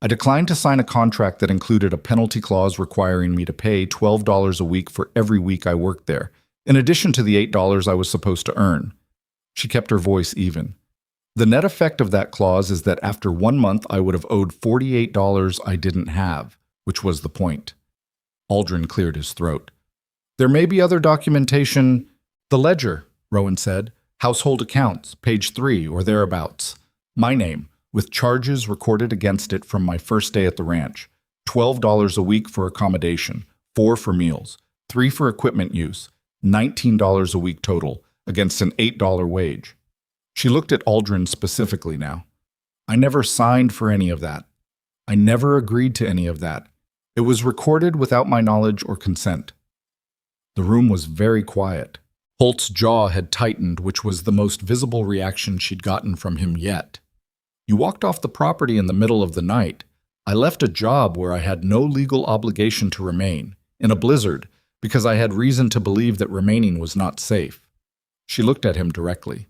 I declined to sign a contract that included a penalty clause requiring me to pay $12 a week for every week I worked there, in addition to the $8 I was supposed to earn. She kept her voice even. The net effect of that clause is that after 1 month I would have owed $48 I didn't have, which was the point. Aldrin cleared his throat. There may be other documentation. The ledger, Rowan said. Household accounts, page 3 or thereabouts. My name, with charges recorded against it from my first day at the ranch. $12 a week for accommodation, 4 for meals, 3 for equipment use, $19 a week total, against an $8 wage. She looked at Aldrin specifically now. I never signed for any of that. I never agreed to any of that. It was recorded without my knowledge or consent. The room was very quiet. Holt's jaw had tightened, which was the most visible reaction she'd gotten from him yet. You walked off the property in the middle of the night. I left a job where I had no legal obligation to remain, in a blizzard, because I had reason to believe that remaining was not safe. She looked at him directly.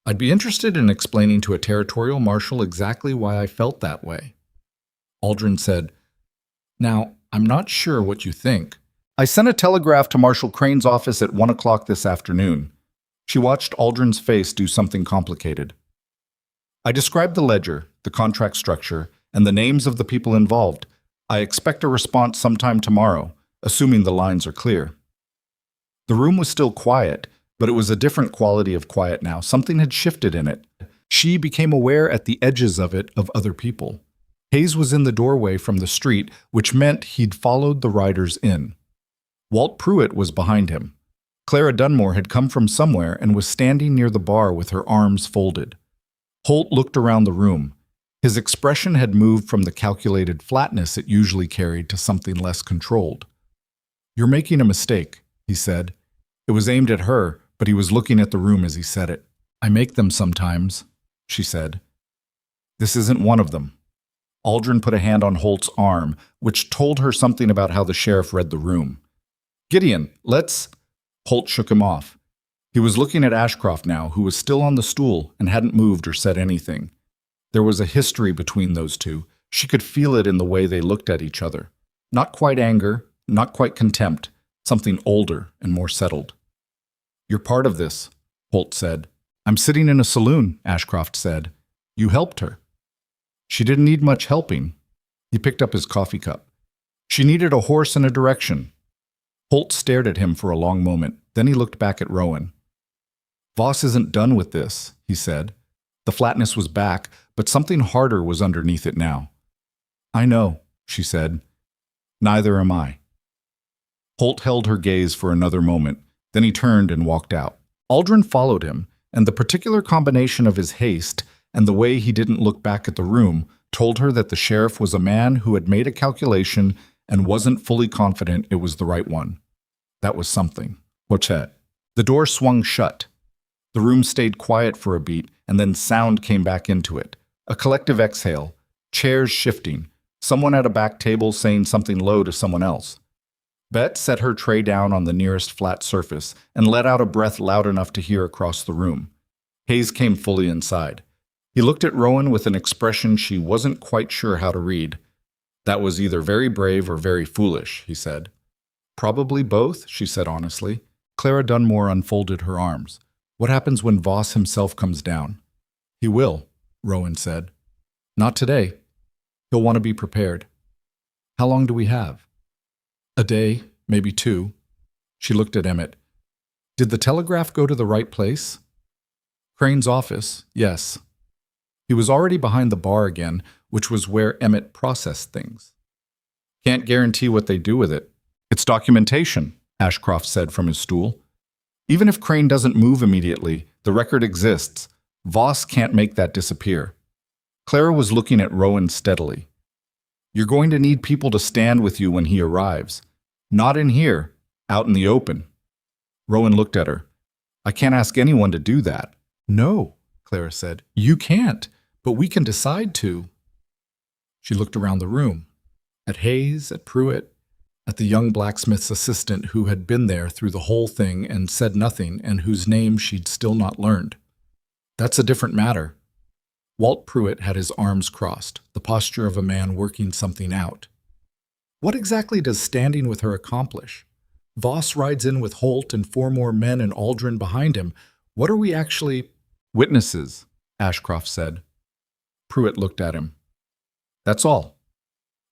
I'd be interested in explaining to a territorial marshal exactly why I felt that way. Aldrin said, Now, I'm not sure what you think. I sent a telegraph to Marshal Crane's office at 1 o'clock this afternoon. She watched Aldrin's face do something complicated. I described the ledger, the contract structure, and the names of the people involved. I expect a response sometime tomorrow, assuming the lines are clear. The room was still quiet, but it was a different quality of quiet now. Something had shifted in it. She became aware at the edges of it of other people. Hayes was in the doorway from the street, which meant he'd followed the riders in. Walt Pruitt was behind him. Clara Dunmore had come from somewhere and was standing near the bar with her arms folded. Holt looked around the room. His expression had moved from the calculated flatness it usually carried to something less controlled. You're making a mistake, he said. It was aimed at her, but he was looking at the room as he said it. I make them sometimes, she said. This isn't one of them. Aldrin put a hand on Holt's arm, which told her something about how the sheriff read the room. Gideon, let's... Holt shook him off. He was looking at Ashcroft now, who was still on the stool and hadn't moved or said anything. There was a history between those two. She could feel it in the way they looked at each other. Not quite anger, not quite contempt, something older and more settled. You're part of this, Holt said. I'm sitting in a saloon, Ashcroft said. You helped her. She didn't need much helping. He picked up his coffee cup. She needed a horse and a direction. Holt stared at him for a long moment. Then he looked back at Rowan. Voss isn't done with this, he said. The flatness was back, but something harder was underneath it now. I know, she said. Neither am I. Holt held her gaze for another moment. Then he turned and walked out. Aldrin followed him, and the particular combination of his haste and the way he didn't look back at the room told her that the sheriff was a man who had made a calculation and wasn't fully confident it was the right one. That was something. What's that? The door swung shut. The room stayed quiet for a beat, and then sound came back into it. A collective exhale, chairs shifting, someone at a back table saying something low to someone else. Bet set her tray down on the nearest flat surface and let out a breath loud enough to hear across the room. Hayes came fully inside. He looked at Rowan with an expression she wasn't quite sure how to read. That was either very brave or very foolish, he said. Probably both, she said honestly. Clara Dunmore unfolded her arms. What happens when Voss himself comes down? He will, Rowan said. Not today. He'll want to be prepared. How long do we have? A day, maybe 2. She looked at Emmett. Did the telegraph go to the right place? Crane's office, yes. He was already behind the bar again, which was where Emmett processed things. Can't guarantee what they do with it. It's documentation, Ashcroft said from his stool. Even if Crane doesn't move immediately, the record exists. Voss can't make that disappear. Clara was looking at Rowan steadily. You're going to need people to stand with you when he arrives. Not in here, out in the open. Rowan looked at her. I can't ask anyone to do that. No, Clara said. You can't, but we can decide to. She looked around the room. At Hayes, at Pruitt, at the young blacksmith's assistant who had been there through the whole thing and said nothing and whose name she'd still not learned. That's a different matter. Walt Pruitt had his arms crossed, the posture of a man working something out. What exactly does standing with her accomplish? Voss rides in with Holt and 4 more men and Aldrin behind him. What are we actually— Witnesses, Ashcroft said. Pruitt looked at him. That's all.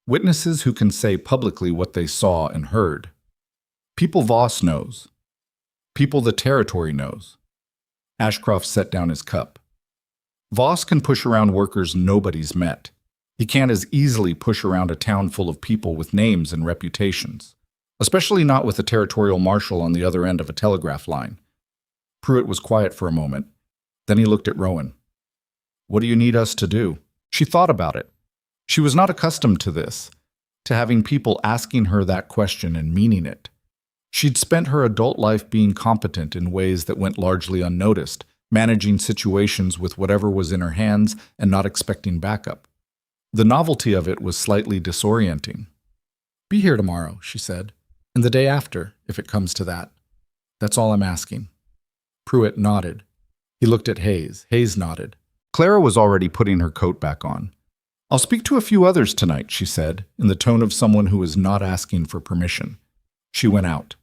Witnesses who can say publicly what they saw and heard. People Voss knows. People the territory knows. Ashcroft set down his cup. Voss can push around workers nobody's met. He can't as easily push around a town full of people with names and reputations, especially not with a territorial marshal on the other end of a telegraph line. Pruitt was quiet for a moment. Then he looked at Rowan. What do you need us to do? She thought about it. She was not accustomed to this, to having people asking her that question and meaning it. She'd spent her adult life being competent in ways that went largely unnoticed, managing situations with whatever was in her hands and not expecting backup. The novelty of it was slightly disorienting. Be here tomorrow, she said, and the day after, if it comes to that. That's all I'm asking. Pruitt nodded. He looked at Hayes. Hayes nodded. Clara was already putting her coat back on. I'll speak to a few others tonight, she said, in the tone of someone who was not asking for permission. She went out.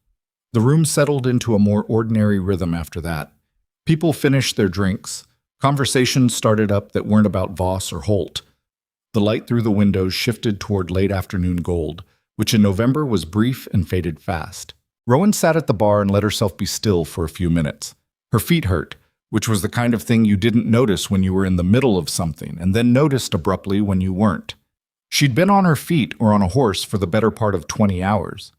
The room settled into a more ordinary rhythm after that. People finished their drinks. Conversations started up that weren't about Voss or Holt. The light through the windows shifted toward late afternoon gold, which in November was brief and faded fast. Rowan sat at the bar and let herself be still for a few minutes. Her feet hurt, which was the kind of thing you didn't notice when you were in the middle of something and then noticed abruptly when you weren't. She'd been on her feet or on a horse for the better part of 20 hours.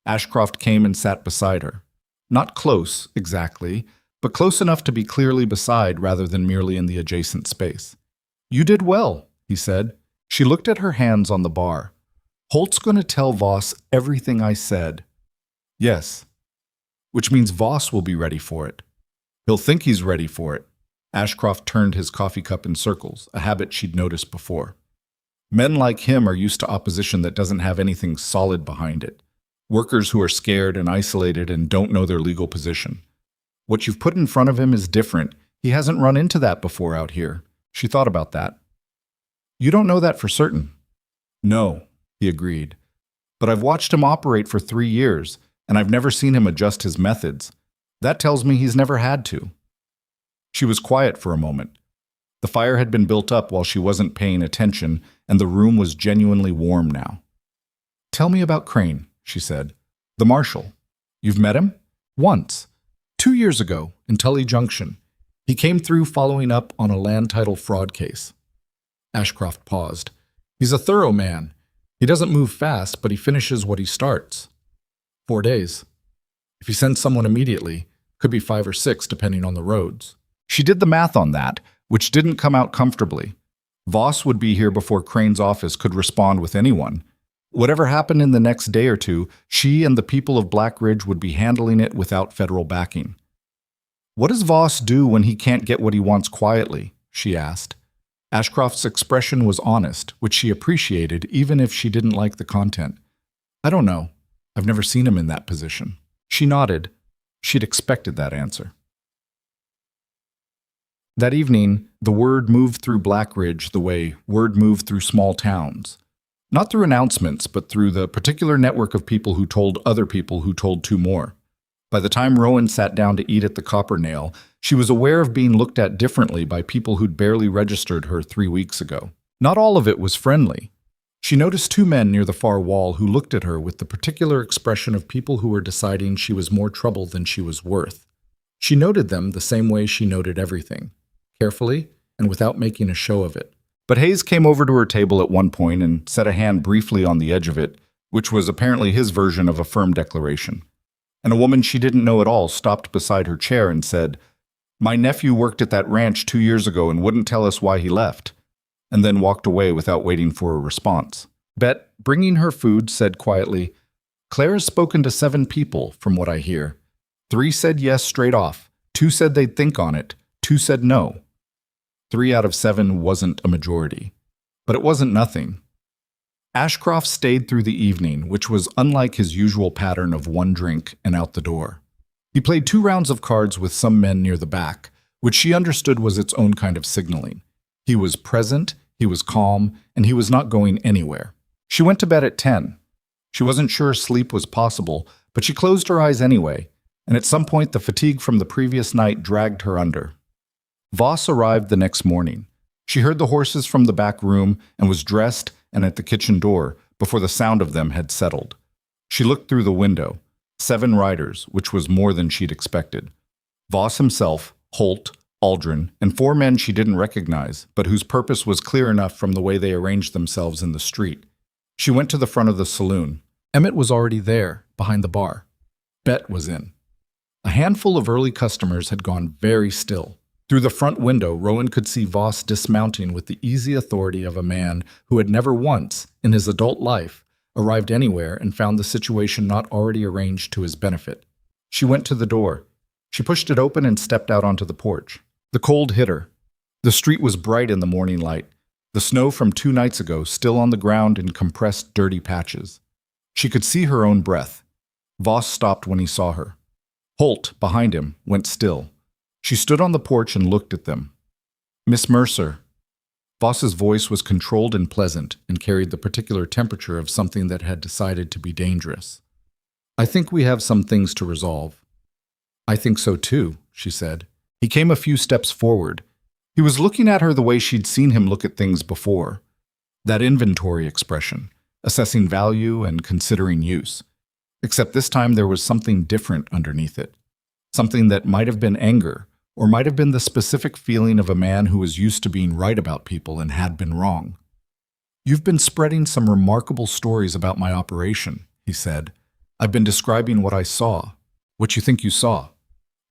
Ashcroft came and sat beside her. Not close, exactly, but close enough to be clearly beside rather than merely in the adjacent space. You did well, he said. She looked at her hands on the bar. Holt's going to tell Voss everything I said. Yes. Which means Voss will be ready for it. He'll think he's ready for it. Ashcroft turned his coffee cup in circles, a habit she'd noticed before. Men like him are used to opposition that doesn't have anything solid behind it. Workers who are scared and isolated and don't know their legal position. What you've put in front of him is different. He hasn't run into that before out here. She thought about that. You don't know that for certain. No, he agreed. But I've watched him operate for 3 years, and I've never seen him adjust his methods. That tells me he's never had to. She was quiet for a moment. The fire had been built up while she wasn't paying attention, and the room was genuinely warm now. Tell me about Crane, she said. The marshal. You've met him? Once. 2 years ago, in Tully Junction. He came through following up on a land title fraud case. Ashcroft paused. He's a thorough man. He doesn't move fast, but he finishes what he starts. 4 days. If he sends someone immediately, could be 5 or 6 depending on the roads. She did the math on that, which didn't come out comfortably. Voss would be here before Crane's office could respond with anyone. Whatever happened in the next day or two, she and the people of Black Ridge would be handling it without federal backing. What does Voss do when he can't get what he wants quietly? She asked. Ashcroft's expression was honest, which she appreciated even if she didn't like the content. I don't know. I've never seen him in that position. She nodded. She'd expected that answer. That evening, the word moved through Black Ridge the way word moved through small towns. Not through announcements, but through the particular network of people who told other people who told 2 more. By the time Rowan sat down to eat at the Copper Nail, she was aware of being looked at differently by people who'd barely registered her 3 weeks ago. Not all of it was friendly. She noticed 2 men near the far wall who looked at her with the particular expression of people who were deciding she was more trouble than she was worth. She noted them the same way she noted everything, carefully and without making a show of it. But Hayes came over to her table at one point and set a hand briefly on the edge of it, which was apparently his version of a firm declaration. And a woman she didn't know at all stopped beside her chair and said, "My nephew worked at that ranch 2 years ago and wouldn't tell us why he left," and then walked away without waiting for a response. Bet, bringing her food, said quietly, "Claire's spoken to 7 people, from what I hear. 3 said yes straight off. 2 said they'd think on it. 2 said no. 3 out of 7 wasn't a majority. But it wasn't nothing." Ashcroft stayed through the evening, which was unlike his usual pattern of 1 drink and out the door. He played 2 rounds of cards with some men near the back, which she understood was its own kind of signaling. He was present, he was calm, and he was not going anywhere. She went to bed at 10. She wasn't sure sleep was possible, but she closed her eyes anyway, and at some point the fatigue from the previous night dragged her under. Voss arrived the next morning. She heard the horses from the back room and was dressed and at the kitchen door before the sound of them had settled. She looked through the window. 7 riders, which was more than she'd expected. Voss himself, Holt, Aldrin, and 4 men she didn't recognize, but whose purpose was clear enough from the way they arranged themselves in the street. She went to the front of the saloon. Emmett was already there, behind the bar. Bet was in. A handful of early customers had gone very still. Through the front window, Rowan could see Voss dismounting with the easy authority of a man who had never once, in his adult life, arrived anywhere and found the situation not already arranged to his benefit. She went to the door. She pushed it open and stepped out onto the porch. The cold hit her. The street was bright in the morning light, the snow from 2 nights ago still on the ground in compressed, dirty patches. She could see her own breath. Voss stopped when he saw her. Holt, behind him, went still. She stood on the porch and looked at them. "Miss Mercer." Voss's voice was controlled and pleasant and carried the particular temperature of something that had decided to be dangerous. "I think we have some things to resolve." "I think so too," she said. He came a few steps forward. He was looking at her the way she'd seen him look at things before. That inventory expression, assessing value and considering use. Except this time there was something different underneath it. Something that might have been anger, or might have been the specific feeling of a man who was used to being right about people and had been wrong. "You've been spreading some remarkable stories about my operation," he said. "I've been describing what I saw. What you think you saw."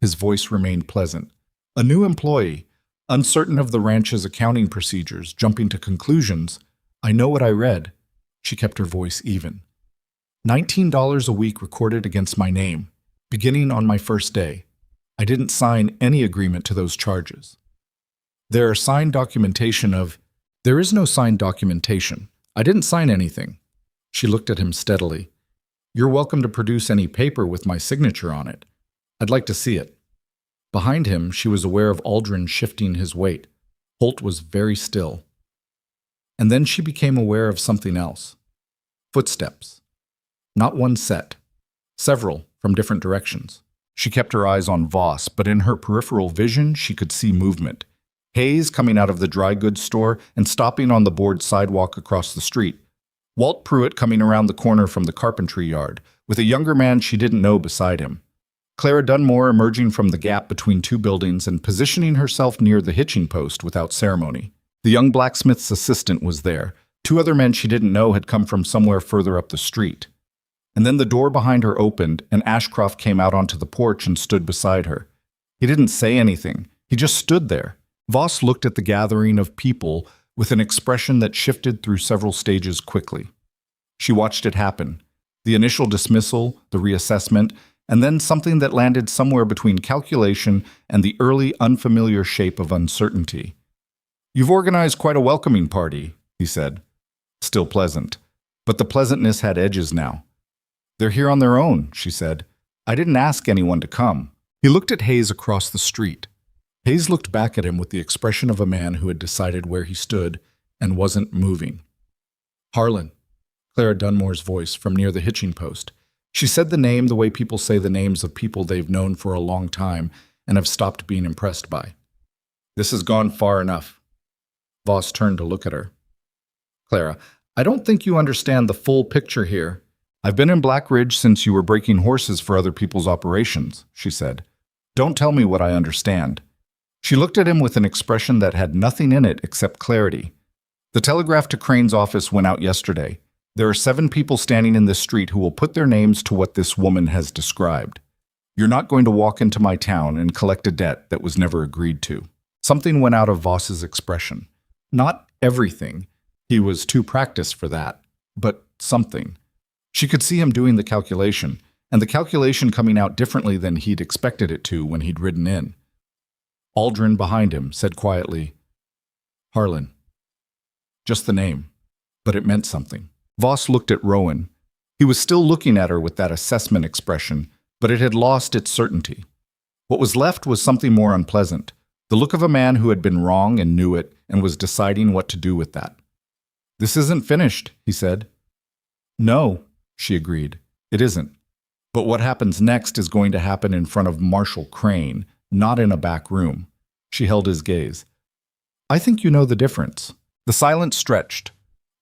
His voice remained pleasant. A new employee, uncertain of the ranch's accounting procedures, jumping to conclusions. "I know what I read." She kept her voice even. $19 a week recorded against my name, beginning on my first day. I didn't sign any agreement to those charges. There is no signed documentation. I didn't sign anything. She looked at him steadily. "You're welcome to produce any paper with my signature on it. I'd like to see it." Behind him, she was aware of Aldrin shifting his weight. Holt was very still. And then she became aware of something else. Footsteps. Not one set. Several, from different directions. She kept her eyes on Voss, but in her peripheral vision she could see movement. Hayes coming out of the dry goods store and stopping on the board sidewalk across the street. Walt Pruitt coming around the corner from the carpentry yard, with a younger man she didn't know beside him. Clara Dunmore emerging from the gap between 2 buildings and positioning herself near the hitching post without ceremony. The young blacksmith's assistant was there. 2 other men she didn't know had come from somewhere further up the street. And then the door behind her opened, and Ashcroft came out onto the porch and stood beside her. He didn't say anything. He just stood there. Voss looked at the gathering of people with an expression that shifted through several stages quickly. She watched it happen. The initial dismissal, the reassessment, and then something that landed somewhere between calculation and the early unfamiliar shape of uncertainty. "You've organized quite a welcoming party," he said. Still pleasant. But the pleasantness had edges now. "They're here on their own," she said. "I didn't ask anyone to come." He looked at Hayes across the street. Hayes looked back at him with the expression of a man who had decided where he stood and wasn't moving. "Harlan," Clara Dunmore's voice from near the hitching post. She said the name the way people say the names of people they've known for a long time and have stopped being impressed by. "This has gone far enough." Voss turned to look at her. "Clara, I don't think you understand the full picture here. I've been in Black Ridge since you were breaking horses for other people's operations," she said. "Don't tell me what I understand." She looked at him with an expression that had nothing in it except clarity. "The telegraph to Crane's office went out yesterday. There are 7 people standing in this street who will put their names to what this woman has described. You're not going to walk into my town and collect a debt that was never agreed to." Something went out of Voss's expression. Not everything. He was too practiced for that. But something. She could see him doing the calculation, and the calculation coming out differently than he'd expected it to when he'd ridden in. Aldrin, behind him, said quietly, "Harlan." Just the name, but it meant something. Voss looked at Rowan. He was still looking at her with that assessment expression, but it had lost its certainty. What was left was something more unpleasant, the look of a man who had been wrong and knew it, and was deciding what to do with that. "This isn't finished," he said. "No," she agreed. "It isn't. But what happens next is going to happen in front of Marshal Crane, not in a back room." She held his gaze. "I think you know the difference." The silence stretched.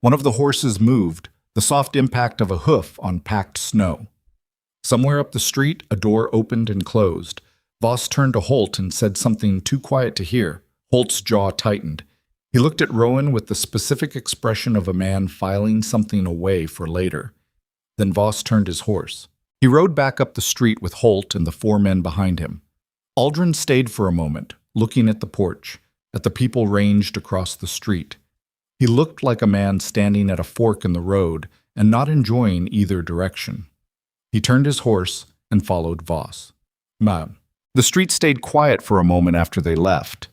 One of the horses moved, the soft impact of a hoof on packed snow. Somewhere up the street, a door opened and closed. Voss turned to Holt and said something too quiet to hear. Holt's jaw tightened. He looked at Rowan with the specific expression of a man filing something away for later. Then Voss turned his horse. He rode back up the street with Holt and the 4 men behind him. Aldrin stayed for a moment, looking at the porch, at the people ranged across the street. He looked like a man standing at a fork in the road and not enjoying either direction. He turned his horse and followed Voss. "Ma'am." The street stayed quiet for a moment after they left.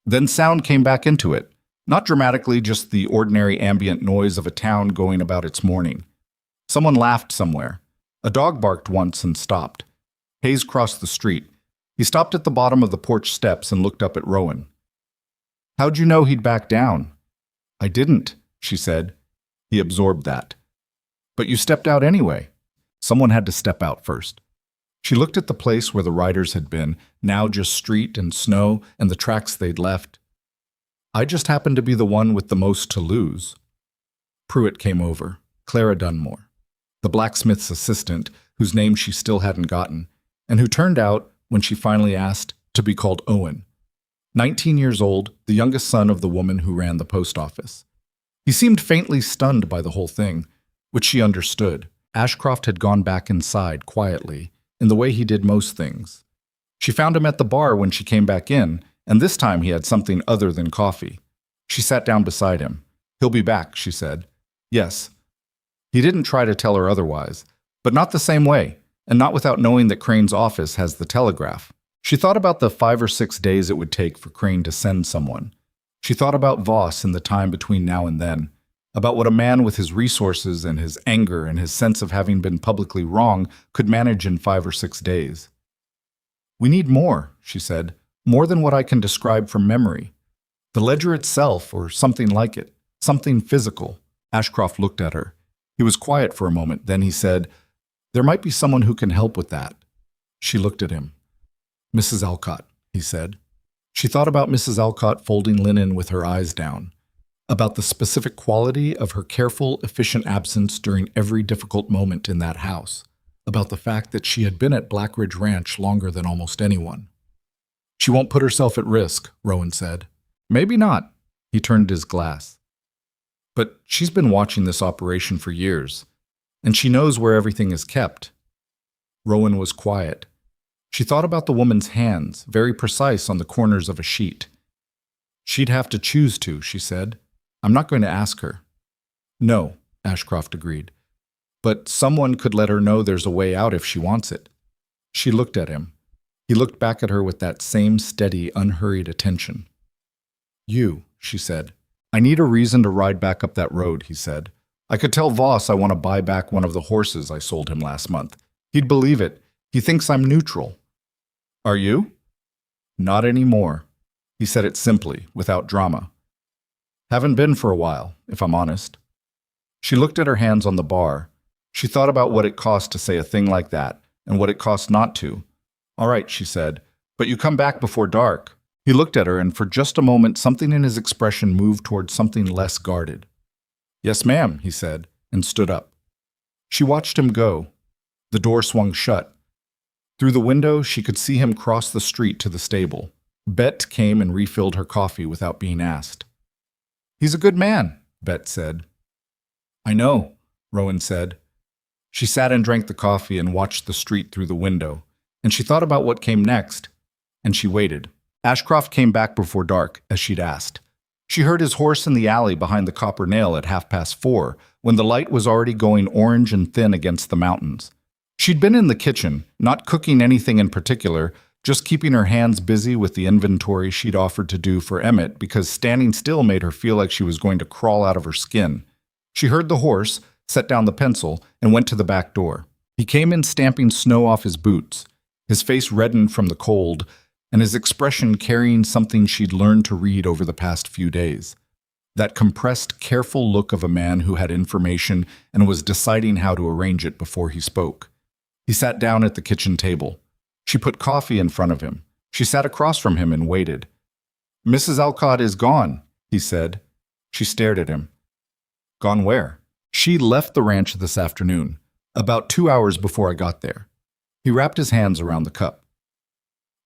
Then sound came back into it. Not dramatically, just the ordinary ambient noise of a town going about its morning. Someone laughed somewhere. A dog barked once and stopped. Hayes crossed the street. He stopped at the bottom of the porch steps and looked up at Rowan. "How'd you know he'd back down?" "I didn't," she said. He absorbed that. "But you stepped out anyway." Someone had to step out first. She looked at the place where the riders had been, now just street and snow and the tracks they'd left. "I just happened to be the one with the most to lose." Pruitt came over, Clara Dunmore, the blacksmith's assistant, whose name she still hadn't gotten, and who turned out, when she finally asked, to be called Owen. 19 years old, the youngest son of the woman who ran the post office. He seemed faintly stunned by the whole thing, which she understood. Ashcroft had gone back inside quietly, in the way he did most things. She found him at the bar when she came back in, and this time he had something other than coffee. She sat down beside him. "He'll be back," she said. "Yes." He didn't try to tell her otherwise, but not the same way, and not without knowing that Crane's office has the telegraph. She thought about the 5 or 6 days it would take for Crane to send someone. She thought about Voss in the time between now and then, about what a man with his resources and his anger and his sense of having been publicly wrong could manage in 5 or 6 days. "We need more," she said, "more than what I can describe from memory. The ledger itself, or something like it, something physical." Ashcroft looked at her. He was quiet for a moment, then he said, "There might be someone who can help with that." She looked at him. "Mrs. Alcott," he said. She thought about Mrs. Alcott folding linen with her eyes down, about the specific quality of her careful, efficient absence during every difficult moment in that house, about the fact that she had been at Black Ridge Ranch longer than almost anyone. "She won't put herself at risk," Rowan said. "Maybe not." He turned his glass. "But she's been watching this operation for years, and she knows where everything is kept." Rowan was quiet. She thought about the woman's hands, very precise on the corners of a sheet. "She'd have to choose to," she said. "I'm not going to ask her." "No," Ashcroft agreed. "But someone could let her know there's a way out if she wants it." She looked at him. He looked back at her with that same steady, unhurried attention. "You," she said. "I need a reason to ride back up that road," he said. "I could tell Voss I want to buy back one of the horses I sold him last month. He'd believe it. He thinks I'm neutral." "Are you?" "Not anymore." He said it simply, without drama. "Haven't been for a while, if I'm honest." She looked at her hands on the bar. She thought about what it cost to say a thing like that, and what it cost not to. "All right," she said, "but you come back before dark." He looked at her, and for just a moment something in his expression moved towards something less guarded. "Yes, ma'am," he said, and stood up. She watched him go. The door swung shut. Through the window, she could see him cross the street to the stable. Bet came and refilled her coffee without being asked. "He's a good man," Bet said. "I know," Rowan said. She sat and drank the coffee and watched the street through the window, and she thought about what came next, and she waited. Ashcroft came back before dark, as she'd asked. She heard his horse in the alley behind the Copper Nail at 4:30, when the light was already going orange and thin against the mountains. She'd been in the kitchen, not cooking anything in particular, just keeping her hands busy with the inventory she'd offered to do for Emmett because standing still made her feel like she was going to crawl out of her skin. She heard the horse, set down the pencil, and went to the back door. He came in stamping snow off his boots. His face reddened from the cold, and his expression carrying something she'd learned to read over the past few days. That compressed, careful look of a man who had information and was deciding how to arrange it before he spoke. He sat down at the kitchen table. She put coffee in front of him. She sat across from him and waited. "Mrs. Alcott is gone," he said. She stared at him. "Gone where?" "She left the ranch this afternoon, about 2 hours before I got there." He wrapped his hands around the cup.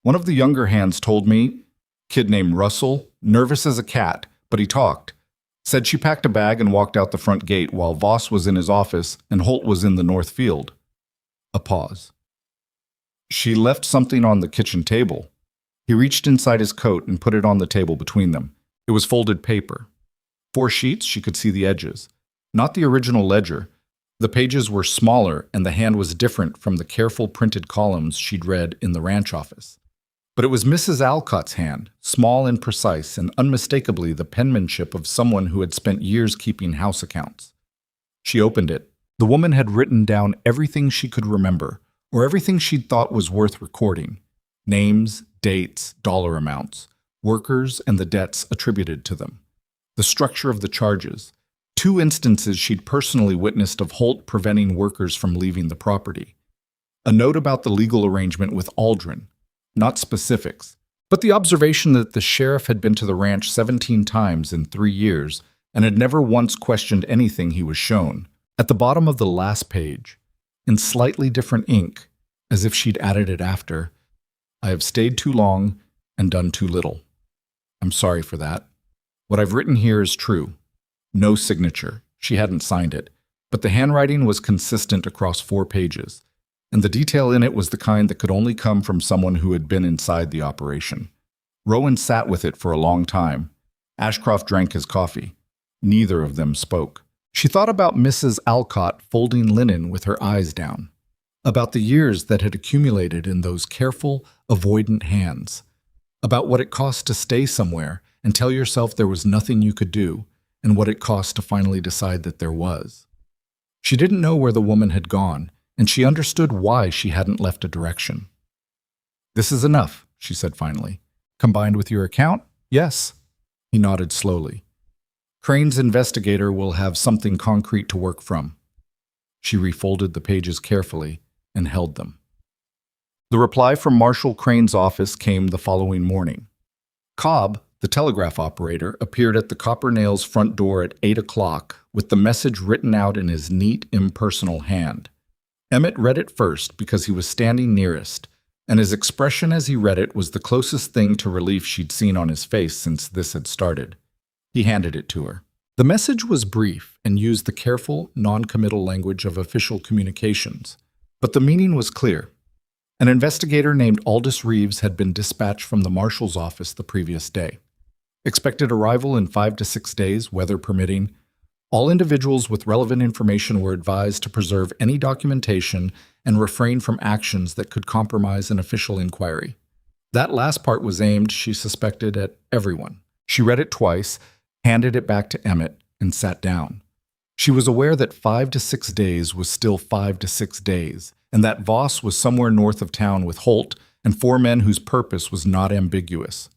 "One of the younger hands told me, kid named Russell, nervous as a cat, but he talked. Said she packed a bag and walked out the front gate while Voss was in his office and Holt was in the north field." A pause. "She left something on the kitchen table." He reached inside his coat and put it on the table between them. It was folded paper. 4 sheets, she could see the edges. Not the original ledger. The pages were smaller and the hand was different from the careful printed columns she'd read in the ranch office. But it was Mrs. Alcott's hand, small and precise, and unmistakably the penmanship of someone who had spent years keeping house accounts. She opened it. The woman had written down everything she could remember, or everything she'd thought was worth recording. Names, dates, dollar amounts, workers, and the debts attributed to them. The structure of the charges. 2 instances she'd personally witnessed of Holt preventing workers from leaving the property. A note about the legal arrangement with Aldrin. Not specifics, but the observation that the sheriff had been to the ranch 17 times in 3 years and had never once questioned anything he was shown. At the bottom of the last page, in slightly different ink, as if she'd added it after, "I have stayed too long and done too little. I'm sorry for that. What I've written here is true." No signature. She hadn't signed it, but the handwriting was consistent across 4 pages. And the detail in it was the kind that could only come from someone who had been inside the operation. Rowan sat with it for a long time. Ashcroft drank his coffee. Neither of them spoke. She thought about Mrs. Alcott folding linen with her eyes down, about the years that had accumulated in those careful, avoidant hands, about what it cost to stay somewhere and tell yourself there was nothing you could do, and what it cost to finally decide that there was. She didn't know where the woman had gone, and she understood why she hadn't left a direction. "This is enough," she said finally. "Combined with your account?" "Yes." He nodded slowly. "Crane's investigator will have something concrete to work from." She refolded the pages carefully and held them. The reply from Marshal Crane's office came the following morning. Cobb, the telegraph operator, appeared at the Copper Nail's front door at 8 o'clock with the message written out in his neat, impersonal hand. Emmett read it first because he was standing nearest, and his expression as he read it was the closest thing to relief she'd seen on his face since this had started. He handed it to her. The message was brief and used the careful, non-committal language of official communications, but the meaning was clear. An investigator named Aldous Reeves had been dispatched from the marshal's office the previous day. Expected arrival in 5 to 6 days, weather permitting. All individuals with relevant information were advised to preserve any documentation and refrain from actions that could compromise an official inquiry. That last part was aimed, she suspected, at everyone. She read it twice, handed it back to Emmett, and sat down. She was aware that 5 to 6 days was still 5 to 6 days, and that Voss was somewhere north of town with Holt and 4 men whose purpose was not ambiguous.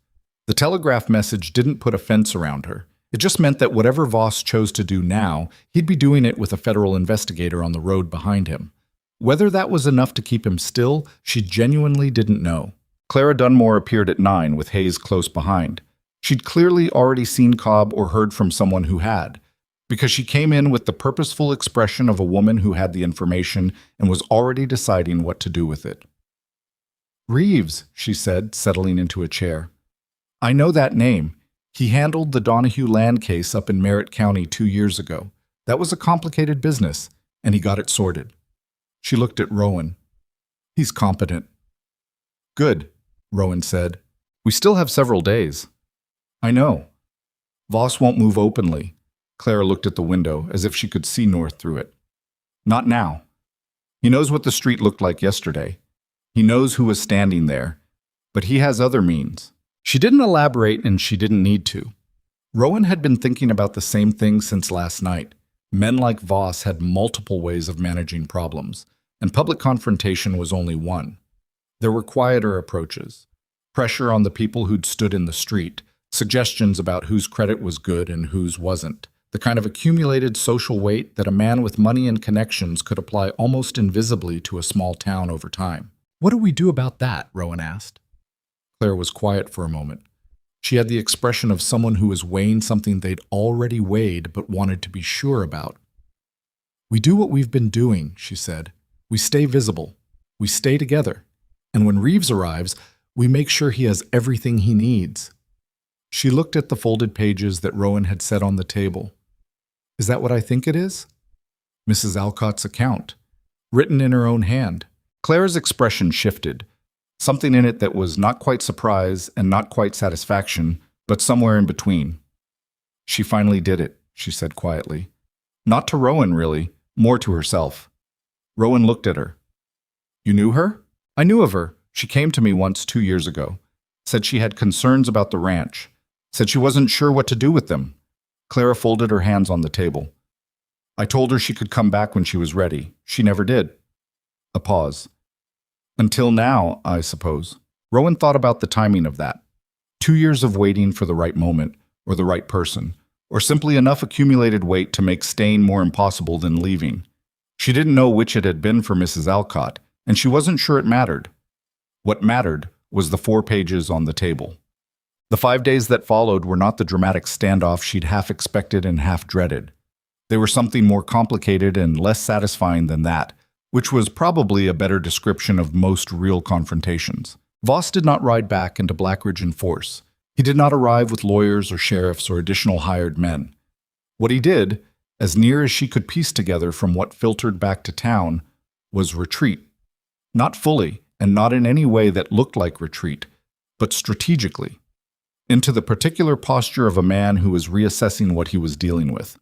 The telegraph message didn't put a fence around her. It just meant that whatever Voss chose to do now, he'd be doing it with a federal investigator on the road behind him. Whether that was enough to keep him still, she genuinely didn't know. Clara Dunmore appeared at 9 with Hayes close behind. She'd clearly already seen Cobb or heard from someone who had, because she came in with the purposeful expression of a woman who had the information and was already deciding what to do with it. "Reeves," she said, settling into a chair. "I know that name. He handled the Donahue land case up in Merritt County 2 years ago. That was a complicated business, and he got it sorted." She looked at Rowan. "He's competent." "Good," Rowan said. "We still have several days." "I know. Voss won't move openly." Clara looked at the window, as if she could see north through it. "Not now. He knows what the street looked like yesterday. He knows who was standing there. But he has other means." She didn't elaborate, and she didn't need to. Rowan had been thinking about the same thing since last night. Men like Voss had multiple ways of managing problems, and public confrontation was only one. There were quieter approaches. Pressure on the people who'd stood in the street, suggestions about whose credit was good and whose wasn't, the kind of accumulated social weight that a man with money and connections could apply almost invisibly to a small town over time. What do we do about that? Rowan asked. Claire was quiet for a moment. She had the expression of someone who was weighing something they'd already weighed but wanted to be sure about. We do what we've been doing, she said. We stay visible. We stay together. And when Reeves arrives, we make sure he has everything he needs. She looked at the folded pages that Rowan had set on the table. Is that what I think it is? Mrs. Alcott's account, written in her own hand. Claire's expression shifted, something in it that was not quite surprise and not quite satisfaction, but somewhere in between. She finally did it, she said quietly. Not to Rowan, really, more to herself. Rowan looked at her. You knew her? I knew of her. She came to me once 2 years ago. Said she had concerns about the ranch. Said she wasn't sure what to do with them. Clara folded her hands on the table. I told her she could come back when she was ready. She never did. A pause. Until now, I suppose. Rowan thought about the timing of that. 2 years of waiting for the right moment, or the right person, or simply enough accumulated weight to make staying more impossible than leaving. She didn't know which it had been for Mrs. Alcott, and she wasn't sure it mattered. What mattered was the 4 pages on the table. The 5 days that followed were not the dramatic standoff she'd half expected and half dreaded. They were something more complicated and less satisfying than that, which was probably a better description of most real confrontations. Voss did not ride back into Blackridge in force. He did not arrive with lawyers or sheriffs or additional hired men. What he did, as near as she could piece together from what filtered back to town, was retreat. Not fully, and not in any way that looked like retreat, but strategically, into the particular posture of a man who was reassessing what he was dealing with.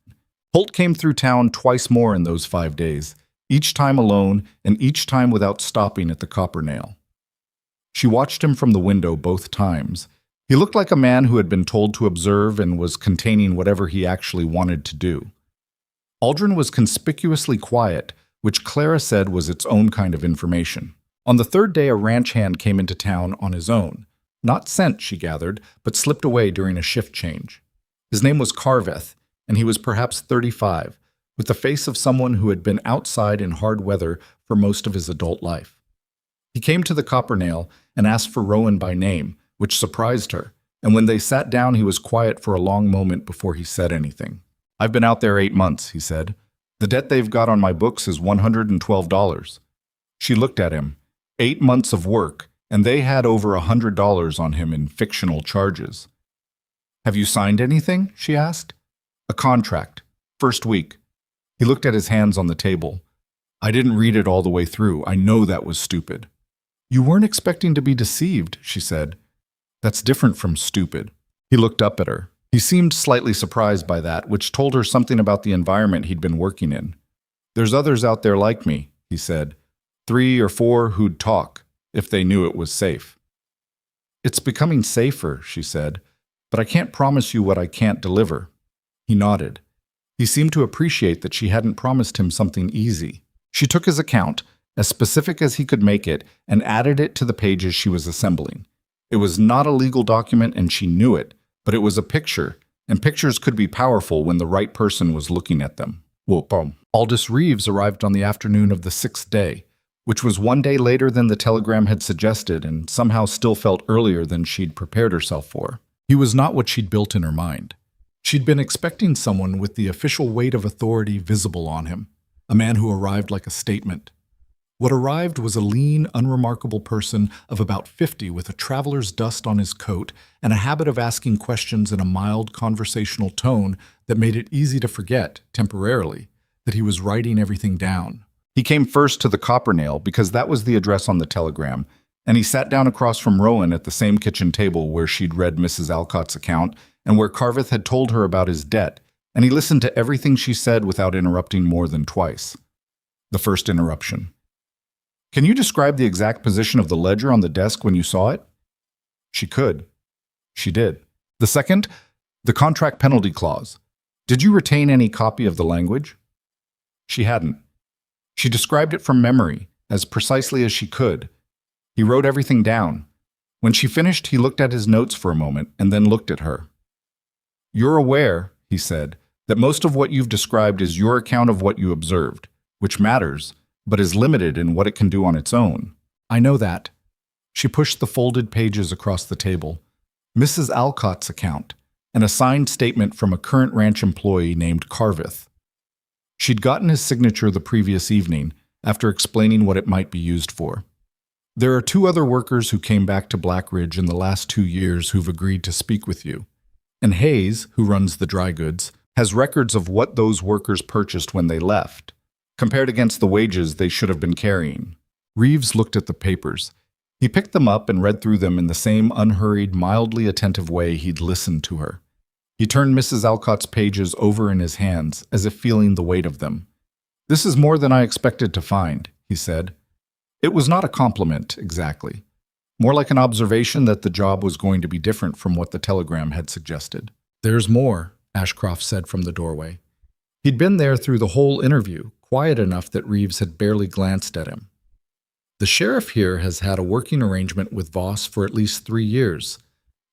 Holt came through town twice more in those 5 days, each time alone and each time without stopping at the Copper Nail. She watched him from the window both times. He looked like a man who had been told to observe and was containing whatever he actually wanted to do. Aldrin was conspicuously quiet, which Clara said was its own kind of information. On the 3rd day, a ranch hand came into town on his own. Not sent, she gathered, but slipped away during a shift change. His name was Carveth, and he was perhaps 35, with the face of someone who had been outside in hard weather for most of his adult life. He came to the Copper Nail and asked for Rowan by name, which surprised her, and when they sat down he was quiet for a long moment before he said anything. I've been out there 8 months, he said. The debt they've got on my books is $112. She looked at him. 8 months of work, and they had over $100 on him in fictional charges. Have you signed anything? She asked. A contract. First week. He looked at his hands on the table. I didn't read it all the way through. I know that was stupid. You weren't expecting to be deceived, she said. That's different from stupid. He looked up at her. He seemed slightly surprised by that, which told her something about the environment he'd been working in. There's others out there like me, he said. 3 or 4 who'd talk, if they knew it was safe. It's becoming safer, she said, but I can't promise you what I can't deliver. He nodded. He seemed to appreciate that she hadn't promised him something easy. She took his account, as specific as he could make it, and added it to the pages she was assembling. It was not a legal document, and she knew it, but it was a picture, and pictures could be powerful when the right person was looking at them. Aldous Reeves arrived on the afternoon of the 6th day, which was 1 day later than the telegram had suggested and somehow still felt earlier than she'd prepared herself for. He was not what she'd built in her mind. She'd been expecting someone with the official weight of authority visible on him, a man who arrived like a statement. What arrived was a lean, unremarkable person of about 50 with a traveler's dust on his coat and a habit of asking questions in a mild conversational tone that made it easy to forget, temporarily, that he was writing everything down. He came first to the Copper Nail because that was the address on the telegram, and he sat down across from Rowan at the same kitchen table where she'd read Mrs. Alcott's account and where Carveth had told her about his debt, and he listened to everything she said without interrupting more than twice. The first interruption. Can you describe the exact position of the ledger on the desk when you saw it? She could. She did. The second, the contract penalty clause. Did you retain any copy of the language? She hadn't. She described it from memory, as precisely as she could. He wrote everything down. When she finished, he looked at his notes for a moment and then looked at her. "You're aware," he said, "that most of what you've described is your account of what you observed, which matters, but is limited in what it can do on its own." "I know that." She pushed the folded pages across the table. Mrs. Alcott's account, and a signed statement from a current ranch employee named Carveth. She'd gotten his signature the previous evening, after explaining what it might be used for. "There are 2 other workers who came back to Black Ridge in the last 2 years who've agreed to speak with you. And Hayes, who runs the dry goods, has records of what those workers purchased when they left, compared against the wages they should have been carrying." Reeves looked at the papers. He picked them up and read through them in the same unhurried, mildly attentive way he'd listened to her. He turned Mrs. Alcott's pages over in his hands, as if feeling the weight of them. "This is more than I expected to find," he said. It was not a compliment, exactly. More like an observation that the job was going to be different from what the telegram had suggested. "There's more," Ashcroft said from the doorway. He'd been there through the whole interview, quiet enough that Reeves had barely glanced at him. "The sheriff here has had a working arrangement with Voss for at least 3 years.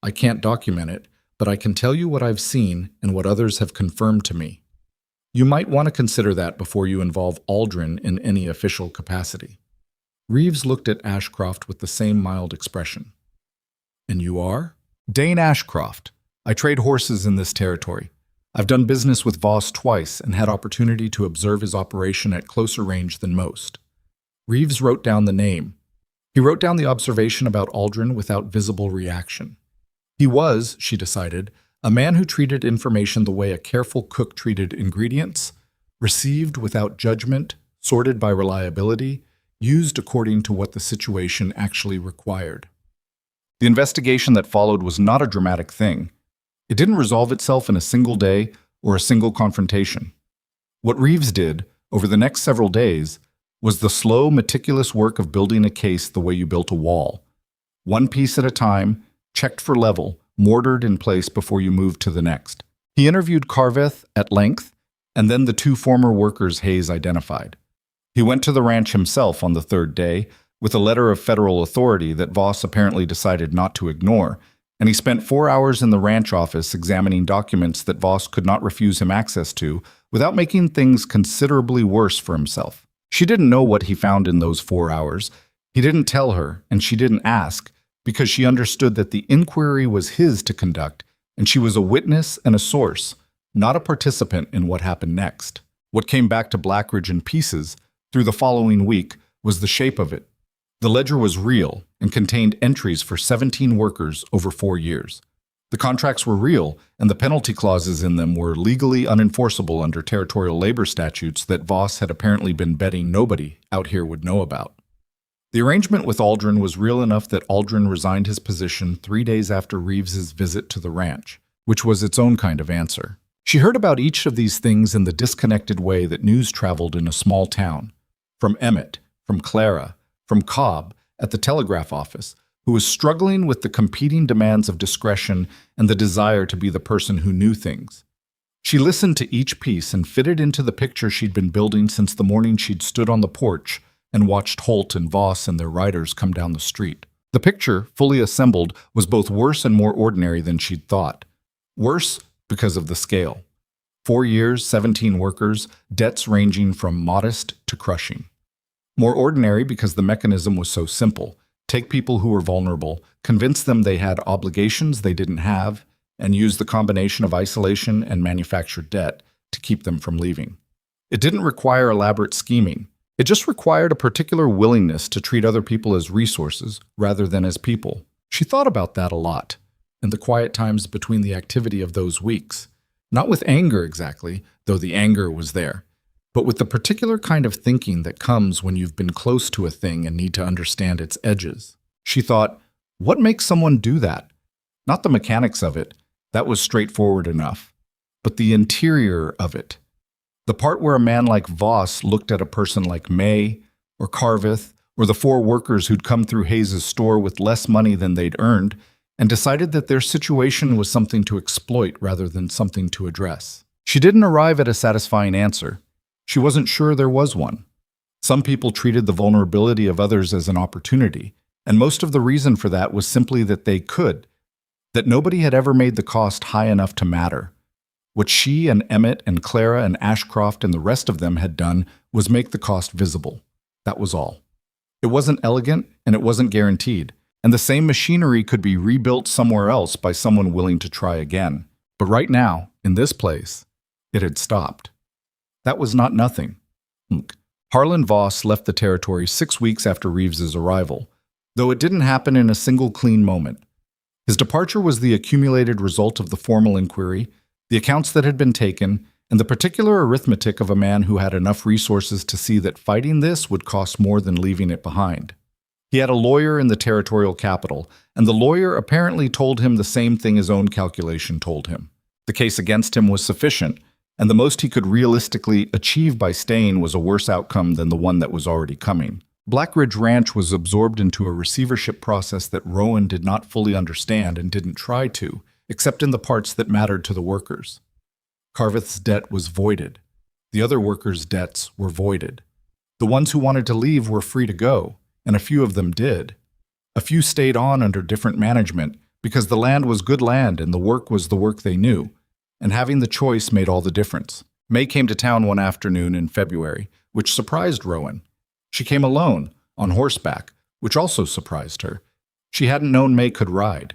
I can't document it, but I can tell you what I've seen and what others have confirmed to me. You might want to consider that before you involve Aldrin in any official capacity." Reeves looked at Ashcroft with the same mild expression. "And you are?" "Dane Ashcroft. I trade horses in this territory. I've done business with Voss twice and had opportunity to observe his operation at closer range than most." Reeves wrote down the name. He wrote down the observation about Aldrin without visible reaction. He was, she decided, a man who treated information the way a careful cook treated ingredients, received without judgment, sorted by reliability, used according to what the situation actually required. The investigation that followed was not a dramatic thing. It didn't resolve itself in a single day or a single confrontation. What Reeves did, over the next several days, was the slow, meticulous work of building a case the way you built a wall. One piece at a time, checked for level, mortared in place before you moved to the next. He interviewed Carveth at length, and then the 2 former workers Hayes identified. He went to the ranch himself on the 3rd day, with a letter of federal authority that Voss apparently decided not to ignore, and he spent 4 hours in the ranch office examining documents that Voss could not refuse him access to without making things considerably worse for himself. She didn't know what he found in those 4 hours. He didn't tell her, and she didn't ask, because she understood that the inquiry was his to conduct, and she was a witness and a source, not a participant in what happened next. What came back to Black Ridge in pieces, through the following week, was the shape of it. The ledger was real and contained entries for 17 workers over 4 years. The contracts were real, and the penalty clauses in them were legally unenforceable under territorial labor statutes that Voss had apparently been betting nobody out here would know about. The arrangement with Aldrin was real enough that Aldrin resigned his position 3 days after Reeves's visit to the ranch, which was its own kind of answer. She heard about each of these things in the disconnected way that news traveled in a small town. From Emmett, from Clara, from Cobb, at the telegraph office, who was struggling with the competing demands of discretion and the desire to be the person who knew things. She listened to each piece and fitted into the picture she'd been building since the morning she'd stood on the porch and watched Holt and Voss and their riders come down the street. The picture, fully assembled, was both worse and more ordinary than she'd thought. Worse because of the scale. 4 years, 17 workers, debts ranging from modest to crushing. More ordinary because the mechanism was so simple. Take people who were vulnerable, convince them they had obligations they didn't have, and use the combination of isolation and manufactured debt to keep them from leaving. It didn't require elaborate scheming. It just required a particular willingness to treat other people as resources rather than as people. She thought about that a lot, in the quiet times between the activity of those weeks. Not with anger exactly, though the anger was there, but with the particular kind of thinking that comes when you've been close to a thing and need to understand its edges. She thought, what makes someone do that? Not the mechanics of it, that was straightforward enough, but the interior of it. The part where a man like Voss looked at a person like May, or Carveth, or the 4 workers who'd come through Hayes's store with less money than they'd earned, and decided that their situation was something to exploit rather than something to address. She didn't arrive at a satisfying answer. She wasn't sure there was one. Some people treated the vulnerability of others as an opportunity, And most of the reason for that was simply that they could, that nobody had ever made the cost high enough to matter. What she and Emmett and Clara and Ashcroft and the rest of them had done was make the cost visible. That was all. It wasn't elegant and it wasn't guaranteed, and the same machinery could be rebuilt somewhere else by someone willing to try again. But right now, in this place, it had stopped. That was not nothing. Harlan Voss left the territory 6 weeks after Reeves's arrival, though it didn't happen in a single clean moment. His departure was the accumulated result of the formal inquiry, the accounts that had been taken, and the particular arithmetic of a man who had enough resources to see that fighting this would cost more than leaving it behind. He had a lawyer in the territorial capital, and the lawyer apparently told him the same thing his own calculation told him. The case against him was sufficient, and the most he could realistically achieve by staying was a worse outcome than the one that was already coming. Black Ridge Ranch was absorbed into a receivership process that Rowan did not fully understand and didn't try to, except in the parts that mattered to the workers. Carveth's debt was voided. The other workers' debts were voided. The ones who wanted to leave were free to go, and a few of them did. A few stayed on under different management because the land was good land and the work was the work they knew, and having the choice made all the difference. May came to town one afternoon in February, which surprised Rowan. She came alone, on horseback, which also surprised her. She hadn't known May could ride.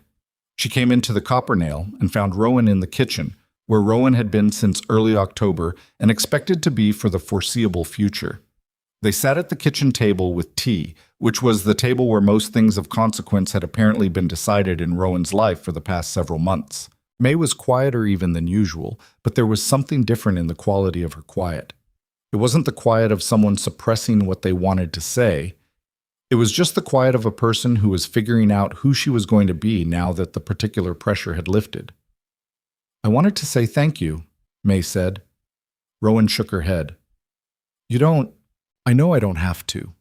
She came into the Copper Nail and found Rowan in the kitchen, where Rowan had been since early October and expected to be for the foreseeable future. They sat at the kitchen table with tea, which was the table where most things of consequence had apparently been decided in Rowan's life for the past several months. May was quieter even than usual, but there was something different in the quality of her quiet. It wasn't the quiet of someone suppressing what they wanted to say. It was just the quiet of a person who was figuring out who she was going to be now that the particular pressure had lifted. "I wanted to say thank you," May said. Rowan shook her head. I know I don't have to."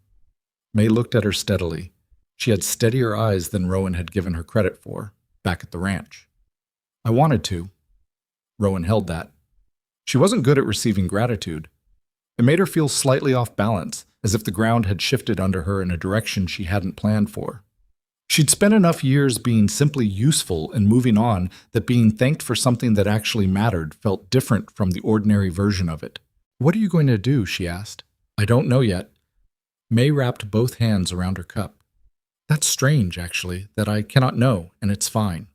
May looked at her steadily. She had steadier eyes than Rowan had given her credit for, back at the ranch. "I wanted to." Rowan held that. She wasn't good at receiving gratitude. It made her feel slightly off balance, as if the ground had shifted under her in a direction she hadn't planned for. She'd spent enough years being simply useful and moving on that being thanked for something that actually mattered felt different from the ordinary version of it. "What are you going to do?" she asked. "I don't know yet." May wrapped both hands around her cup. "That's strange, actually, that I cannot know, and it's fine."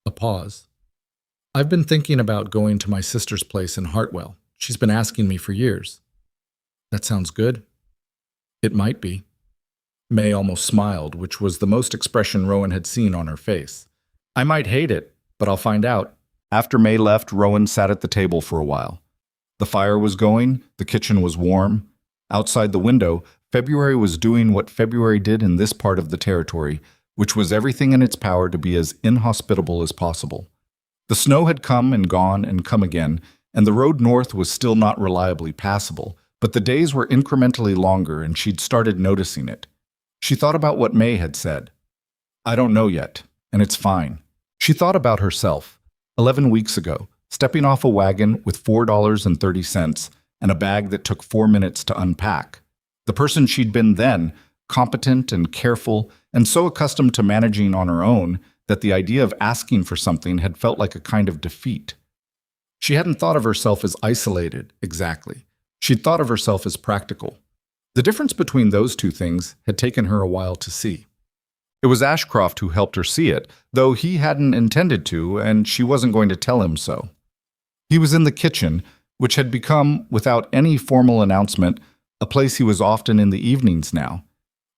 A pause. "I've been thinking about going to my sister's place in Hartwell. She's been asking me for years." "That sounds good." "It might be." May almost smiled, which was the most expression Rowan had seen on her face. "I might hate it, but I'll find out." After May left, Rowan sat at the table for a while. The fire was going, the kitchen was warm. Outside the window, February was doing what February did in this part of the territory, which was everything in its power to be as inhospitable as possible. The snow had come and gone and come again, and the road north was still not reliably passable, but the days were incrementally longer and she'd started noticing it. She thought about what May had said. "I don't know yet, and it's fine." She thought about herself, 11 weeks ago, stepping off a wagon with $4.30 and a bag that took 4 minutes to unpack. The person she'd been then, competent and careful, and so accustomed to managing on her own that the idea of asking for something had felt like a kind of defeat. She hadn't thought of herself as isolated, exactly. She'd thought of herself as practical. The difference between those two things had taken her a while to see. It was Ashcroft who helped her see it, though he hadn't intended to, and she wasn't going to tell him so. He was in the kitchen, which had become, without any formal announcement, a place he was often in the evenings now.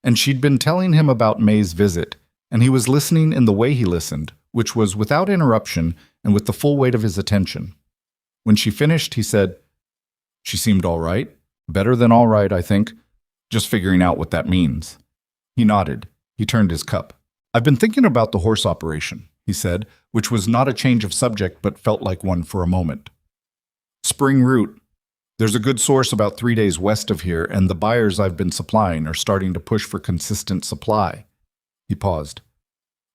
And she'd been telling him about May's visit, and he was listening in the way he listened, which was without interruption and with the full weight of his attention. When she finished, he said, "She seemed all right. Better than all right, I think. Just figuring out what that means." He nodded. He turned his cup. "I've been thinking about the horse operation," he said, which was not a change of subject but felt like one for a moment. "Spring route. There's a good source about 3 days west of here, and the buyers I've been supplying are starting to push for consistent supply." He paused.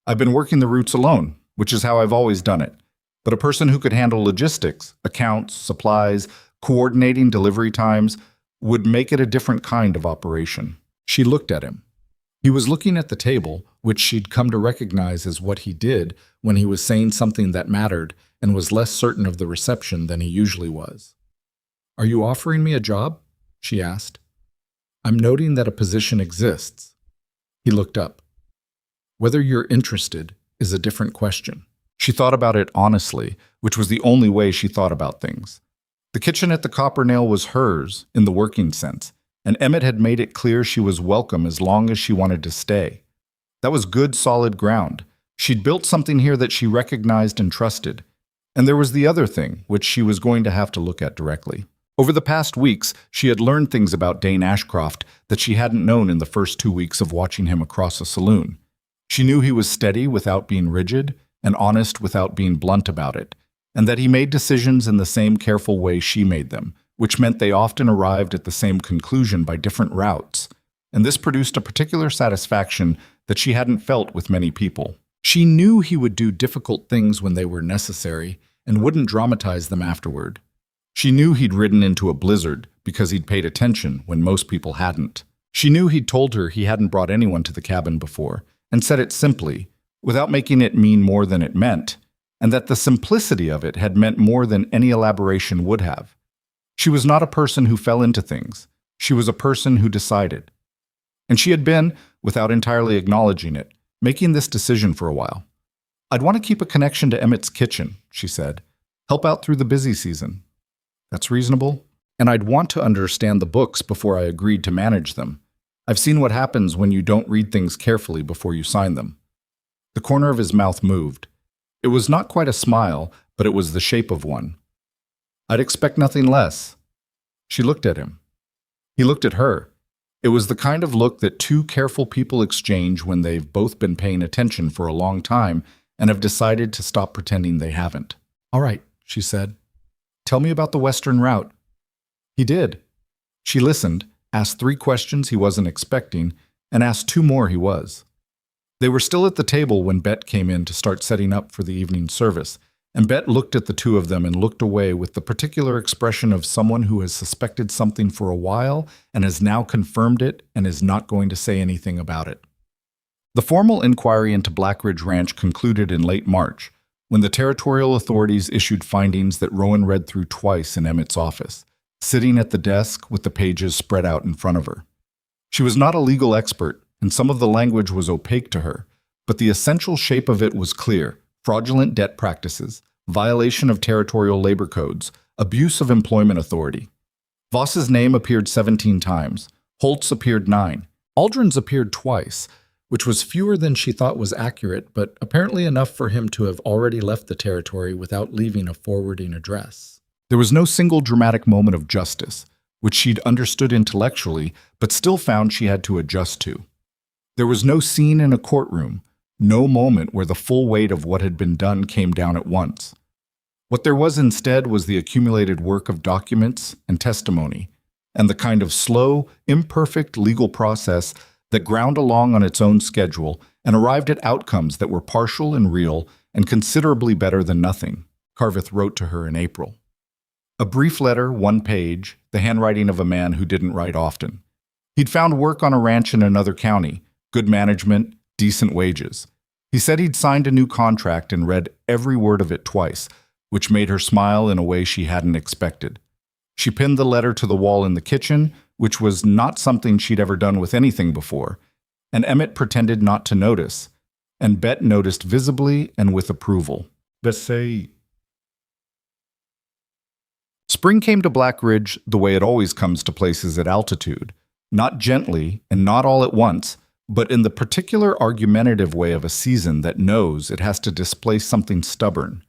"I've been working the routes alone, which is how I've always done it. But a person who could handle logistics, accounts, supplies, coordinating delivery times, would make it a different kind of operation." She looked at him. He was looking at the table, which she'd come to recognize as what he did when he was saying something that mattered and was less certain of the reception than he usually was. "Are you offering me a job?" she asked. "I'm noting that a position exists." He looked up. "Whether you're interested is a different question." She thought about it honestly, which was the only way she thought about things. The kitchen at the Copper Nail was hers, in the working sense, and Emmett had made it clear she was welcome as long as she wanted to stay. That was good, solid ground. She'd built something here that she recognized and trusted. And there was the other thing, which she was going to have to look at directly. Over the past weeks, she had learned things about Dane Ashcroft that she hadn't known in the first 2 weeks of watching him across a saloon. She knew he was steady without being rigid, and honest without being blunt about it, and that he made decisions in the same careful way she made them, which meant they often arrived at the same conclusion by different routes, and this produced a particular satisfaction that she hadn't felt with many people. She knew he would do difficult things when they were necessary and wouldn't dramatize them afterward. She knew he'd ridden into a blizzard because he'd paid attention when most people hadn't. She knew he'd told her he hadn't brought anyone to the cabin before, and said it simply, without making it mean more than it meant, and that the simplicity of it had meant more than any elaboration would have. She was not a person who fell into things. She was a person who decided. And she had been, without entirely acknowledging it, making this decision for a while. "I'd want to keep a connection to Emmett's kitchen," she said. "Help out through the busy season." "That's reasonable. And I'd want to understand the books before I agreed to manage them. I've seen what happens when you don't read things carefully before you sign them." The corner of his mouth moved. It was not quite a smile, but it was the shape of one. "I'd expect nothing less." She looked at him. He looked at her. It was the kind of look that two careful people exchange when they've both been paying attention for a long time and have decided to stop pretending they haven't. "All right," she said. "Tell me about the Western route." He did. She listened, asked 3 questions he wasn't expecting, and asked 2 more he was. They were still at the table when Bet came in to start setting up for the evening service, and Bet looked at the 2 of them and looked away with the particular expression of someone who has suspected something for a while and has now confirmed it and is not going to say anything about it. The formal inquiry into Black Ridge Ranch concluded in late March, when the territorial authorities issued findings that Rowan read through twice in Emmett's office, sitting at the desk with the pages spread out in front of her. She was not a legal expert, and some of the language was opaque to her, but the essential shape of it was clear: fraudulent debt practices, violation of territorial labor codes, abuse of employment authority. Voss's name appeared 17 times. Holtz appeared 9. Aldrin's appeared twice, which was fewer than she thought was accurate, but apparently enough for him to have already left the territory without leaving a forwarding address. There was no single dramatic moment of justice, which she'd understood intellectually, but still found she had to adjust to. There was no scene in a courtroom, no moment where the full weight of what had been done came down at once. What there was instead was the accumulated work of documents and testimony, and the kind of slow, imperfect legal process that ground along on its own schedule and arrived at outcomes that were partial and real and considerably better than nothing, Carveth wrote to her in April. A brief letter, 1 page, the handwriting of a man who didn't write often. He'd found work on a ranch in another county, good management, decent wages. He said he'd signed a new contract and read every word of it twice, which made her smile in a way she hadn't expected. She pinned the letter to the wall in the kitchen, which was not something she'd ever done with anything before, and Emmett pretended not to notice, and Bet noticed visibly and with approval. Bessay. Spring came to Black Ridge the way it always comes to places at altitude, not gently and not all at once, but in the particular argumentative way of a season that knows it has to displace something stubborn.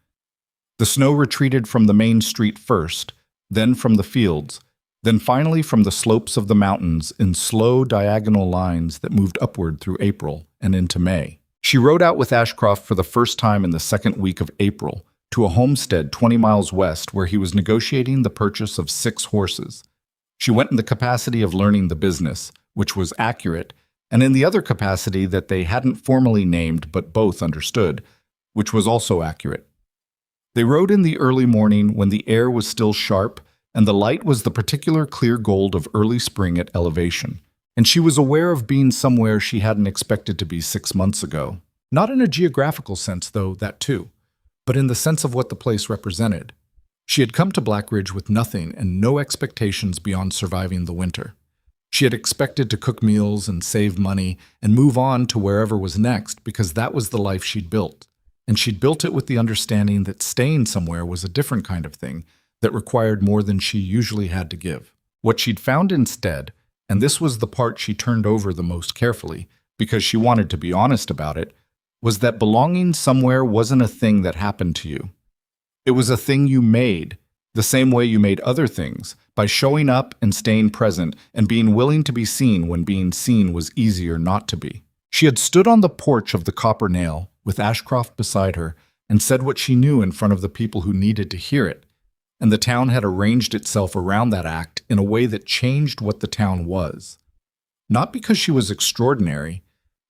The snow retreated from the main street first, then from the fields, then finally from the slopes of the mountains in slow diagonal lines that moved upward through April and into May. She rode out with Ashcroft for the first time in the second week of April to a homestead 20 miles west where he was negotiating the purchase of 6 horses. She went in the capacity of learning the business, which was accurate, and in the other capacity that they hadn't formally named but both understood, which was also accurate. They rode in the early morning when the air was still sharp and the light was the particular clear gold of early spring at elevation, And she was aware of being somewhere she hadn't expected to be 6 months ago. Not in a geographical sense, though, that too, but in the sense of what the place represented. She had come to Blackridge with nothing and no expectations beyond surviving the winter. She had expected to cook meals and save money and move on to wherever was next because that was the life she'd built. And she'd built it with the understanding that staying somewhere was a different kind of thing that required more than she usually had to give. What she'd found instead, and this was the part she turned over the most carefully because she wanted to be honest about it, was that belonging somewhere wasn't a thing that happened to you. It was a thing you made, the same way you made other things, by showing up and staying present and being willing to be seen when being seen was easier not to be. She had stood on the porch of the Copper Nail with Ashcroft beside her and said what she knew in front of the people who needed to hear it, and the town had arranged itself around that act in a way that changed what the town was. Not because she was extraordinary,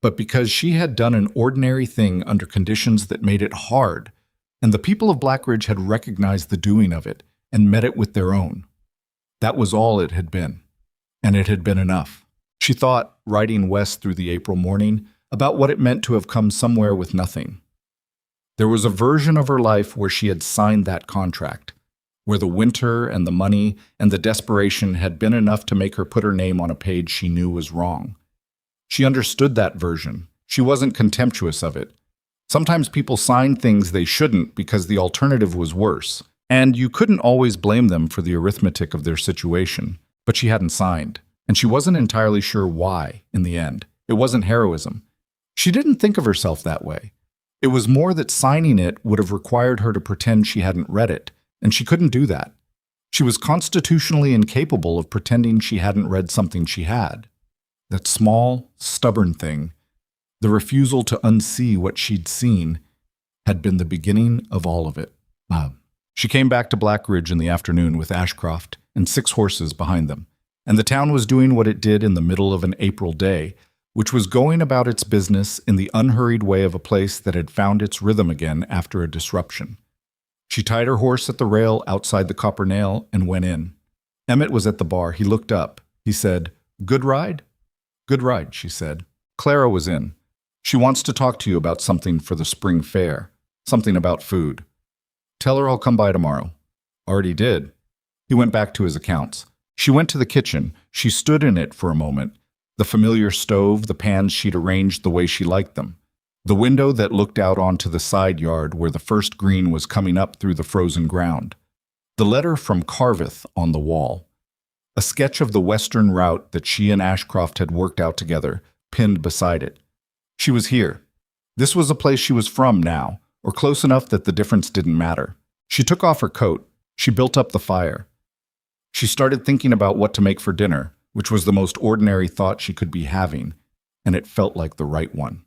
but because she had done an ordinary thing under conditions that made it hard, and the people of Blackridge had recognized the doing of it and met it with their own. That was all it had been, and it had been enough. She thought, riding west through the April morning, about what it meant to have come somewhere with nothing. There was a version of her life where she had signed that contract, where the winter and the money and the desperation had been enough to make her put her name on a page she knew was wrong. She understood that version. She wasn't contemptuous of it. Sometimes people signed things they shouldn't because the alternative was worse, and you couldn't always blame them for the arithmetic of their situation. But she hadn't signed, and she wasn't entirely sure why in the end. It wasn't heroism. She didn't think of herself that way. It was more that signing it would have required her to pretend she hadn't read it, and she couldn't do that. She was constitutionally incapable of pretending she hadn't read something she had. That small, stubborn thing, the refusal to unsee what she'd seen, had been the beginning of all of it. She came back to Blackridge in the afternoon with Ashcroft and 6 horses behind them, and the town was doing what it did in the middle of an April day, which was going about its business in the unhurried way of a place that had found its rhythm again after a disruption. She tied her horse at the rail outside the Copper Nail and went in. Emmett was at the bar. He looked up. He said, "Good ride?" "Good ride," she said. Clara was in. "She wants to talk to you about something for the spring fair. Something about food." "Tell her I'll come by tomorrow." "Already did." He went back to his accounts. She went to the kitchen. She stood in it for a moment. The familiar stove, the pans she'd arranged the way she liked them. The window that looked out onto the side yard where the first green was coming up through the frozen ground. The letter from Carveth on the wall. A sketch of the western route that she and Ashcroft had worked out together, pinned beside it. She was here. This was a place she was from now, or close enough that the difference didn't matter. She took off her coat. She built up the fire. She started thinking about what to make for dinner, which was the most ordinary thought she could be having, and it felt like the right one.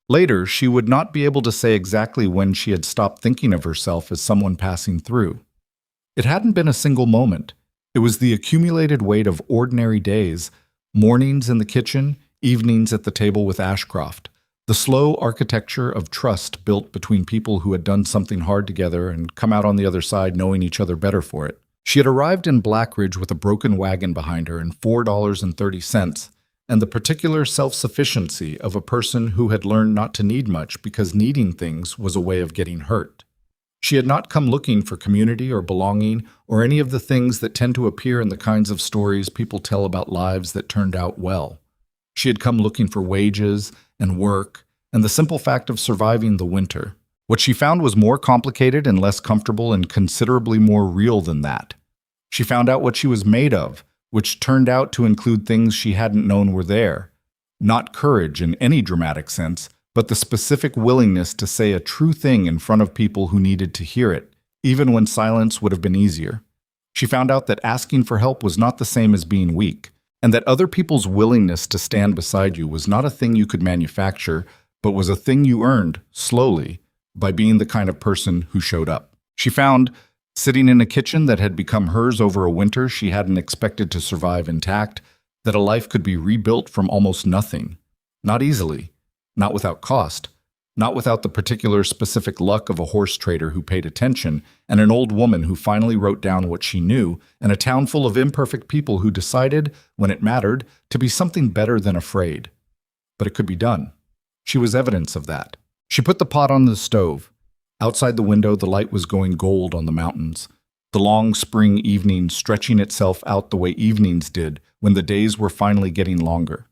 Later, she would not be able to say exactly when she had stopped thinking of herself as someone passing through. It hadn't been a single moment. It was the accumulated weight of ordinary days, mornings in the kitchen, evenings at the table with Ashcroft, the slow architecture of trust built between people who had done something hard together and come out on the other side knowing each other better for it. She had arrived in Blackridge with a broken wagon behind her and $4.30, and the particular self-sufficiency of a person who had learned not to need much because needing things was a way of getting hurt. She had not come looking for community or belonging or any of the things that tend to appear in the kinds of stories people tell about lives that turned out well. She had come looking for wages and work and the simple fact of surviving the winter. What she found was more complicated and less comfortable and considerably more real than that. She found out what she was made of, which turned out to include things she hadn't known were there. Not courage in any dramatic sense, but the specific willingness to say a true thing in front of people who needed to hear it, even when silence would have been easier. She found out that asking for help was not the same as being weak, and that other people's willingness to stand beside you was not a thing you could manufacture, but was a thing you earned, slowly, by being the kind of person who showed up. She found, sitting in a kitchen that had become hers over a winter she hadn't expected to survive intact, that a life could be rebuilt from almost nothing. Not easily, not without cost, not without the particular specific luck of a horse trader who paid attention, and an old woman who finally wrote down what she knew, and a town full of imperfect people who decided, when it mattered, to be something better than afraid. But it could be done. She was evidence of that. She put the pot on the stove. Outside the window, the light was going gold on the mountains, the long spring evening stretching itself out the way evenings did when the days were finally getting longer.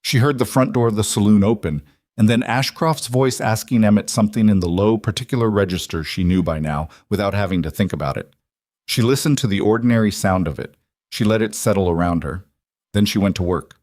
She heard the front door of the saloon open, and then Ashcroft's voice asking Emmett something in the low, particular register she knew by now without having to think about it. She listened to the ordinary sound of it. She let it settle around her. Then she went to work.